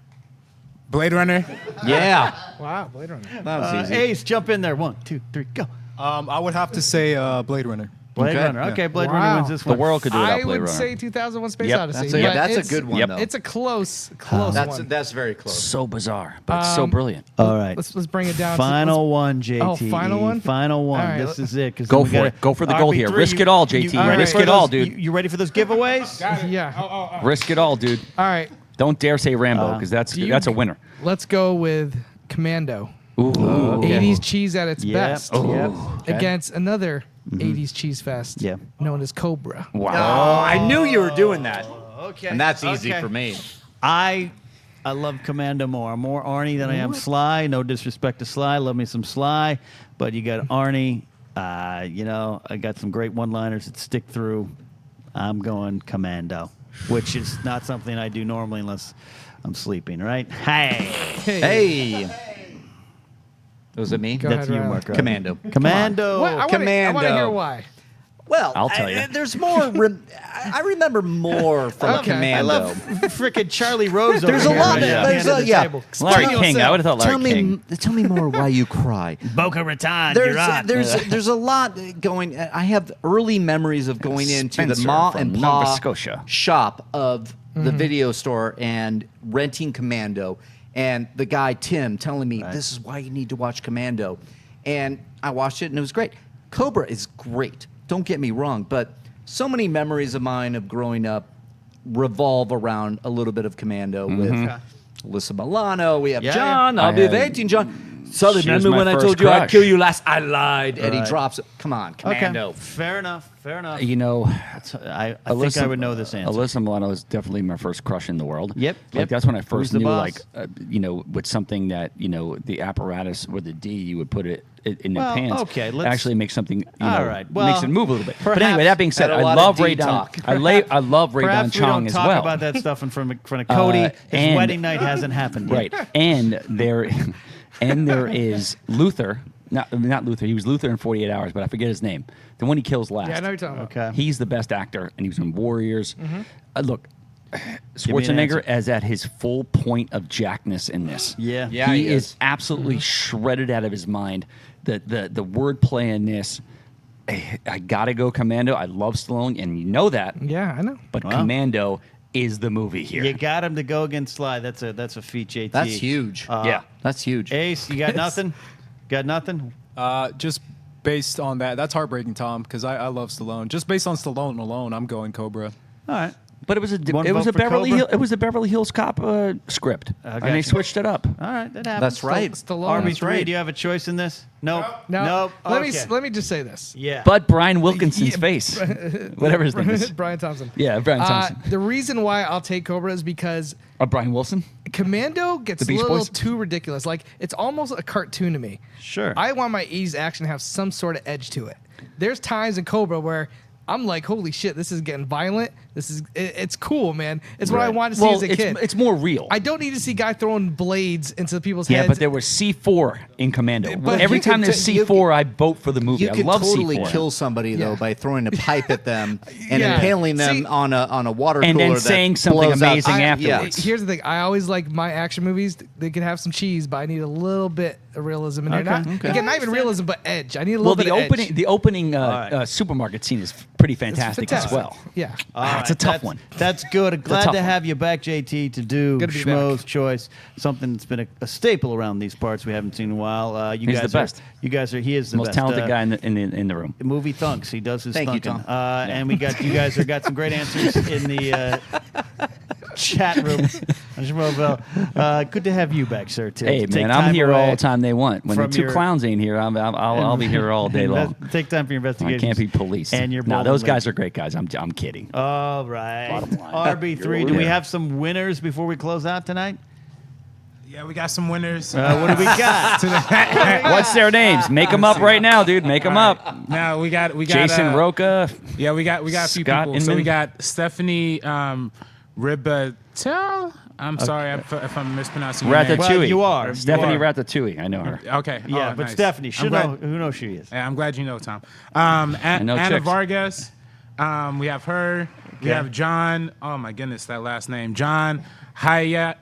Blade Runner. Yeah. Wow, Blade Runner. That was easy. Ace, jump in there. 1, 2, 3, go. I would have to say Blade Runner. Blade Okay. Runner. Okay, Blade Wow. Runner wins this The one. world could do without I Blade would Runner. say 2001: Space Yep. Odyssey. That's but a it's- good one, Yep. though. It's a close That's one. that's very close. So bizarre, but it's so brilliant. All right. Let's bring it down. Final one, JT. Oh, final one? Final one. All right, This is it. 'cause Go then we for gotta- it. Go for the goal here. RB3, Risk it all, JT. ready Risk for it all, those- dude. You ready for those giveaways? Yeah. Risk it all, dude. All right. Don't dare say Rambo because that's do you- a winner. Let's go with Commando. Ooh. 80s cheese at its Yep. best. Yep. Against another 80s cheese fest Yeah. known as Cobra. Wow. Oh, I knew you were doing that. Okay. And that's easy Okay. for me. I love Commando more. I'm more Arnie than I am Sly. No disrespect to Sly. Love me some Sly. But you got Arnie. You know, I got some great one-liners that stick through. I'm going Commando, which is not something I do normally unless I'm sleeping, right? Hey. Hey. Was it me? Go That's ahead, you, Riley. Mark. Reilly. Commando. Commando. What? I want to Commando. hear why. Well, I'll tell you. There's more. I remember more from Okay. Commando. I love freaking Charlie Rose. There's over a here lot. right now. There's Hand a, on the yeah. table. Larry Explain King. I would have thought Larry Tell King. tell me more why you cry. Boca Raton. You're on. There's a lot going. I have early memories of going into the Spencer Ma from and Nova Pa Scotia. shop of the video store and renting Commando, and the guy Tim telling me this is why you need to watch Commando, and I watched it and it was great. Cobra is great. Don't get me wrong, but so many memories of mine of growing up revolve around a little bit of Commando with Alyssa Milano. We have Yeah, John. yeah. I'll be I of had- 18, John. So She was remember my when I first told you I'd crush. kill you last? I lied. And he Right. drops it. Come on, Commando. Okay. Fair enough. Fair enough. You know, I think I would know this answer. Alyssa Milano is definitely my first crush in the world. Yep, Like yep. that's when I Who's first the knew, boss? like, with something that the apparatus with the D, you would put it in Well, the pants. okay, let's- actually make something. All right, makes well, it move a little bit. But perhaps- anyway, that being said, Had a I lot love of Ray D Don. talk. I love Ray Don Perhaps we Chong don't as talk well. about that stuff in front of Cody. His and- wedding night hasn't happened yet. Right, and there is Luther. Not Luther. He was Luther in 48 Hours, but I forget his name. The one he kills last. Yeah, I know what you're talking about. Okay. He's the best actor, and he was in Warriors. Look, Schwarzenegger is at his full point of jackness in this. Yeah. he is absolutely shredded out of his mind. The wordplay in this. I gotta go Commando. I love Stallone, and you know that. Yeah, I know. But Commando is the movie here. You got him to go against Sly. That's a feat, JT. That's huge. That's huge. Ace, you got nothing? Got nothing? Just based on that, that's heartbreaking, Tom, because I love Stallone. Just based on Stallone alone, I'm going Cobra. All right. But it was a Beverly Hills Cop script, and they switched it up. All right, that happens. That's right. Stallone. RB3, do you have a choice in this? Nope. No. Okay. Let me just say this. Yeah. But Brian Wilkinson's face, whatever his name is. Brian Thompson. Yeah, Brian Thompson. The reason why I'll take Cobra is because Brian Wilson. Commando gets a Beach little Boys? too ridiculous. Like, it's almost a cartoon to me. Sure. I want my 80s action to have some sort of edge to it. There's times in Cobra where I'm like, holy shit, this is getting violent. It's cool, man. It's what I wanted to see as a kid. It's more real. I don't need to see a guy throwing blades into people's Yeah, heads. but there was C4 in Commando. But Every you time could there's t- you C4, I vote for the movie. You I could love totally C4. kill somebody though by throwing a pipe at them and Yeah. impaling them See- on a water And cooler then that saying something blows out. amazing afterwards. Here's the thing. I always like my action movies. They can have some cheese, but I need a little bit of realism in there. Okay. Again, not even realism, but edge. I need a little bit of edge. The opening supermarket scene is pretty fantastic as fantastic. well. Yeah. It's a tough one. That's good. Glad tough to one. have you back, JT, to do Good to be Schmoes Choice, something that's been a staple around these parts we haven't seen in a while. You He's guys the best. You guys are. He is the Most best. talented guy in the room. Movie thunks. He does his Thank you, thunking. Tom. And we got you guys have got some great answers in the chat room on Schmoeville. Good to have you back, sir. Too. Hey, Take man, I'm time here away all the time they want. When the from two your- clowns ain't here, I'll be here all day long. Take time for your I investigation. can't be police. And your no, those bowling guys are great guys. I'm kidding. All right. Bottom line. RB3, do we have some winners before we close out tonight? Yeah, we got some winners. What do we got? What's their names? Make them up right now, dude. Make them up. Now we got Jason Roca. Yeah, we got a few Scott people. So Inman. we got Stephanie Ribatel. I'm sorry if I'm mispronouncing your name. Ratatouille. Well, you are. Stephanie You are. Ratatouille. I know her. Okay. Yeah, Oh, but nice. Stephanie, I'm should glad- know who knows she is. Yeah, I'm glad you know, Tom. know Anna chicks. Vargas. We have her. We Okay. have John. Oh my goodness, that last name, John Hayek.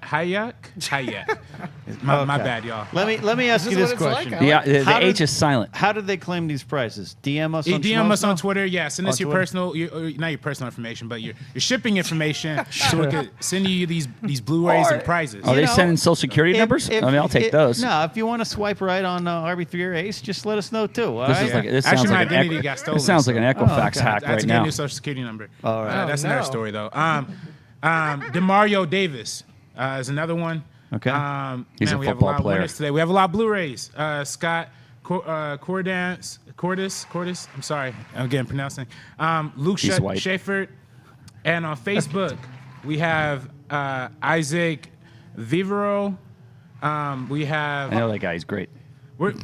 My bad, y'all. Let me ask This you is this what it's question. like, The How H did- is silent. How did they claim these prizes? DM us on DM us Schmoes on Know? Twitter. Yeah, send us On your Twitter? personal, not your personal information, but your shipping information, so we could send you these Blu-rays and prizes. Are they know, sending social security numbers? I mean, I'll take those. No, if you want to swipe right on RB3 or Ace, just let us know too. All This right? is like this Actually, sounds my like an identity got stolen. This sounds like an so- Equifax okay. hack I had right to get now. a new social security number. All right. That's Oh, another no. story though. Demario Davis is another one. Okay. He's a we have football a lot of player. winners today. We have a lot of Blu-rays. Scott Cordis. I'm sorry, I'm again pronouncing. Luke He's white. Schaefer, and on Facebook we have Isaac Vivero. We have. I know that guy. He's great.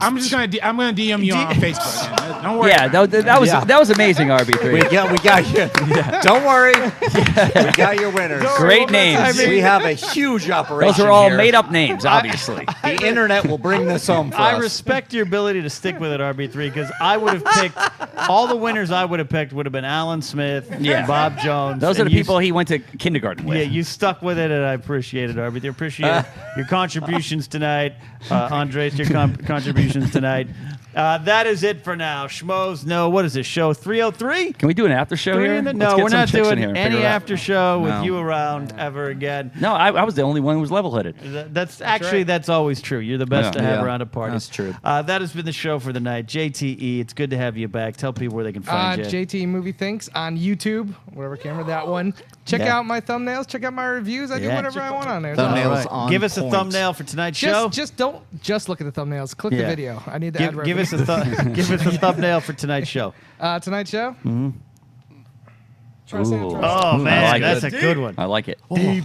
I'm gonna DM you on Facebook. Man. Don't worry. Yeah, about it. that was amazing. RB3. We got you. Don't worry. We got your winners. Great names. We have a huge operation. Those are all here. made up names, obviously. The internet will bring this home for I us. respect your ability to stick with it, RB3, because I would have picked all the winners. I would have picked would have been Alan Smith, Yeah. Bob Jones. Those are and the people he went to kindergarten with. Yeah, you stuck with it, and I appreciate it, RB3. Appreciate your contributions tonight, Andres. Your contributions tonight. That is it for now. Schmoes Know. What is this show? 303. Can we do an after show here? Let's No, get we're some not chicks in doing here and any figure it out. after show with No. you around ever again. No, I was the only one who was level-headed. That's actually that's always true. You're the best Yeah. to have Yeah, around a party. that's true. That has been the show for the night. JTE, it's good to have you back. Tell people where they can find you. JT Movie Thinks on YouTube, whatever camera that one. Check Yeah. out my thumbnails. Check out my reviews. I do Yeah. whatever I want on there. Thumbnails Right. on Give us a point. thumbnail for tonight's show. Just don't just look at the thumbnails. Click the Yeah. video. I need the ad Give us revenue. give us a thumbnail for tonight's show. Tonight's show. Ooh. Oh man, I like that's it. a good one. I like it.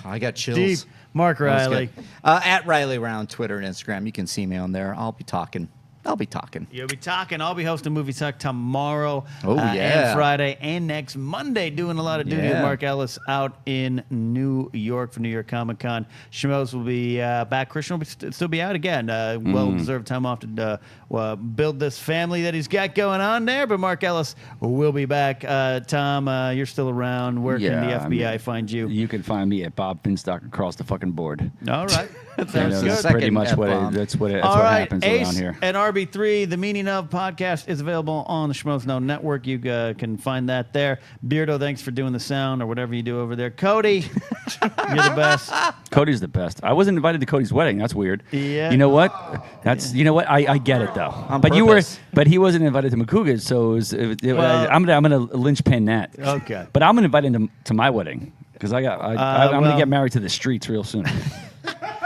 I got chills. Deep. Mark That was Reilly. good. At Reilly Round, Twitter and Instagram. You can see me on there. I'll be talking. I'll be talking. You'll be talking. I'll be hosting Movie Talk tomorrow. Oh, And yeah. Friday and next Monday, doing a lot of duty with Yeah. Mark Ellis out in New York for New York Comic Con. Schmoes will be back. Christian will still be out again. Well-deserved time off to build this family that he's got going on there. But Mark Ellis will be back. Tom, you're still around. Where can the FBI find you? You can find me at Bob Finstock across the fucking board. All right. That's pretty much what happens Ace around here. And RB3, the Meaning Of podcast is available on the Schmoes Know Network. You can find that there. Beardo, thanks for doing the sound or whatever you do over there. Cody, you're the best. Cody's the best. I wasn't invited to Cody's wedding. That's weird. Yeah. You know what? You know what? I get it though. But he wasn't invited to Macuga, so I'm gonna linchpin that. Okay. But I'm gonna invite him to my wedding because I'm gonna get married to the streets real soon.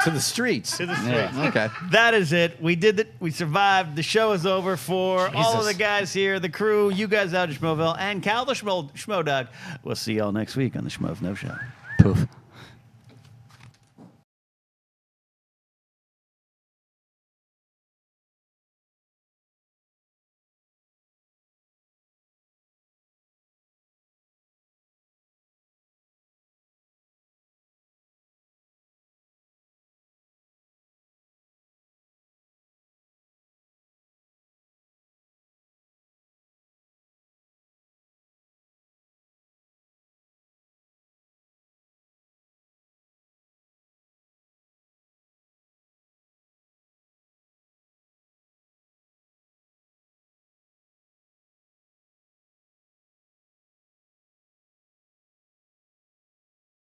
To the streets. To the streets. Yeah, okay. That is it. We did it. We survived. The show is over for all of the guys here, the crew, you guys out at Schmoville, and Cal the Schmo Dog. We'll see y'all next week on the Schmoes Know Show. Poof.